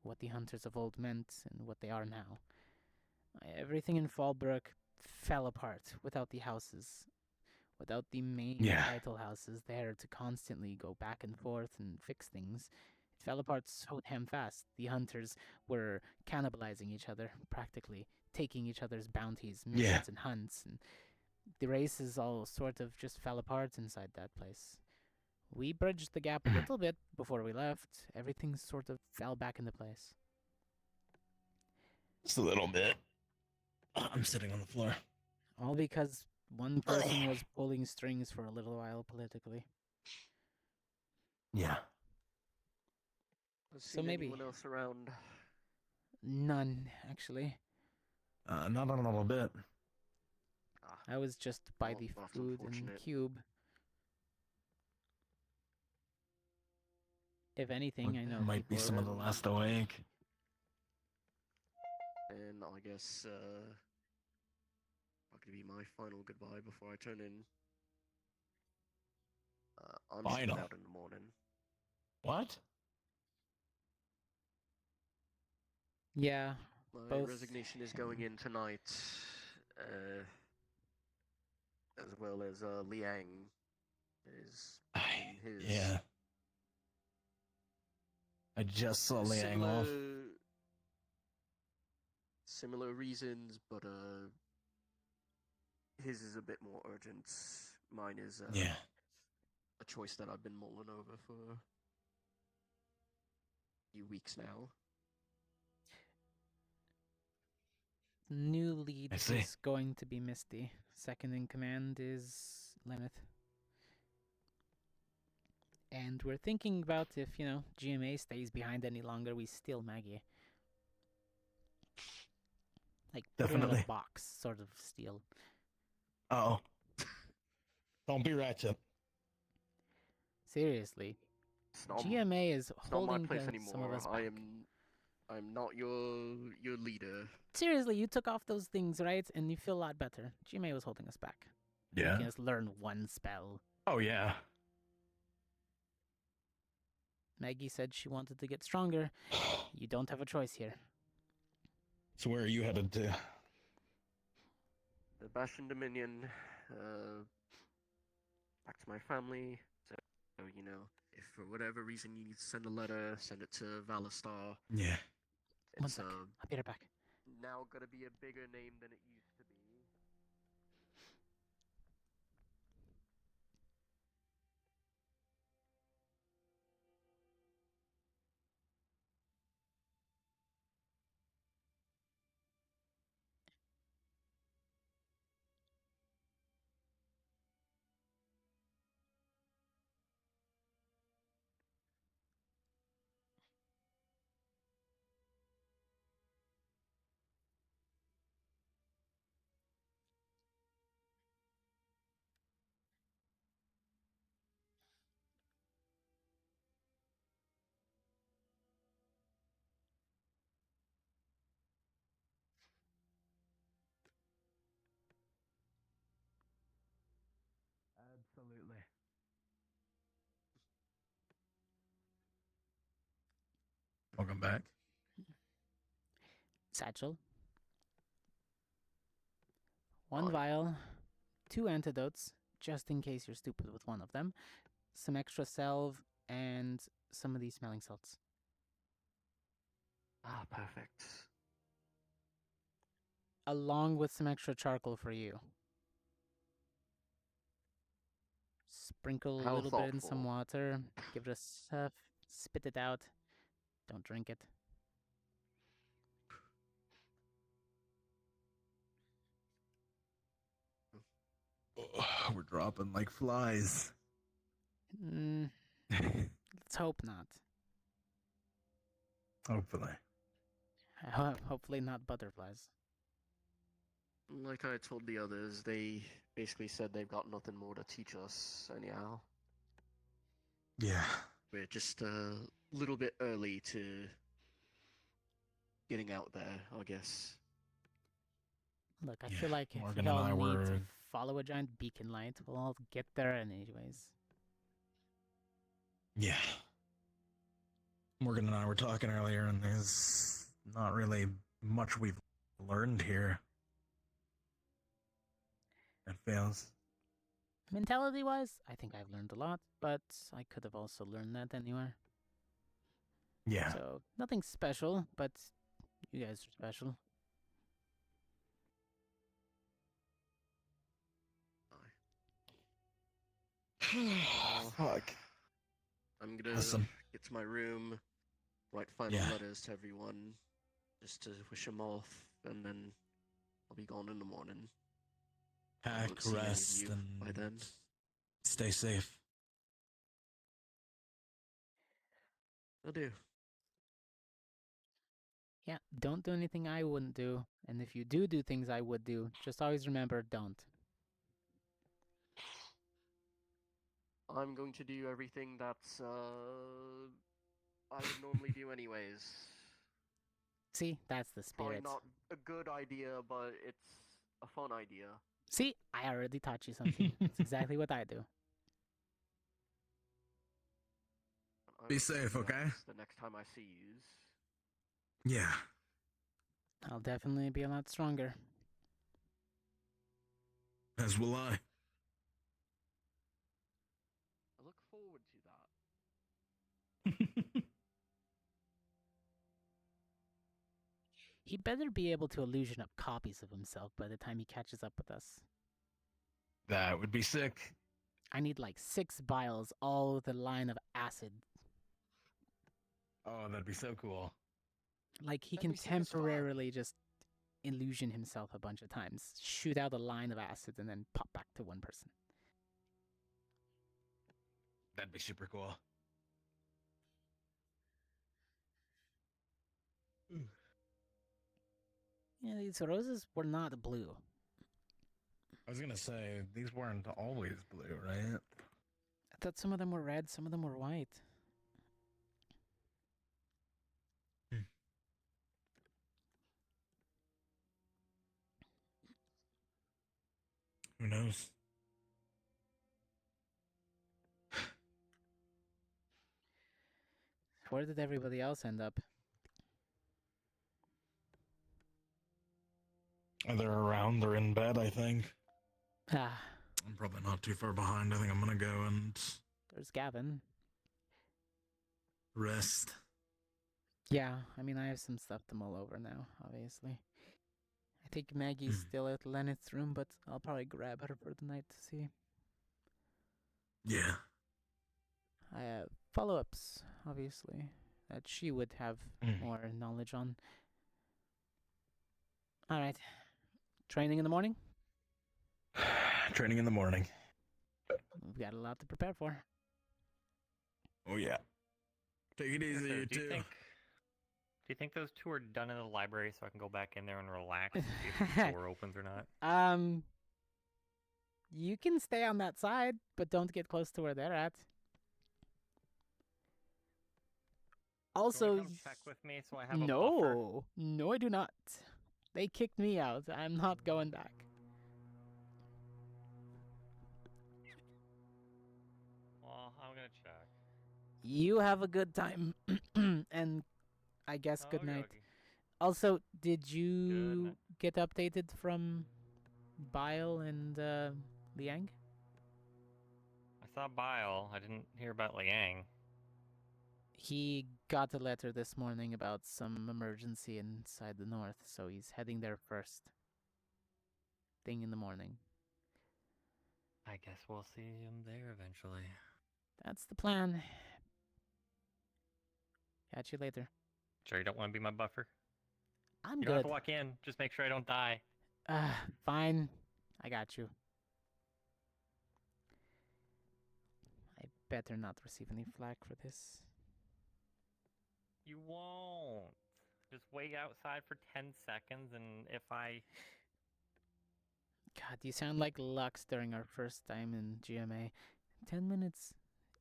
what the hunters of old meant and what they are now. Everything in Fallbrook fell apart without the houses, without the main title houses there to constantly go back and forth and fix things. It fell apart so damn fast. The hunters were cannibalizing each other, practically, taking each other's bounties, missions, and hunts, and the races all sort of just fell apart inside that place. We bridged the gap a little bit before we left. Everything sort of fell back into place. Just a little bit. I'm sitting on the floor. All because one person was pulling strings for a little while politically. Yeah. So maybe- anyone else around? None, actually. Not in a little bit. I was just by Well, the that's food and unfortunate. cube. If anything, I know Might be people some of the last awake. And I guess not gonna be my final goodbye before I turn in. I'm Final? stepping out in the morning. What? Yeah. My both resignation is going in tonight, as well as Liang is in his. Yeah. I just saw Liang off. Similar reasons, but his is a bit more urgent. Mine is Yeah. a choice that I've been mulling over for a few weeks now. New lead I see. is going to be Misty. Second in command is Lemeth. And we're thinking about if, GMA stays behind any longer, we steal Maggie. Like, put her in Definitely. a box, sort of steal. Uh-oh. Don't be ratchet. Seriously. not- GMA is It's not my holding place some of anymore. us back. I'm not your leader. Seriously, you took off those things, right? And you feel a lot better. GMA was holding us back. Yeah. Making us learn one spell. Oh, yeah. Maggie said she wanted to get stronger. You don't have a choice here. So where are you headed to? The Bastion Dominion, back to my family. So, if for whatever reason you need to send a letter, send it to Valistar. Yeah. One sec. I'll be right back. Now gonna be a bigger name than it used to be. Absolutely. Welcome back. Satchel. 1 vial, 2 antidotes, just in case you're stupid with one of them, some extra salve, and some of these smelling salts. Ah, perfect. Along with some extra charcoal for you. Sprinkle a How little bit in some thoughtful. water, give it a sniff, spit it out. Don't drink it. Oh, we're dropping like flies. Let's hope not. Hopefully. Hopefully not butterflies. Like I told the others, they basically said they've got nothing more to teach us anyhow. Yeah. We're just a little bit early to getting out there, I guess. Look, I feel like if Morgan we and all I need were- to follow a giant beacon light, we'll all get there anyways. Yeah. Morgan and I were talking earlier, and there's not really much we've learned here. It feels. Mentality-wise, I think I've learned a lot, but I could have also learned that anywhere. Yeah. So, nothing special, but you guys are special. Fuck. I'm gonna Listen. get to my room, write final Yeah. letters to everyone, just to wish them off, and then I'll be gone in the morning. I Pack, won't see any of rest, you and by then. stay safe. Will do. Yeah, don't do anything I wouldn't do, and if you do things I would do, just always remember, don't. I'm going to do everything that's I would normally do anyways. See, that's the Probably spirit. not a good idea, but it's a fun idea. See, I already taught you something. That's exactly what I do. I Be will safe, do okay? that the next time I see yous. Yeah. I'll definitely be a lot stronger. As will I. I look forward to that. He better be able to illusion up copies of himself by the time he catches up with us. That would be sick. I need like 6 vials, all with a line of acid. Oh, that'd be so cool. Like, he That'd can be sick as fuck. temporarily just illusion himself a bunch of times, shoot out a line of acid, and then pop back to one person. That'd be super cool. Yeah, these roses were not blue. I was gonna say, these weren't always blue, right? I thought some of them were red, some of them were white. Who knows? Where did everybody else end up? They're around, they're in bed, I think. Ah, I'm probably not too far behind. I think I'm gonna go and there's Gavin. rest. Yeah, I mean, I have some stuff to mull over now, obviously. I think Maggie's still at Lenneth's room, but I'll probably grab her for the night to see. Yeah. I have follow-ups, obviously, that she would have more knowledge on. Alright. Training in the morning? Training in the morning. We've got a lot to prepare for. Oh, yeah. Take it easy, So, you do you two. think those two are done in the library so I can go back in there and relax and see if the door opens or not? You can stay on that side, but don't get close to where they're at. Also, Come check with me so I have a buffer. No, I do not. They kicked me out. I'm not going back. gonna check. You have a good time, and I guess good Okay, night. okay. Also, did you night. get updated from Bile and Liang? I saw Bile. I didn't hear about Liang. He got a letter this morning about some emergency inside the north, so he's heading there first thing in the morning. I guess we'll see him there eventually. That's the plan. Catch you later. Sure, you don't want to be my buffer? I'm You don't have good. to walk in. Just make sure I don't die. Fine. I got you. I better not receive any flack for this. You won't. Just wait outside for 10 seconds, and if I... God, you sound like Lux during our first time in GMA. 10 minutes.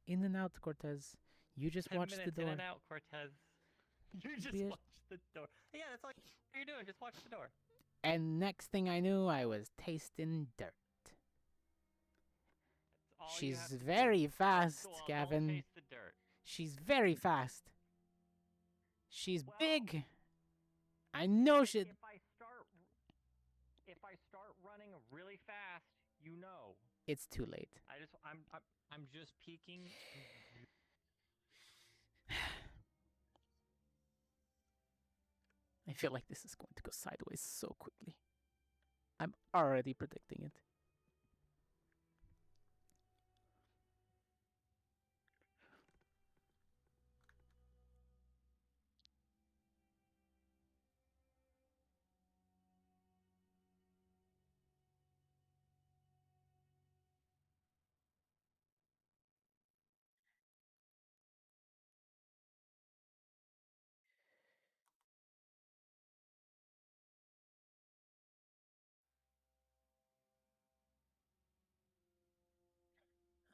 In and out, Cortez. You just 10 watch the minutes door. in and out, Cortez. You just Be a- watch the door. Yeah, that's all you're doing. Just watch the door. And next thing I knew, I was tasting dirt. All you She's have to do. very fast, Go on, don't Gavin. taste the dirt. She's very fast. She's big. I know she... If I start running really fast, you know. It's too late. I'm just peeking. I feel like this is going to go sideways so quickly. I'm already predicting it.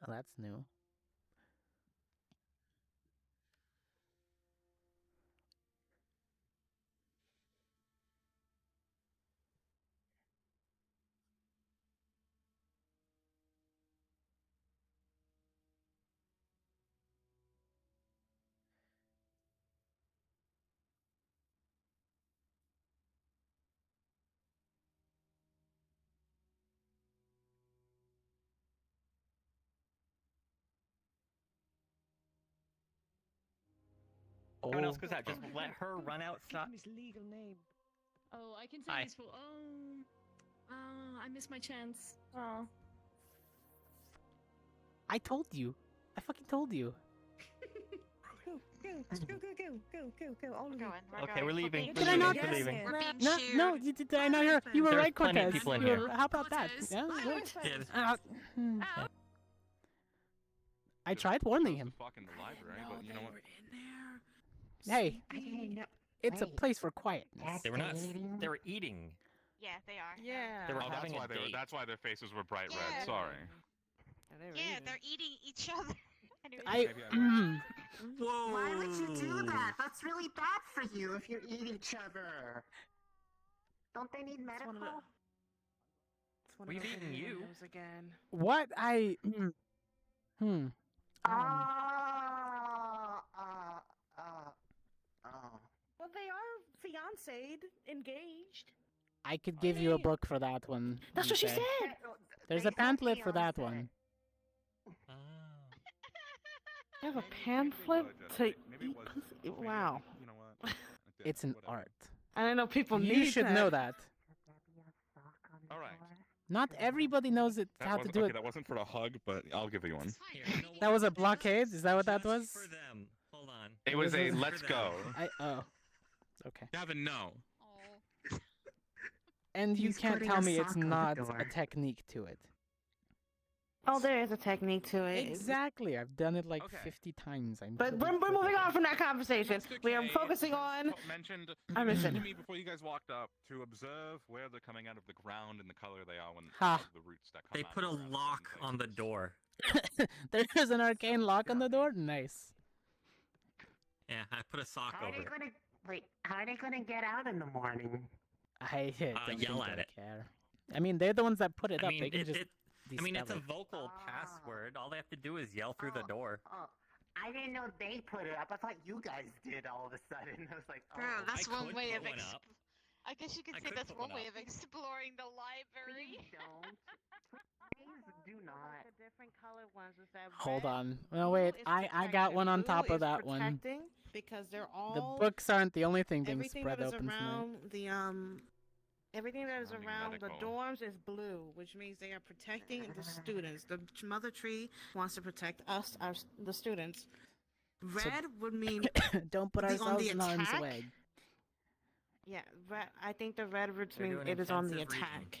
Oh, that's new. Everyone else goes out. Just let her run outside. His legal name. Oh, I can say Hi. this for. I missed my chance. Oh. I told you. I fucking told you. Go. All of you. Okay, we're leaving. Did I not? We're leaving. We're being No, sheared. no, did I not hear? You were There's right, plenty of Cortez. people in You here. were- How about that? Cortez. Yeah. Cortez. I tried warning him. Fucking the library, but you know what? Hey, I didn't know. it's a Wait. place for quietness. They were not. They were eating. Yeah, they are. Yeah. They were Oh, that's having why a they were. date. That's why their faces were bright Yeah. red. Sorry. Yeah, they're eating each other. Anyways. Whoa. Why would you do that? That's really bad for you if you eat each other. Don't they need medical? It's one of We've those eaten you. windows again. What I... Well, they are fiancéed, engaged. I could give you a book for that one. That's what she instead. said. There's a pamphlet for that one. I have a pamphlet to eat pussy. Wow. You know what? It's an art. I don't know people You need should that. know that. All right. Not everybody knows it, how to do okay, it. that wasn't for a hug, but I'll give you one. That was a blockade? Is that what that was? For them. Hold on. It was a was- let's go. Okay. Gavin, no. And you He's can't putting tell a me it's sock on the not door. a technique to it. Oh, there is a technique to it. Exactly. I've done it like 50 times. But we're moving on from that conversation. We are focusing on. Mentioned I mentioned. to me before you guys walked up to observe where they're coming out of the ground and the color they are when Ha. the roots that come They out put of a the ground. lock on the door. There's an arcane lock on the door? Nice. Yeah, I put a sock How are over they it. gonna wait? How are they gonna get out in the morning? I don't yell think at they it. care. I mean, they're the ones that put it I up. mean, they can it, just I mean, it's a dispel it. vocal password. Bird. All they have to do is yell through the door. Oh, I didn't know they put it up. I thought you guys did all of a sudden. I was like, oh. Bro, that's I one could way put of one up. I guess you could I say could that's put one one way up. of exploring the library. Please don't. Please do not. The different colored ones is that Hold red, on. No, blue wait. is I got protection. one on Blue top of is that one. protecting because they're The all books aren't the only thing being everything spread that is open tonight. around the everything that is Surrounding around medical. the dorms is blue, which means they are protecting the students. The mother tree wants to protect us, the students. Red would mean Don't put on ourselves the in harm's attack. way. Yeah, red. I think the red would They're mean doing it is on the intensive reading. attack.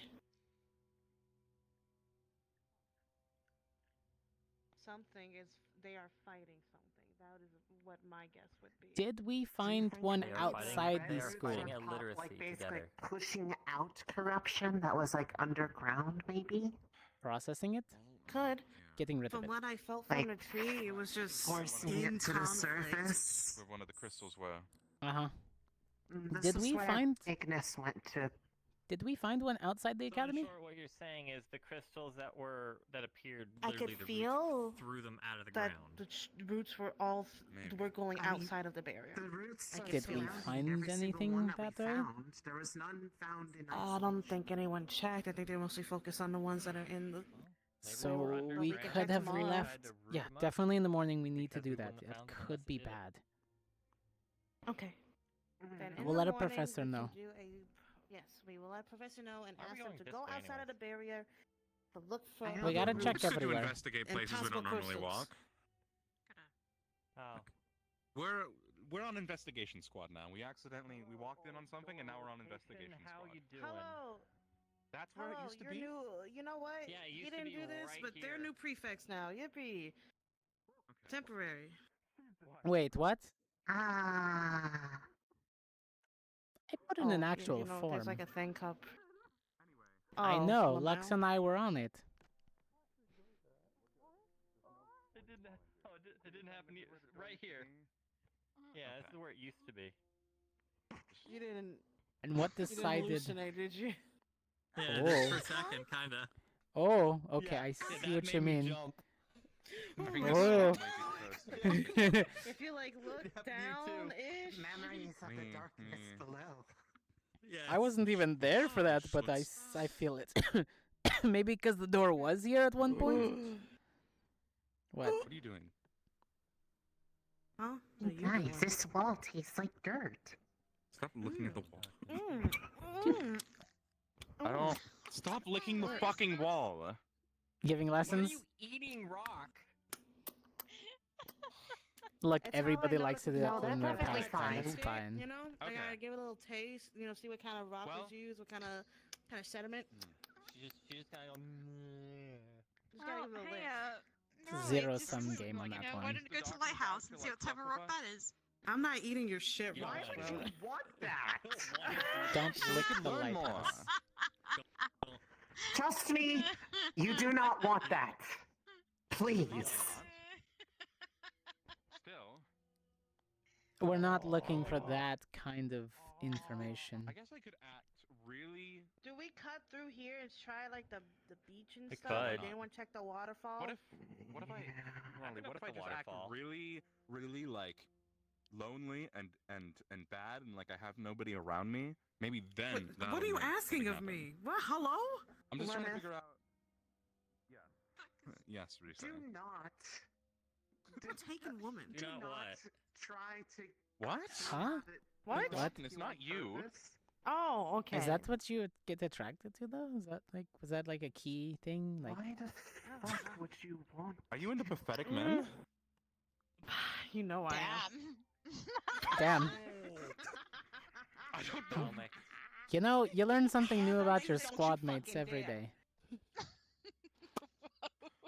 Something is they are fighting something. That is what my guess would be. Did we find one They are outside fighting- the they are school? fighting illiteracy Like basically together. pushing out corruption that was like underground, maybe. Processing it? Could. Getting rid of From it. what I felt from the tree, it was just Forcing in it to the conflict. surface. Where one of the crystals were. Uh-huh. This Did is we where find... Ignis went to. Did we find one outside the academy? So in short, what you're saying is the crystals that appeared, I literally could the feel roots threw them out of the that ground. the roots were all were going I mean, outside of the barrier. The roots are Did we surrounding find every single anything one that we way? found. There was none found in I don't think anyone checked. I think they mostly focus on the ones that are in the. So But we we can could check have tomorrow. left. Tried to root Yeah, them up definitely in the morning we need to because do we that. wouldn't have It found them could unless be we did it. bad. Okay. Then in We'll the let a morning, professor we can know. do yes, we will let professor know and Why are we ask him going to this go way outside of anyways? the barrier to look for. We gotta other check roots To everywhere. investigate and places we possible don't normally crystals. walk. Oh. We're on investigation squad now. We walked in on something and now we're on investigation How squad. you doing? Hello. That's where Hello, it used to you're be. new. You know what? Yeah, it he used to didn't be do this, right but they're here. new prefects now. Yippee. Temporary. Wait, what? Ah. I put in an Oh, actual you know, form. there's like a thing cup. I Oh, know, well, Lux now- and I were on it. It didn't happen right here. Yeah, this is where it used to be. You didn't. And what You didn't decided... hallucinate, did you? Yeah, Oh. just for a second, kinda. Oh, okay, I Yeah, see that what you made me mean. jump. I think this Oh. might be the first. If you like look down-ish. Memories of the darkness below. Yeah. I wasn't even there for that, but I feel it. Maybe because the door was here at one point? What? What are you doing? Huh? Hey guys, this wall tastes like dirt. Stop looking at the wall. I Mm. don't. Stop licking the fucking wall. Giving What are lessons? you eating, rock? Look, It's how I everybody know likes to it's do that no, when that's they're perfectly past time. It's fine. fine. You know, Okay. I gotta give it a little taste. You know, see what kind of rock Well- was used, what kind of sediment. She just kind of. Just gotta give it a lick. Zero-sum game on that Why one. don't you go to my house and see what type of rock that is? I'm not eating your shit, You rock, don't bro. wanna- Want that? Don't lick the Learn more. lighthouse. Trust me, you do not want that. Please. Still. We're not looking for that kind of information. I guess I could act really. Do we cut through here and try like the beach and We stuff? could. Did anyone check the waterfall? What if I, Ronnie, what if I just act really, really like lonely and bad and like I have nobody around me? Maybe then. Wait, that'll what are you make asking something of happen. me? What? Hello? I'm just trying to Lenneth. figure out. Yes, what are you Do saying? not. Taken woman. You know what? Try to. What? Huh? What? What? It's not you. Oh, okay. Is that what you get attracted to, though? Is that like, was that like a key thing? Like, Why the fuck would you want? Are you into pathetic men? You know I am. damn. I don't know. Oh my. You know, you learn something new about your squad mates every day.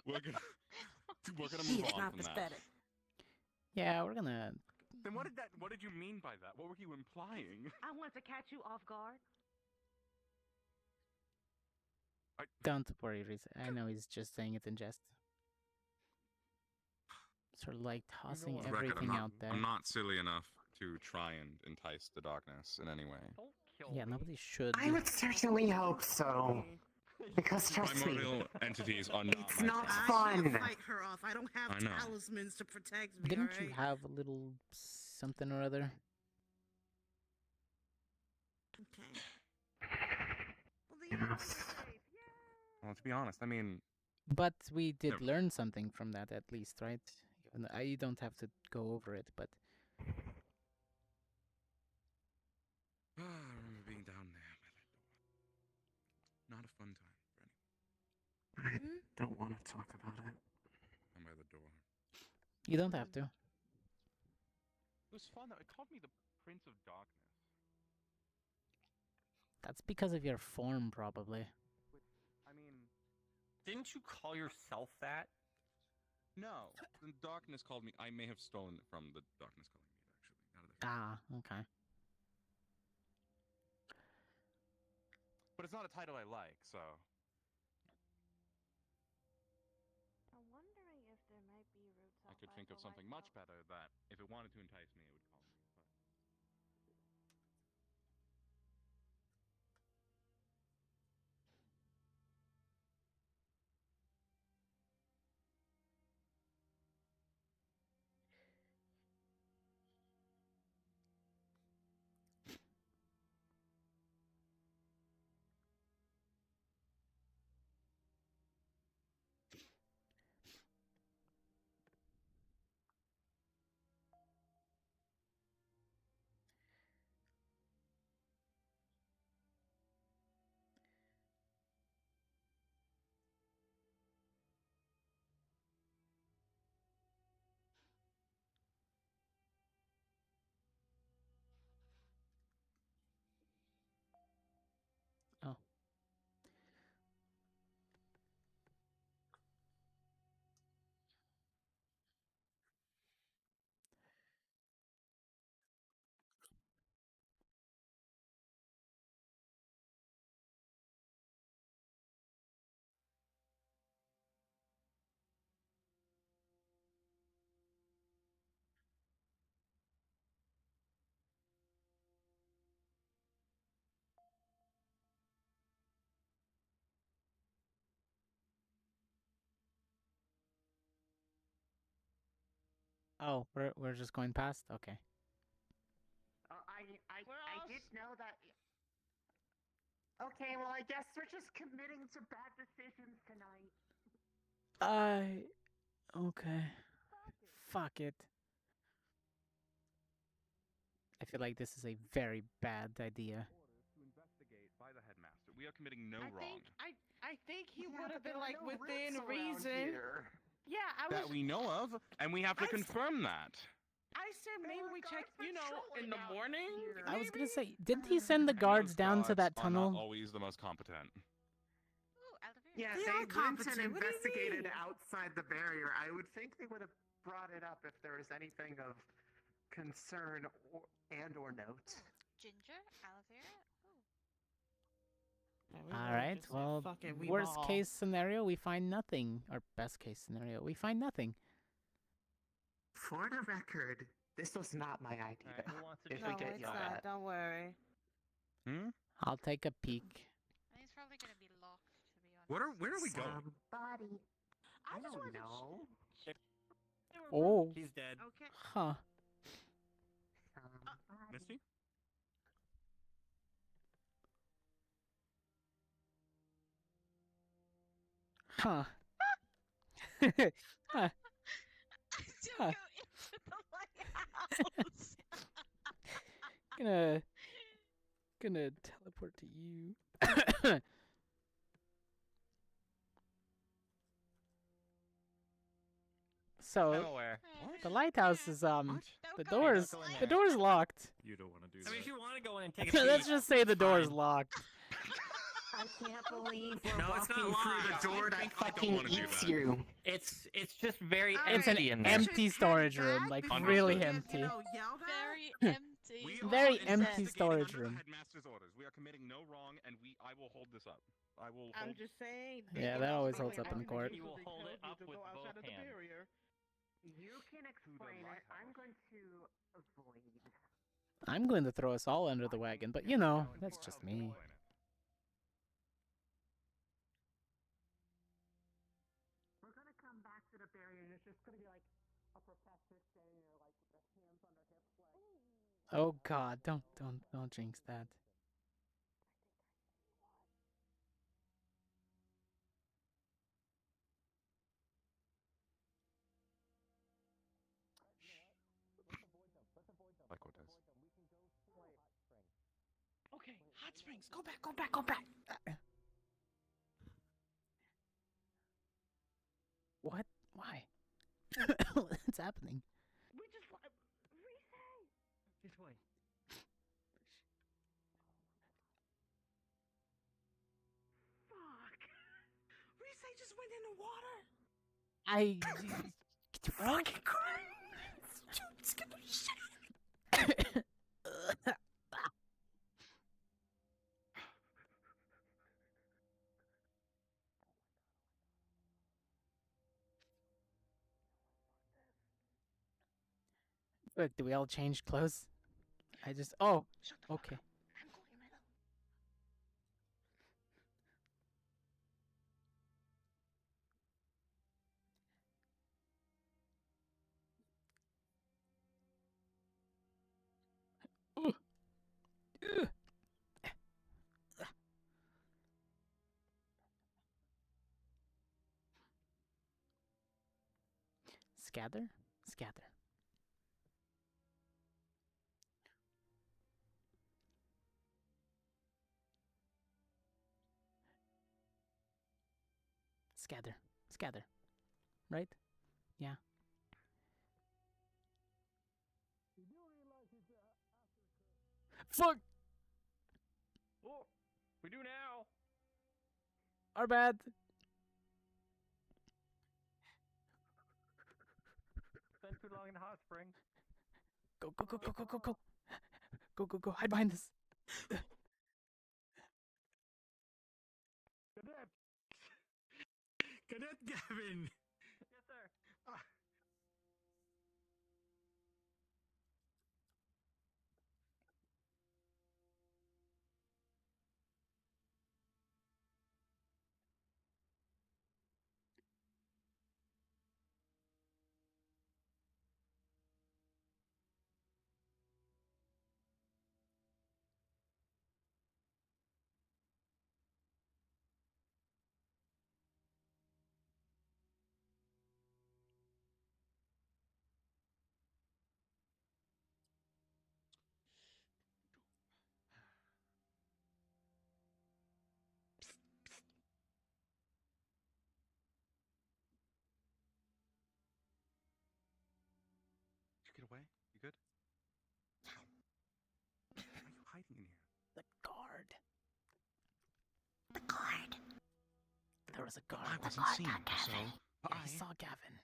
We're gonna He move is on not from that. pathetic. Yeah, we're gonna... Then what did you mean by that? What were you implying? I want to catch you off guard. Don't worry, Risa. I know he's just saying it in jest. Sort of like tossing For the record, everything out there. I'm not silly enough to try and entice the darkness in any way. Don't kill Yeah, me. nobody should. I would certainly hope so. Because trust me, primordial entities are not it's my not friends. I fun. can't fight her off. I don't have I know. talismans to protect me. Didn't you alright? have a little something or other? Okay. Well, the animals are safe. Well, to be honest, I mean, But we did Never. learn something from that at least, right? Even though you don't have to go over it, but I remember being down there by that door. Not a fun time for anyone. I don't want to talk about it. I'm by the door. you don't have to. It was fun though. It called me the Prince of Darkness. That's because of your form, probably. I mean, Didn't you call yourself that? No, the darkness called me. I may have stolen it from the darkness calling me, actually. Now that I Ah, okay. but it's not a title I like, so. I'm wondering if there might be roots I could think of something much better that, if it wanted to entice me, it would call me. But Oh. Oh, we're just going past? Okay. I did know that. Okay, well, I guess we're just committing to bad decisions tonight. Okay. Fuck it. I feel like this is a very bad idea. To investigate by the headmaster. We are committing no I wrong. think he Yeah, would but have been there are like no within roots around reason. here. Yeah, I That was. we know of, and we have to confirm that. I said maybe we check, in the morning. I was gonna say, didn't he send the guards down to that Are not tunnel? always the most competent. Yeah, They they are went and competent. What do you investigated mean? outside the barrier. I would think they would have brought it up if there was anything of concern or note. Ginger, aloe vera. All right. Well, worst case scenario, we find nothing. Or best case scenario, we find nothing. For the record, this was not my idea. Alright, who wants to if do we it? get It's yelled not. at. Don't worry. I'll take a peek. I think it's probably gonna be locked, to be honest. Where are we going? Somebody. I don't know. Oh. He's dead. Okay. Huh. Misty? Huh. Huh. Don't Huh. go into the lighthouse. Gonna teleport to you. So I'm aware. the lighthouse is the Don't door's go in the there. door's locked. You don't want to do I mean, if that. you want to go in and take a peek. Let's just say the door's fine. locked. I can't believe we're No, it's not walking through locked. the door that fucking wanna do eats that. you. It's just very It's an empty in there. empty storage room, like before really we get, empty. Very empty. We Very are empty investigating storage under room. The headmaster's orders. We are committing no wrong, and I will hold this up. I will I'm hold. just saying. Yeah, that always holds up in court. You will hold it up with both hands. You can explain it. I'm going to avoid. I'm going to throw us all under the wagon, but you know, that's just me. it's just gonna be like a professor standing there, like with their hands on their hips, like. Oh God, don't jinx that. Like what does? Okay, hot springs. Go back. Go back. Go back. What? Why? What's happening? We just This way. Fuck. Reese just went in the water. I. Fucking Christ! Dude, skip the shit. Look, do we all change clothes? I just. Oh. Okay. Scather? Scather. Scather. Scather. Right? Yeah. Fuck! Oh, we do now. Our bad. Spent too long in the hot spring. Go, go, go, go, go, go, go. Go, go, go. Hide behind this. Cadet! Cadet Gavin! Yes, sir. Did you get away? You good? Why are you hiding in here? The guard. The guard. There was a guard. I wasn't seen, so Yeah, he saw Gavin.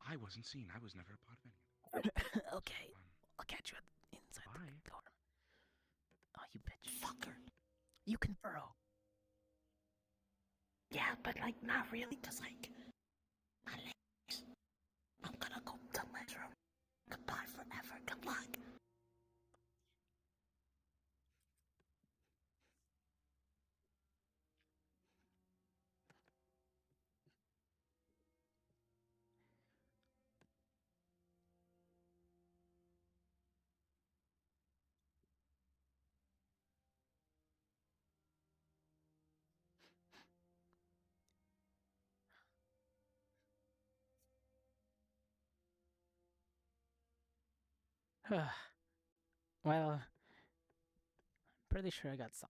I wasn't seen. I was never a part of any of it. Okay. I'll catch you inside the door. Oh, you bitch. Fucker. You can burrow. Yeah, but like not really, cause like my legs. I'm gonna go to my room. Goodbye forever. Good luck. Well, I'm pretty sure I got some.